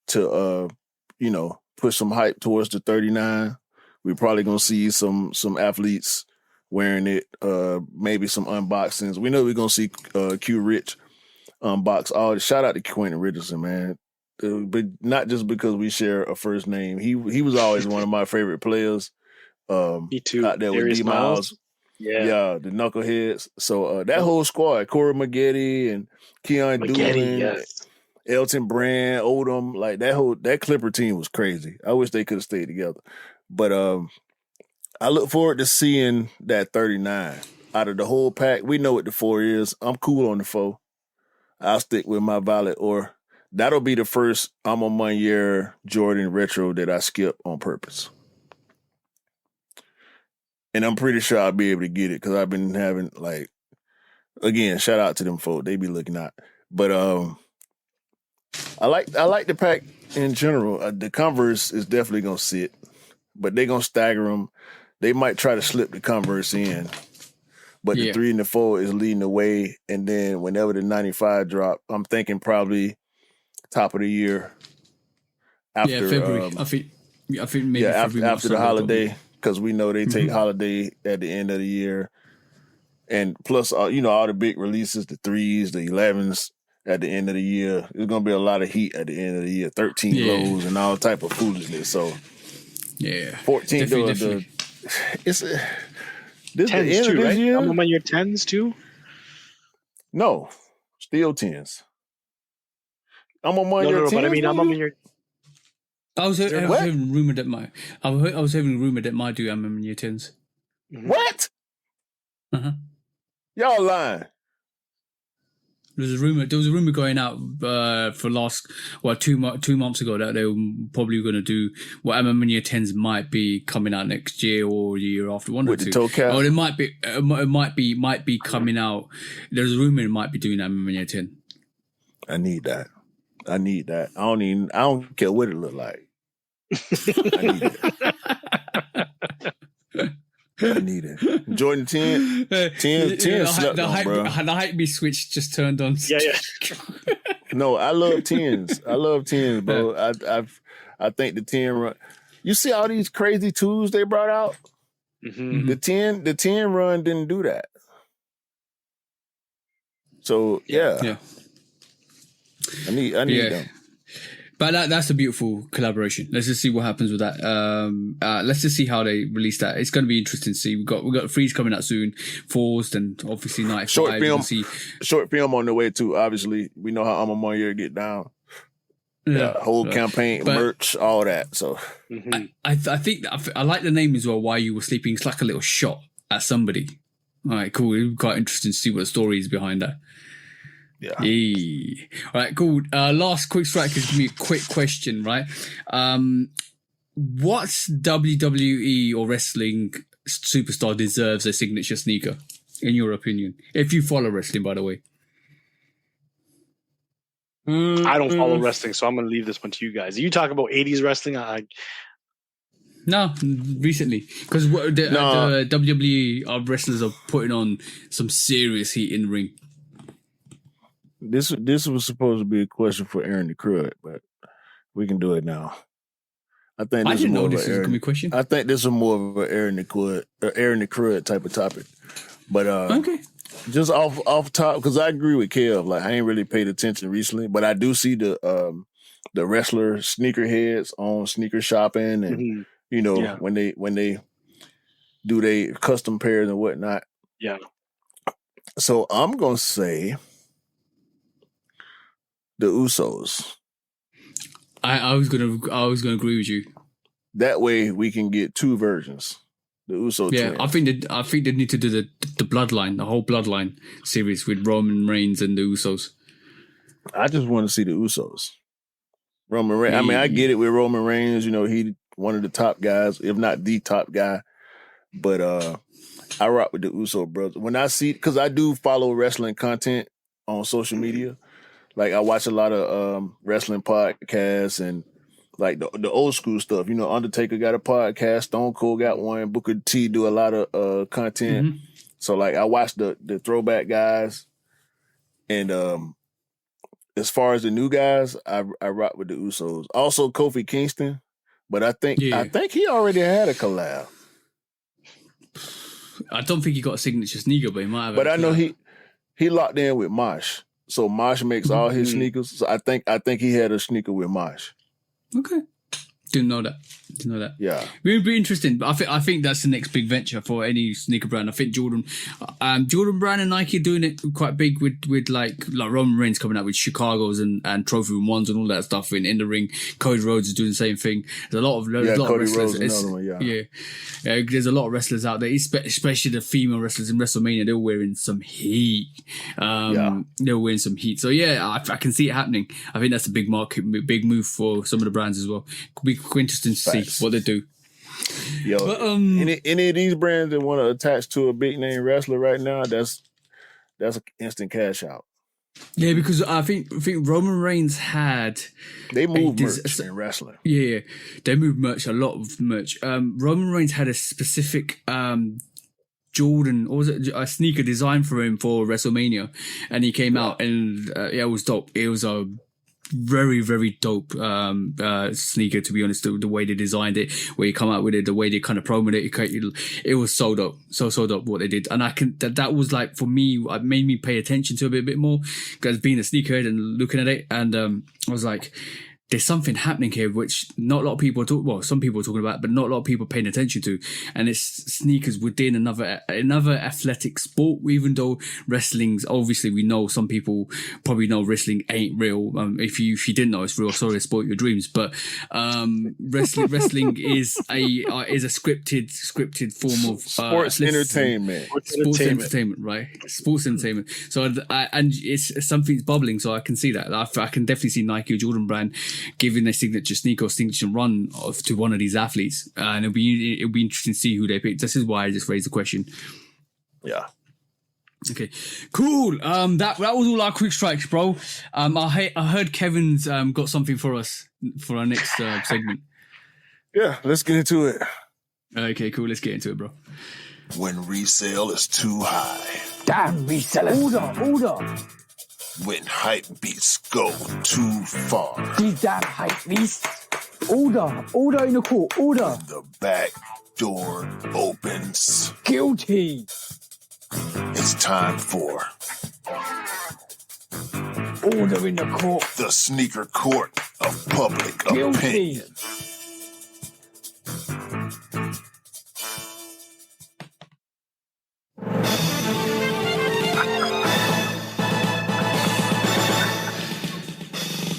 to push some hype towards the 39. We're probably gonna see some athletes wearing it, maybe some unboxings. We know we're gonna see Q Rich unbox. Shout out to Quentin Richardson, man. But not just because we share a first name. He was always one of my favorite players. Me too. Out there with Darius D Miles. Yeah, The knuckleheads. So that whole squad, Corey Maggette and Keon Doolin, yes. Elton Brand, Odom, like that Clipper team was crazy. I wish they could have stayed together. But I look forward to seeing that 39. Out of the whole pack, we know what the 4 is. I'm cool on the 4. I'll stick with my Violet, or that'll be the first I'm a 1 year Jordan retro that I skip on purpose. And I'm pretty sure I'll be able to get it because I've been having, like, again, shout out to them folks. They be looking out. But I like the pack in general. The Converse is definitely going to sit, but they're going to stagger them. They might try to slip the Converse in, but the 3 and the 4 is leading the way. And then whenever the 95 drop, I'm thinking probably top of the year. After, February. I think maybe February, after the holiday. Because we know they take holiday at the end of the year. And plus, all the big releases, the 3s, the 11s at the end of the year. There's going to be a lot of heat at the end of the year. 13 lows and all type of foolishness. So, 14 definitely. This 10s the end too, of this right? year? I'm on your 10s too? No, still 10s. I'm on one of your 10s. But I mean, I'm on your... I was having rumor that I was having a rumor that might do in year 10s. What? Y'all lying. There was a rumor going out for 2 months ago that they were probably going to do what year 10s might be coming out next year or the year after. With the toe cap? Or it might be coming out. There's a rumor it might be doing year 10. I need that. I need that. I don't care what it look like. I need it. I need it. Jordan 10 slept on, bro. The hype me switch just turned on. Yeah. No, I love 10s. I love 10s, bro. I think the 10 run. You see all these crazy tools they brought out? Mm-hmm. The 10 run didn't do that. So yeah. I need them. But that's a beautiful collaboration. Let's just see what happens with that. Let's just see how they release that. It's going to be interesting to see. We got 3s coming out soon, 4s, and obviously 95. Short film on the way too. Obviously, we know how Ma Maniere get down. Whole campaign, merch, all that. So I think I like the name as well. While you were sleeping, it's like a little shot at somebody. All right, cool. It'll be quite interesting to see what the story is behind that. Yeah. Hey. All right, cool. Last quick strike is gonna be a quick question, right? What WWE or wrestling superstar deserves a signature sneaker, in your opinion? If you follow wrestling, by the way. I don't follow wrestling, so I'm going to leave this one to you guys. You talk about 80s wrestling. No, recently, because the WWE wrestlers are putting on some serious heat in the ring. This was supposed to be a question for Aaron the Crud, but we can do it now. I didn't know this was going to be a question. I think this is more of an Aaron the Crud type of topic. But okay. Just off top, because I agree with Kev. Like, I ain't really paid attention recently, but I do see the wrestler sneakerheads on sneaker shopping, and when they do they custom pairs and whatnot. Yeah. So I'm gonna say the Usos. I was gonna agree with you. That way we can get 2 versions. The Uso twins. I think they need to do the bloodline, the whole bloodline series with Roman Reigns and the Usos. I just want to see the Usos. Roman Reigns. I mean, I get it with Roman Reigns. He one of the top guys, if not the top guy. But I rock with the Uso brothers. When I see, because I do follow wrestling content on social media. Like, I watch a lot of wrestling podcasts and like the old school stuff. Undertaker got a podcast, Stone Cold got one, Booker T do a lot of content. Mm-hmm. So like I watch the throwback guys, and as far as the new guys, I rock with the Usos. Also Kofi Kingston, but I think he already had a collab. I don't think he got a signature sneaker, but he might have. But I know he locked in with Mosh. So Mosh makes all his sneakers. So I think he had a sneaker with Mosh. Okay. Didn't know that. Yeah. It would be interesting. But I think that's the next big venture for any sneaker brand. I think Jordan Brand and Nike are doing it quite big with like Roman Reigns coming out with Chicago's and Trophy Room 1s and all that stuff in the ring. Cody Rhodes is doing the same thing. There's a lot of wrestlers. There's a lot of wrestlers out there, especially the female wrestlers in WrestleMania. They're wearing some heat. They're wearing some heat. So I can see it happening. I think that's a big big move for some of the brands as well. Could be interesting to see what they do. Yo, but, any of these brands that want to attach to a big name wrestler right now, that's an instant cash out. Yeah, because I think Roman Reigns they moved merch in wrestling. Yeah, they moved merch, a lot of merch. Roman Reigns had a specific Jordan, or was it a sneaker designed for him for WrestleMania, and he came out and it was dope. It was a very, very dope sneaker, to be honest. The way they designed it, where you come out with it, the way they kind of promoted it was so dope, so dope what they did. And that was like, for me, it made me pay attention to it a bit more, because being a sneakerhead and looking at it, and I was like, there's something happening here which not a lot of people some people are talking about, but not a lot of people paying attention to, and it's sneakers within another athletic sport. Even though wrestling's, obviously we know, some people probably know wrestling ain't real. If you didn't know it's real, sorry to spoil your dreams, but wrestling is a scripted form of sports entertainment. Sports entertainment, right? Sports entertainment. So and it's something's bubbling, so I can see that. I can definitely see Nike or Jordan Brand giving their signature sneaker or signature run to one of these athletes, and it'll be interesting to see who they pick. This is why I just raised the question. Yeah. Okay, cool. That was all our quick strikes, bro. I heard Kevin's got something for us for our next segment. Yeah, let's get into it. Okay, cool. Let's get into it, bro. When resale is too high. Damn resellers. Order. When hype beats go too far. These damn hype beasts. Order in the court. Order. The back door opens. Guilty. It's time for Order in the court. the sneaker court of public Guilty. opinion.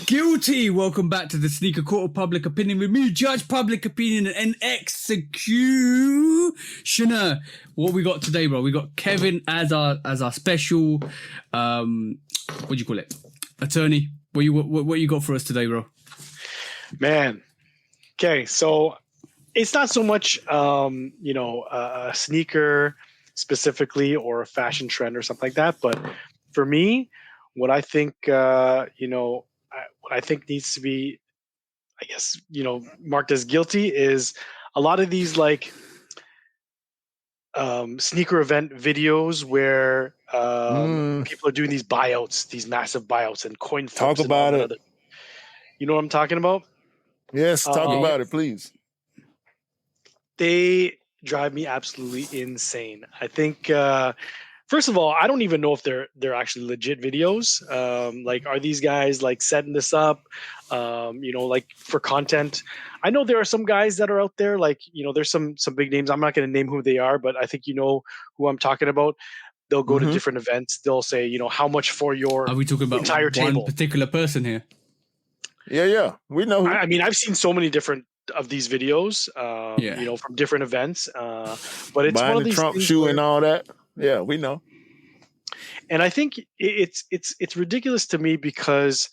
Guilty. Welcome back to the Sneaker Court of Public Opinion with me, Judge Public Opinion and Executioner. What we got today, bro? We got Kevin as our special what do you call it? Attorney. What you got for us today, bro? Man. Okay, so it's not so much a sneaker specifically or a fashion trend or something like that, but for me, what I think what I think needs to be, I guess, marked as guilty is a lot of these like sneaker event videos where people are doing these buyouts, these massive buyouts and coin flips. Talk about it. You know what I'm talking about? Yes, talk about it, please. They drive me absolutely insane. I think first of all, I don't even know if they're actually legit videos. Like, are these guys like setting this up, like for content? I know there are some guys that are out there, like, there's some big names. I'm not going to name who they are, but I think you know who I'm talking about. They'll go to different events. They'll say, how much for your Are we talking about entire one table? particular person here? Yeah, we know. I mean, I've seen so many different of these videos, Yeah. from different events. But it's Buying one of the these Trump things shoe where- and all that. Yeah, we know. And I think it's ridiculous to me because,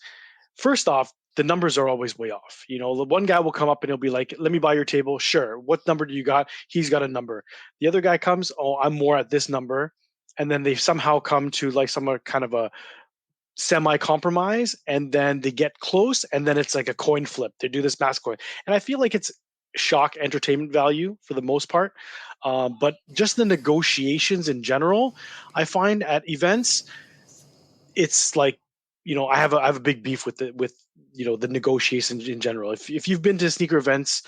first off, the numbers are always way off. The one guy will come up and he'll be like, "Let me buy your table." Sure. What number do you got? He's got a number. The other guy comes, "Oh, I'm more at this number," and then they somehow come to like some kind of a semi-compromise, and then they get close, and then it's like a coin flip. They do this mass coin, and I feel like it's shock entertainment value for the most part. But just the negotiations in general, I find at events, it's like, I have a big beef with the negotiations in general. If you've been to sneaker events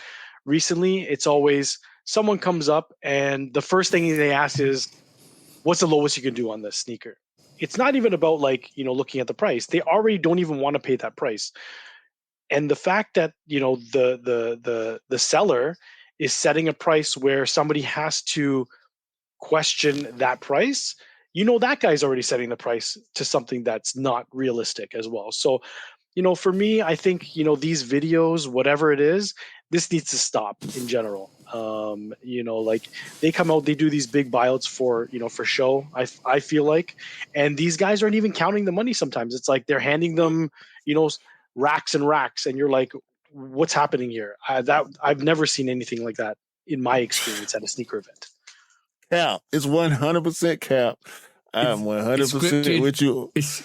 recently, it's always someone comes up and the first thing they ask is, "What's the lowest you can do on this sneaker?" It's not even about like, looking at the price. They already don't even want to pay that price. And the fact that, the seller is setting a price where somebody has to question that price, that guy's already setting the price to something that's not realistic as well. So, for me, I think, these videos, whatever it is, this needs to stop in general. Like they come out, they do these big buyouts for show, I feel like, and these guys aren't even counting the money sometimes. It's like they're handing them, racks and racks, and you're like, what's happening here? I've never seen anything like that in my experience at a sneaker event. Cap. It's 100% cap. I'm 100% with you. It's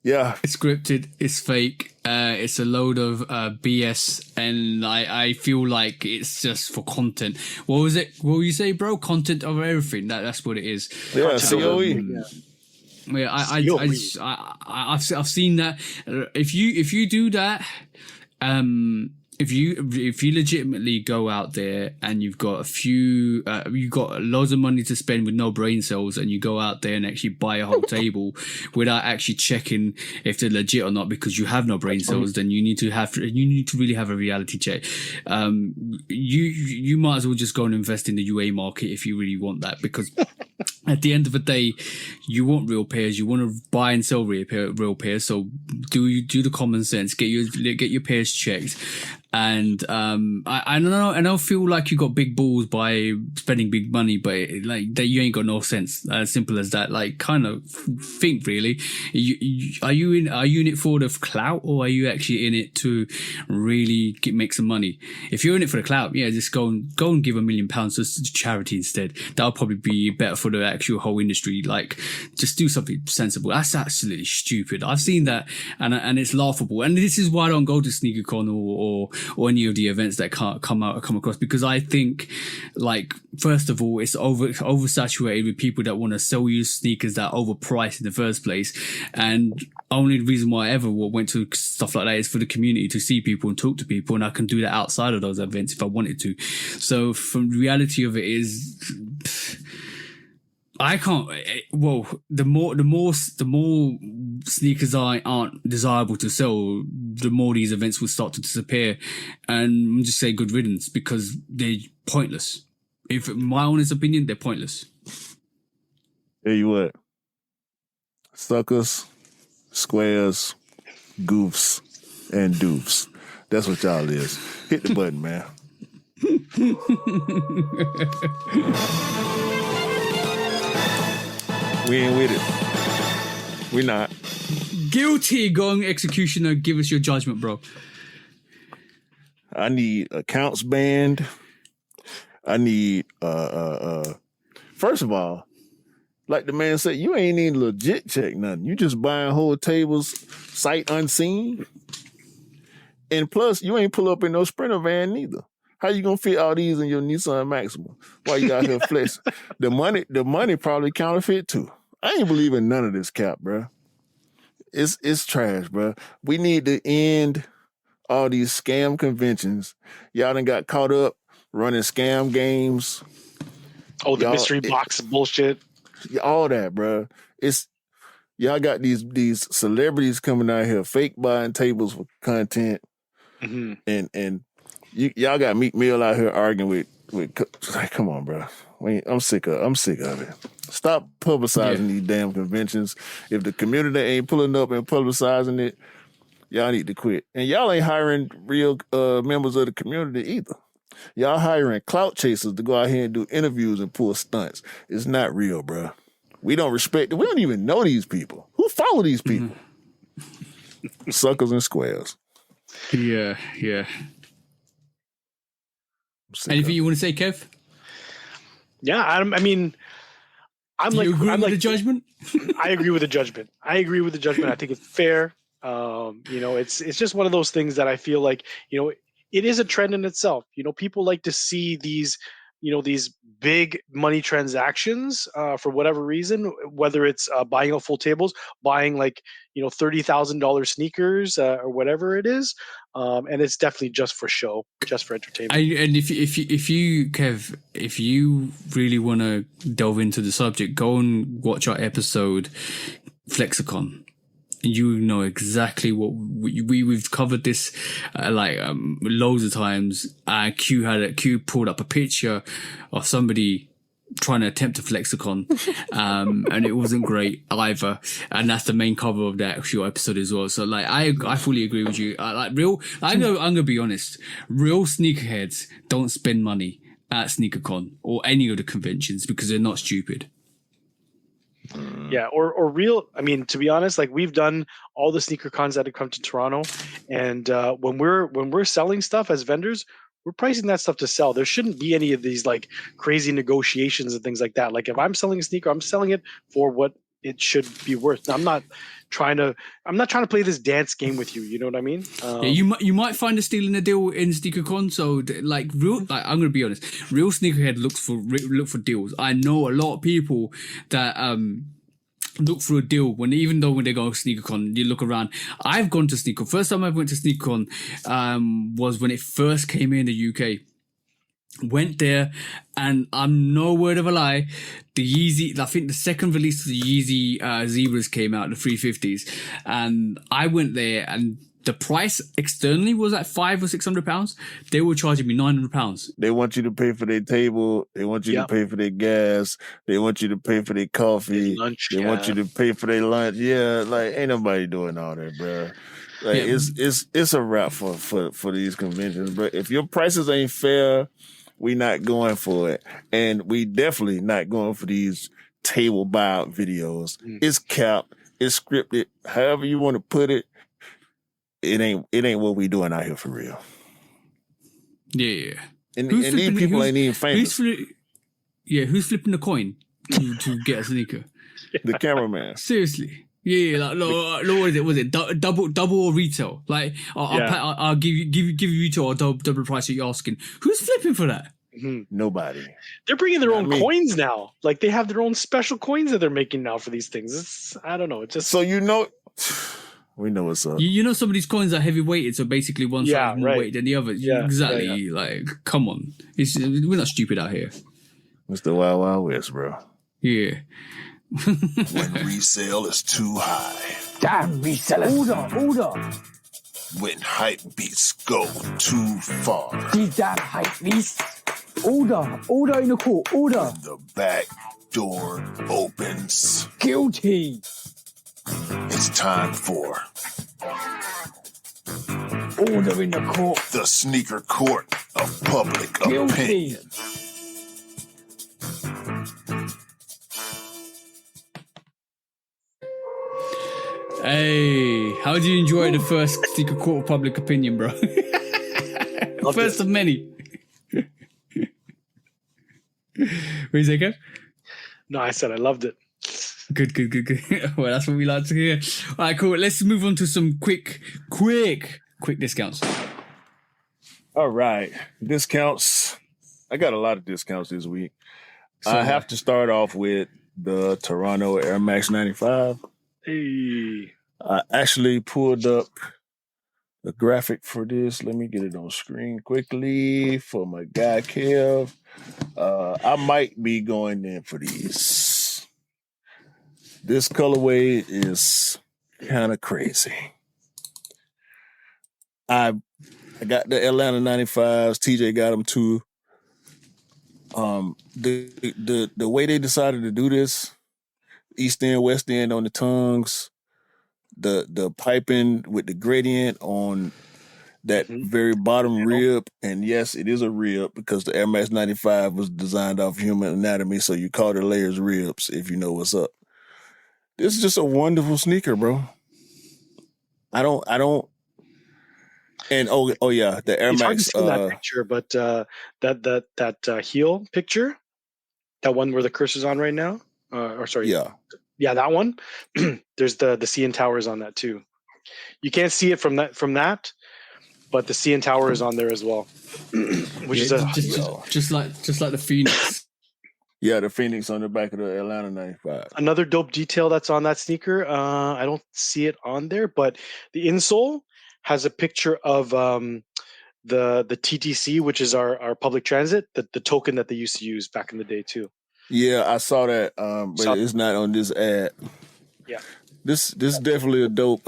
scripted. It's fake. It's a load of BS, and I feel like it's just for content. What was it? What will you say, bro? Content over everything. That's what it is. Yeah, COE. Yeah, I've seen that. If you do that, if you legitimately go out there and you've got you've got loads of money to spend with no brain cells, and you go out there and actually buy a whole table without actually checking if they're legit or not because you have no brain cells, then you need to really have a reality check. You might as well just go and invest in the UA market if you really want that, because at the end of the day, you want real pairs. You want to buy and sell real pairs. So do the common sense. Get your pairs checked. And I don't know, I don't feel like you got big balls by spending big money, but like that you ain't got no sense. As simple as that. Like, kind of think really. Are you in it for the clout, or are you actually in it to really make some money? If you're in it for the clout, yeah, just go and give £1 million to charity instead. That'll probably be better for the actual whole industry. Like, just do something sensible. That's absolutely stupid. I've seen that, and it's laughable. And this is why I don't go to SneakerCon or any of the events that come across, because I think, like, first of all, it's oversaturated with people that want to sell you sneakers that are overpriced in the first place. And only the reason why I ever went to stuff like that is for the community, to see people and talk to people, and I can do that outside of those events if I wanted to. So from the reality of it is, I can't. Well, the more sneakers aren't desirable to sell, the more these events will start to disappear, and I'm just say good riddance, because they're pointless. If my honest opinion, they're pointless. Tell you what, suckers, squares, goofs, and doofs. That's what y'all is. Hit the button, man. We ain't with it. We not. Guilty. Going executioner. Give us your judgment, bro. I need accounts banned. I need first of all, like the man said, you ain't even legit check nothing. You just buying whole tables sight unseen. And plus, you ain't pull up in no Sprinter van neither. How you gonna fit all these in your Nissan Maxima? Why you out here flexing? The money probably counterfeit too. I ain't believing none of this cap, bro. It's trash, bro. We need to end all these scam conventions. Y'all done got caught up running scam games. Oh, the mystery box bullshit. All that, bro. Y'all got these celebrities coming out here fake buying tables for content, and y'all got Meek Mill out here arguing with like, come on, bro. I'm sick of it. Stop publicizing these damn conventions. If the community ain't pulling up and publicizing it, y'all need to quit. And y'all ain't hiring real members of the community either. Y'all hiring clout chasers to go out here and do interviews and pull stunts. It's not real, bro. We don't respect it. We don't even know these people. Who follow these people? Suckers and squares. Yeah. Anything you want to say, Kev? Yeah, I mean, Do you agree with the judgment? I agree with the judgment. I think it's fair. It's just one of those things that I feel like, it is a trend in itself. People like to see these big money transactions for whatever reason, whether it's buying out full tables, buying $30,000 sneakers or whatever it is. And it's definitely just for show, just for entertainment. And if you, Kev, if you really want to delve into the subject, go and watch our episode Flexicon. You know exactly what we've covered this loads of times. Q pulled up a picture of somebody trying to attempt a flexicon, and it wasn't great either. And that's the main cover of that actual episode as well. So I fully agree with you. I'm gonna be honest. Real sneakerheads don't spend money at SneakerCon or any of the conventions because they're not stupid. Yeah, or real. I mean, to be honest, we've done all the sneaker cons that have come to Toronto, and when we're selling stuff as vendors, we're pricing that stuff to sell. There shouldn't be any of these crazy negotiations and things like that. If I'm selling a sneaker, I'm selling it for what it should be worth. I'm not trying to play this dance game with you. You know what I mean? You might find a steal in a deal in SneakerCon. So I'm gonna be honest. Real sneakerhead look for deals. I know a lot of people that look for a deal even though when they go to SneakerCon, you look around. I've gone to SneakerCon. First time I went to SneakerCon was when it first came in the UK. Went there, and I'm no word of a lie, the Yeezy, I think the second release of the Yeezy Zebras came out, the 350s, and I went there, and the price externally was at £500 or £600. They were charging me £900. They want you to pay for their table. They want you to pay for their gas. They want you to pay for their coffee. Lunch, they want you to pay for their lunch. Yeah, ain't nobody doing all that, bro. Like Yeah. it's a wrap for these conventions. But if your prices ain't fair, we not going for it, and we definitely not going for these table buyout videos. It's capped, it's scripted. However you want to put it, it ain't what we doing out here for real. Yeah. And these people ain't even famous. Who's flipping the coin to get a sneaker? The cameraman. Seriously. Yeah, like what is it? Was it double or retail? Like I'll give you retail or double price that you're asking. Who's flipping for that? Nobody. They're bringing their own coins now. Like they have their own special coins that they're making now for these things. I don't know. It just so we know what's up. You know some of these coins are heavy weighted, so basically one side is more weighted than the other. Yeah, exactly. yeah. Like, come on, we're not stupid out here. It's the W.Y.W.S, bro. Yeah. When resale is too high. Damn resellers. Order. When hype beats go too far. These damn hype beasts. Order in the court. Order. The back door opens. Guilty. It's time for Order in the court. the sneaker court of public Guilty. opinion. Hey, how did you enjoy the first sneaker court of public opinion, bro? First of many. What you say, Kev? No, I said I loved it. Good. Well, that's what we like to hear. All right, cool. Let's move on to some quick discounts. All right. Discounts. I got a lot of discounts this week. I have to start off with the Toronto Air Max 95. Hey. I actually pulled up the graphic for this. Let me get it on screen quickly for my guy Kev. I might be going in for these. This colorway is kind of crazy. I got the Atlanta 95s. TJ got them too. The way they decided to do this, East End, West End on the tongues, the piping with the gradient on that very bottom rib, and yes, it is a rib because the Air Max 95 was designed off human anatomy, so you call the layers ribs if you know what's up. This is just a wonderful sneaker, bro. I don't. And oh yeah, the Air It's hard Max. to see that picture, but that heel picture, that one where the cursor's on right now, yeah, that one. There's the CN Towers on that too. You can't see it from that, but the CN Tower is on there as well, which is just like the Phoenix. Yeah, the Phoenix on the back of the Atlanta 95. Another dope detail that's on that sneaker. I don't see it on there, but the insole has a picture of the TTC, which is our public transit, the token that they used to use back in the day too. Yeah, I saw that, but it's not on this ad. Yeah, this is definitely a dope.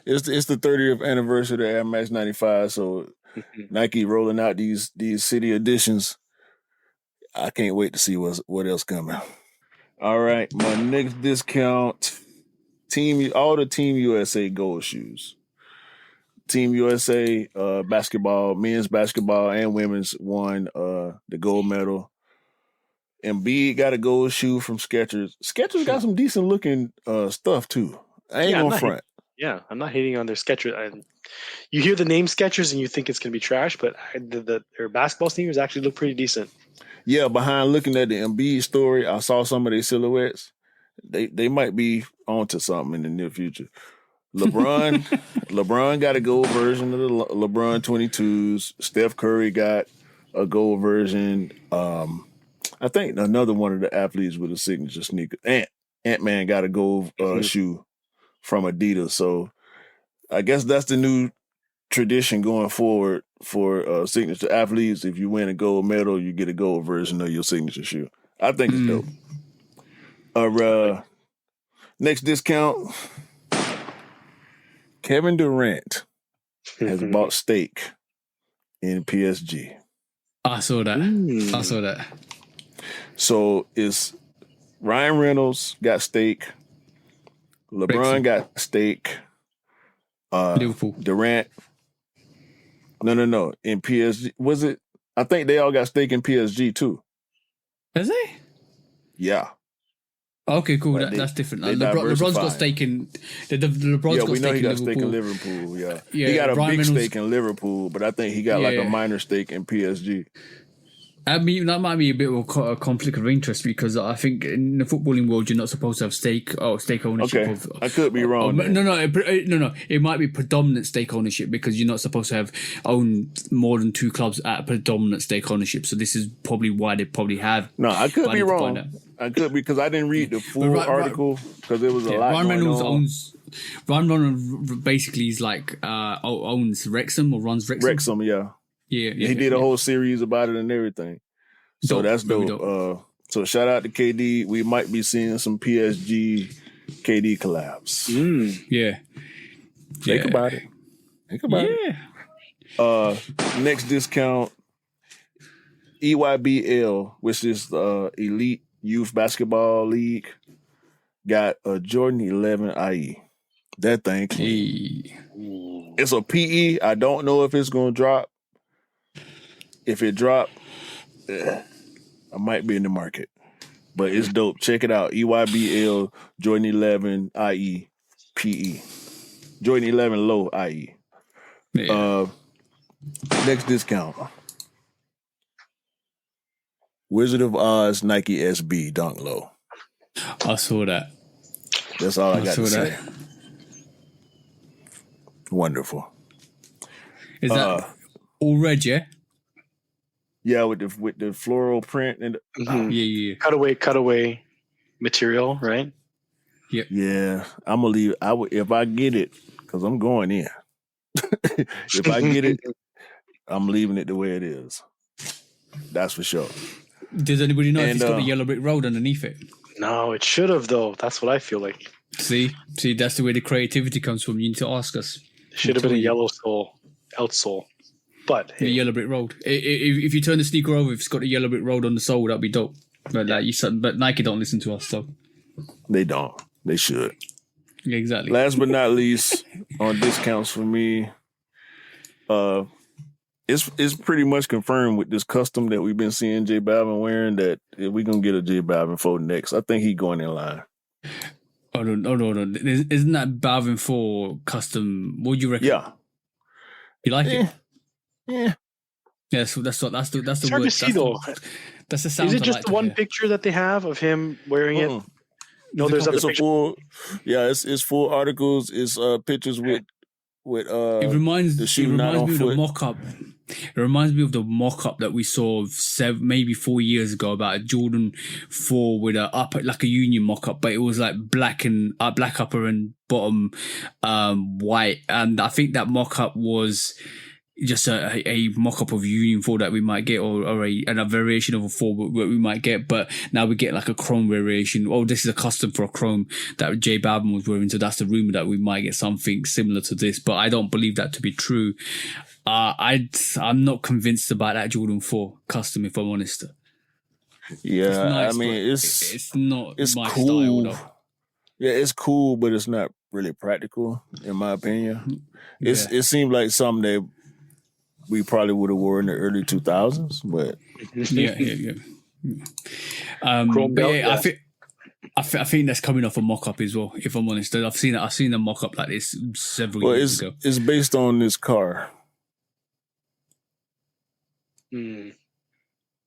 It's the 30th anniversary of the Air Max 95, so Nike rolling out these city editions. I can't wait to see what else coming. All right, my next discount, all the Team USA gold shoes. Team USA basketball, men's basketball and women's won the gold medal. Embiid got a gold shoe from Skechers. Skechers got some decent looking stuff too. I ain't gonna front. I'm not hating on their Skechers. You hear the name Skechers and you think it's gonna be trash, but their basketball sneakers actually look pretty decent. Yeah, behind looking at the Embiid story, I saw some of their silhouettes. They might be onto something in the near future. LeBron got a gold version of the LeBron 22s. Steph Curry got a gold version. I think another one of the athletes with a signature sneaker. Ant-Man got a gold shoe from Adidas. So I guess that's the new tradition going forward for signature athletes. If you win a gold medal, you get a gold version of your signature shoe. I think it's dope. Next discount, Kevin Durant has bought stake in PSG. I saw that. So it's Ryan Reynolds got stake, LeBron got stake, Liverpool. Durant. No. In PSG, was it? I think they all got stake in PSG too. Is they? Yeah. Okay, cool. But That's different. they LeBron's got diversify. stake in LeBron's Yeah, got we know stake he in got Liverpool. stake in Liverpool. Yeah, Yeah, he got a Ryan big Reynolds- stake in Liverpool, but I think he got like a Yeah. minor stake in PSG. I mean, that might be a bit of a conflict of interest because I think in the footballing world you're not supposed to have stake ownership Okay, of. I could be wrong. then. No. It might be predominant stake ownership because you're not supposed to have own more than 2 clubs at predominant stake ownership. So this is probably why they probably have. No, I could But I be need to find wrong. out. I could be because I didn't read the full Right- article because there was a lot Ryan going Reynolds on. owns. Ryan Reynolds basically is like owns Wrexham or runs Wrexham. Wrexham, yeah. Yeah, He did a whole series about it and everything. So Dope, that's very dope. So shout out to KD. We might be seeing some PSG KD collabs. Yeah. Think about it. Think about it. Next discount, EYBL, which is the Elite Youth Basketball League, got a Jordan 11 IE. That thing clean. Hey. It's a PE. I don't know if it's going to drop. If it drop, I might be in the market. But it's dope. Check it out. EYBL Jordan 11 IE PE. Jordan 11 low IE. Yeah. Next discount. Wizard of Oz Nike SB Dunk Low. I saw that. That's all I got to saw say. that. Wonderful. Is that all red? Yeah. Yeah, with the floral print and Yeah. Cutaway material, right? yeah, I'm gonna leave. If I get it, because I'm going in. If I get it, I'm leaving it the way it is. That's for sure. Does anybody know if And, it's got the yellow brick road underneath it? No, it should have though. That's what I feel like. See, that's the way the creativity comes from. You need to ask us. It should have been a yellow outsole. But The yellow brick road. If you turn the sneaker over, if it's got the yellow brick road on the sole, that'd be dope. But but Nike don't listen to us, so They don't. They should. yeah, exactly. Last but not least, on discounts for me, it's pretty much confirmed with this custom that we've been seeing J Balvin wearing that we're gonna get a J Balvin 4 next. I think he's going in line. Oh no! Isn't that Balvin 4 custom? What do you reckon? Yeah. You like it? Yeah. Yeah, so that's the it's word. hard to see though. That's the sound. Is it I just like the to one hear. picture that they have of him wearing it? Mm-mm. No, there's other It's a pictures. full. Yeah, it's full articles. It's pictures with It reminds the me shoe not on of the foot. mock-up. It reminds me of the mock-up that we saw maybe 4 years ago about a Jordan 4 with a upper, like a Union mock-up, but it was like black upper and bottom, white. And I think that mock-up was just a mock-up of Union 4 that we might get, or a variation of a 4 that we might get, but now we get like a chrome variation. Oh, this is a custom for a chrome that J Balvin was wearing, so that's the rumor that we might get something similar to this, but I don't believe that to be true. I'm not convinced about that Jordan 4 custom, if I'm honest. Yeah, It's nice, I mean but it's it's not my cool. style though. Yeah, it's cool, but it's not really practical, in my opinion. It seemed like something that we probably would have worn in the early 2000s, but Yeah. Chromed But out, yeah, I think that's coming off a mock-up as well, if I'm honest. I've seen a mock-up like this several years ago. it's based on this car,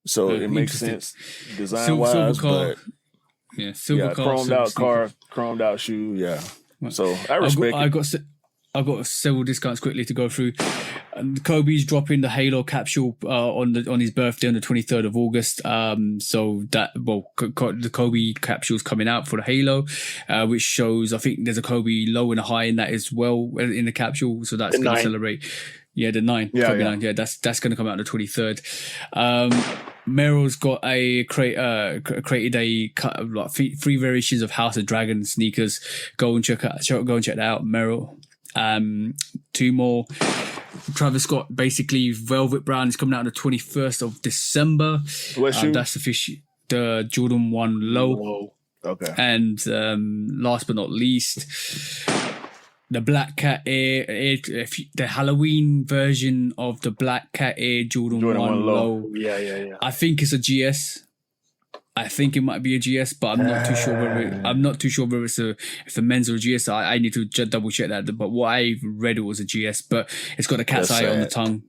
so it makes Interesting. sense design-wise. Silver car. But Yeah, silver car, chromed silver out sneaker. car, chromed out shoe. Yeah, so I respect it. I got several discounts quickly to go through. Kobe's dropping the Halo capsule on his birthday on the 23rd of August. So that the Kobe capsule's coming out for the Halo, which shows, I think there's a Kobe low and a high in that as well in the capsule. So that's going to celebrate. Yeah, the 9. Yeah, Kobe yeah. 9. Yeah, that's going to come out on the 23rd. Meryl's got created a cut of like 3 variations of House of Dragon sneakers. Go and check that out, Meryl. 2 more. Travis Scott, basically Velvet Brown, is coming out on the 21st of December. What shoe? That's the Jordan 1 low. Whoa. Okay. And last but not least, the Black Cat Air, the Halloween version of the Black Cat Air Jordan 1 Low. Yeah. I think it's a GS. I think it might be a GS, but I'm not too sure whether it's if the men's or a GS. I need to double check that. But what I read, it was a GS, but it's got a cat's eye on the tongue.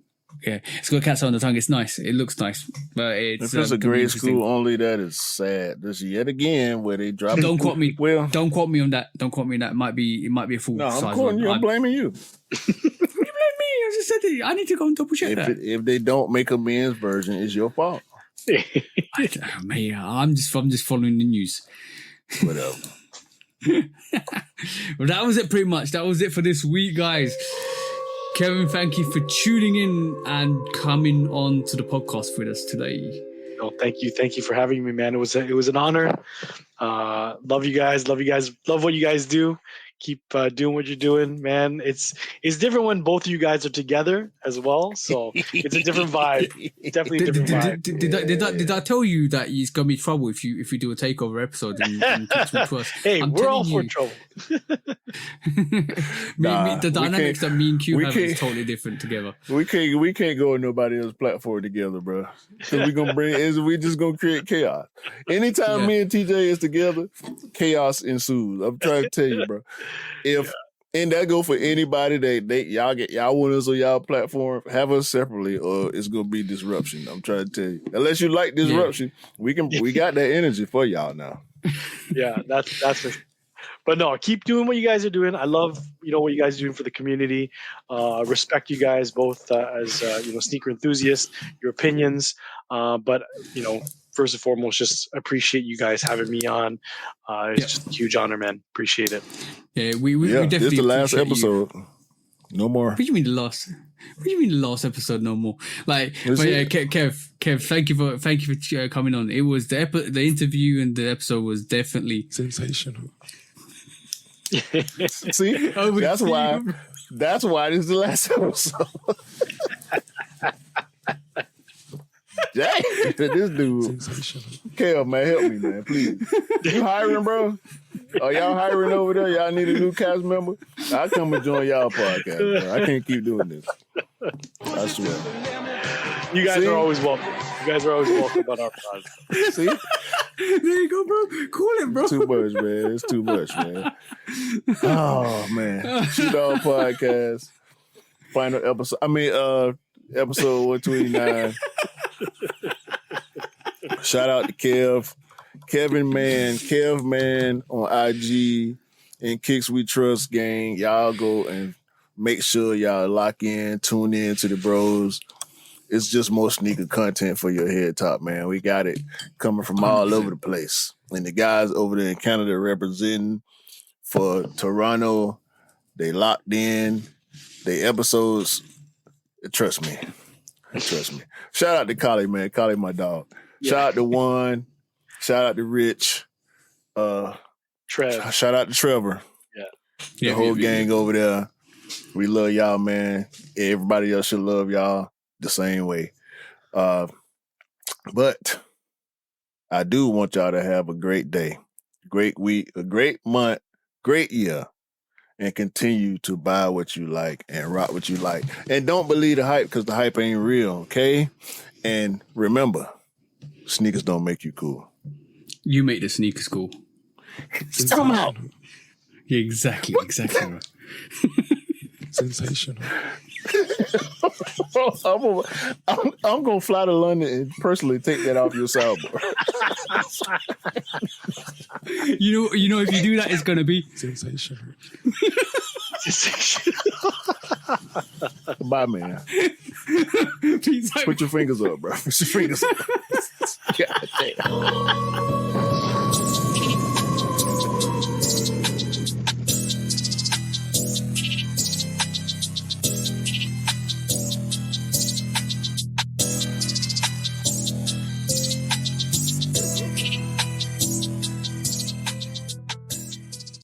Yeah, it's got a cat's eye on the tongue. It's nice. It looks nice. But if it's a grade school only, that is sad. This yet again where they drop. Don't quote me. Well, don't quote me on that. Don't quote me on that. It might be a full size. I'm quoting you. I'm blaming you. You blame me. I just said it. I need to go and double check that. If they don't make a men's version, it's your fault. I'm just following the news. Whatever. Well, that was it pretty much. That was it for this week, guys. Kevin, thank you for tuning in and coming on to the podcast with us today. No, thank you for having me, man. It was an honor. Love you guys. Love what you guys do. Keep doing what you're doing, man. It's different when both of you guys are together as well. So it's a different vibe. Definitely a different vibe. Did I tell you that it's gonna be trouble if you do a takeover episode in Kicks ATL? Hey, we're all for trouble. The dynamics that me and Q have is totally different together. We can't go on nobody else's platform together, bro. Because we just gonna create chaos. Anytime me and TJ is together, chaos ensues. I'm trying to tell you, bro. And that go for anybody that y'all get y'all want us on y'all platform, have us separately, or it's gonna be disruption. I'm trying to tell you. Unless you like disruption, we got that energy for y'all now. Yeah, that's it. But no, keep doing what you guys are doing. I love what you guys are doing for the community. Respect you guys both as sneaker enthusiasts, your opinions. But first and foremost, just appreciate you guys having me on. It's just a huge honor, man. Appreciate it. Yeah, we definitely. This is the last episode. No more. What do you mean the last? What do you mean the last episode? No more. Kev, thank you for coming on. It was the interview and the episode was definitely sensational. See, that's why this is the last episode. Dang, this dude. KMan, help me, man, please. You hiring, bro? Are y'all hiring over there? Y'all need a new cast member? I come and join y'all podcast, bro. I can't keep doing this. I swear. You guys are always welcome. You guys are always welcome on our podcast. See? There you go, bro. Cool it, bro. Too much, man. It's too much, man. Oh, man. Shoot Dog Podcast. Final episode. Episode 129. Shout out to KevinKMan on IG and Kicks We Trust gang. Y'all go and make sure y'all lock in, tune in to the bros. It's just more sneaker content for your head top, man. We got it coming from all over the place. And the guys over there in Canada representing for Toronto, they locked in. They episodes, trust me. Shout out to Collie, man. Collie, my dog. Yeah. Shout out to Juan. Shout out to Rich. Trev. Shout out to Trevor. The whole gang over there. We love y'all, man. Everybody else should love y'all the same way. But I do want y'all to have a great day, great week, a great month, great year, and continue to buy what you like and rock what you like. And don't believe the hype because the hype ain't real, okay? And remember, sneakers don't make you cool. You make the sneakers cool. Come out. Yeah, exactly. Bro. Sensational. I'm gonna fly to London and personally take that off your soundboard. You know, if you do that, it's gonna be sensational. Bye, man. Put your fingers up, bro. Put your fingers up. God damn.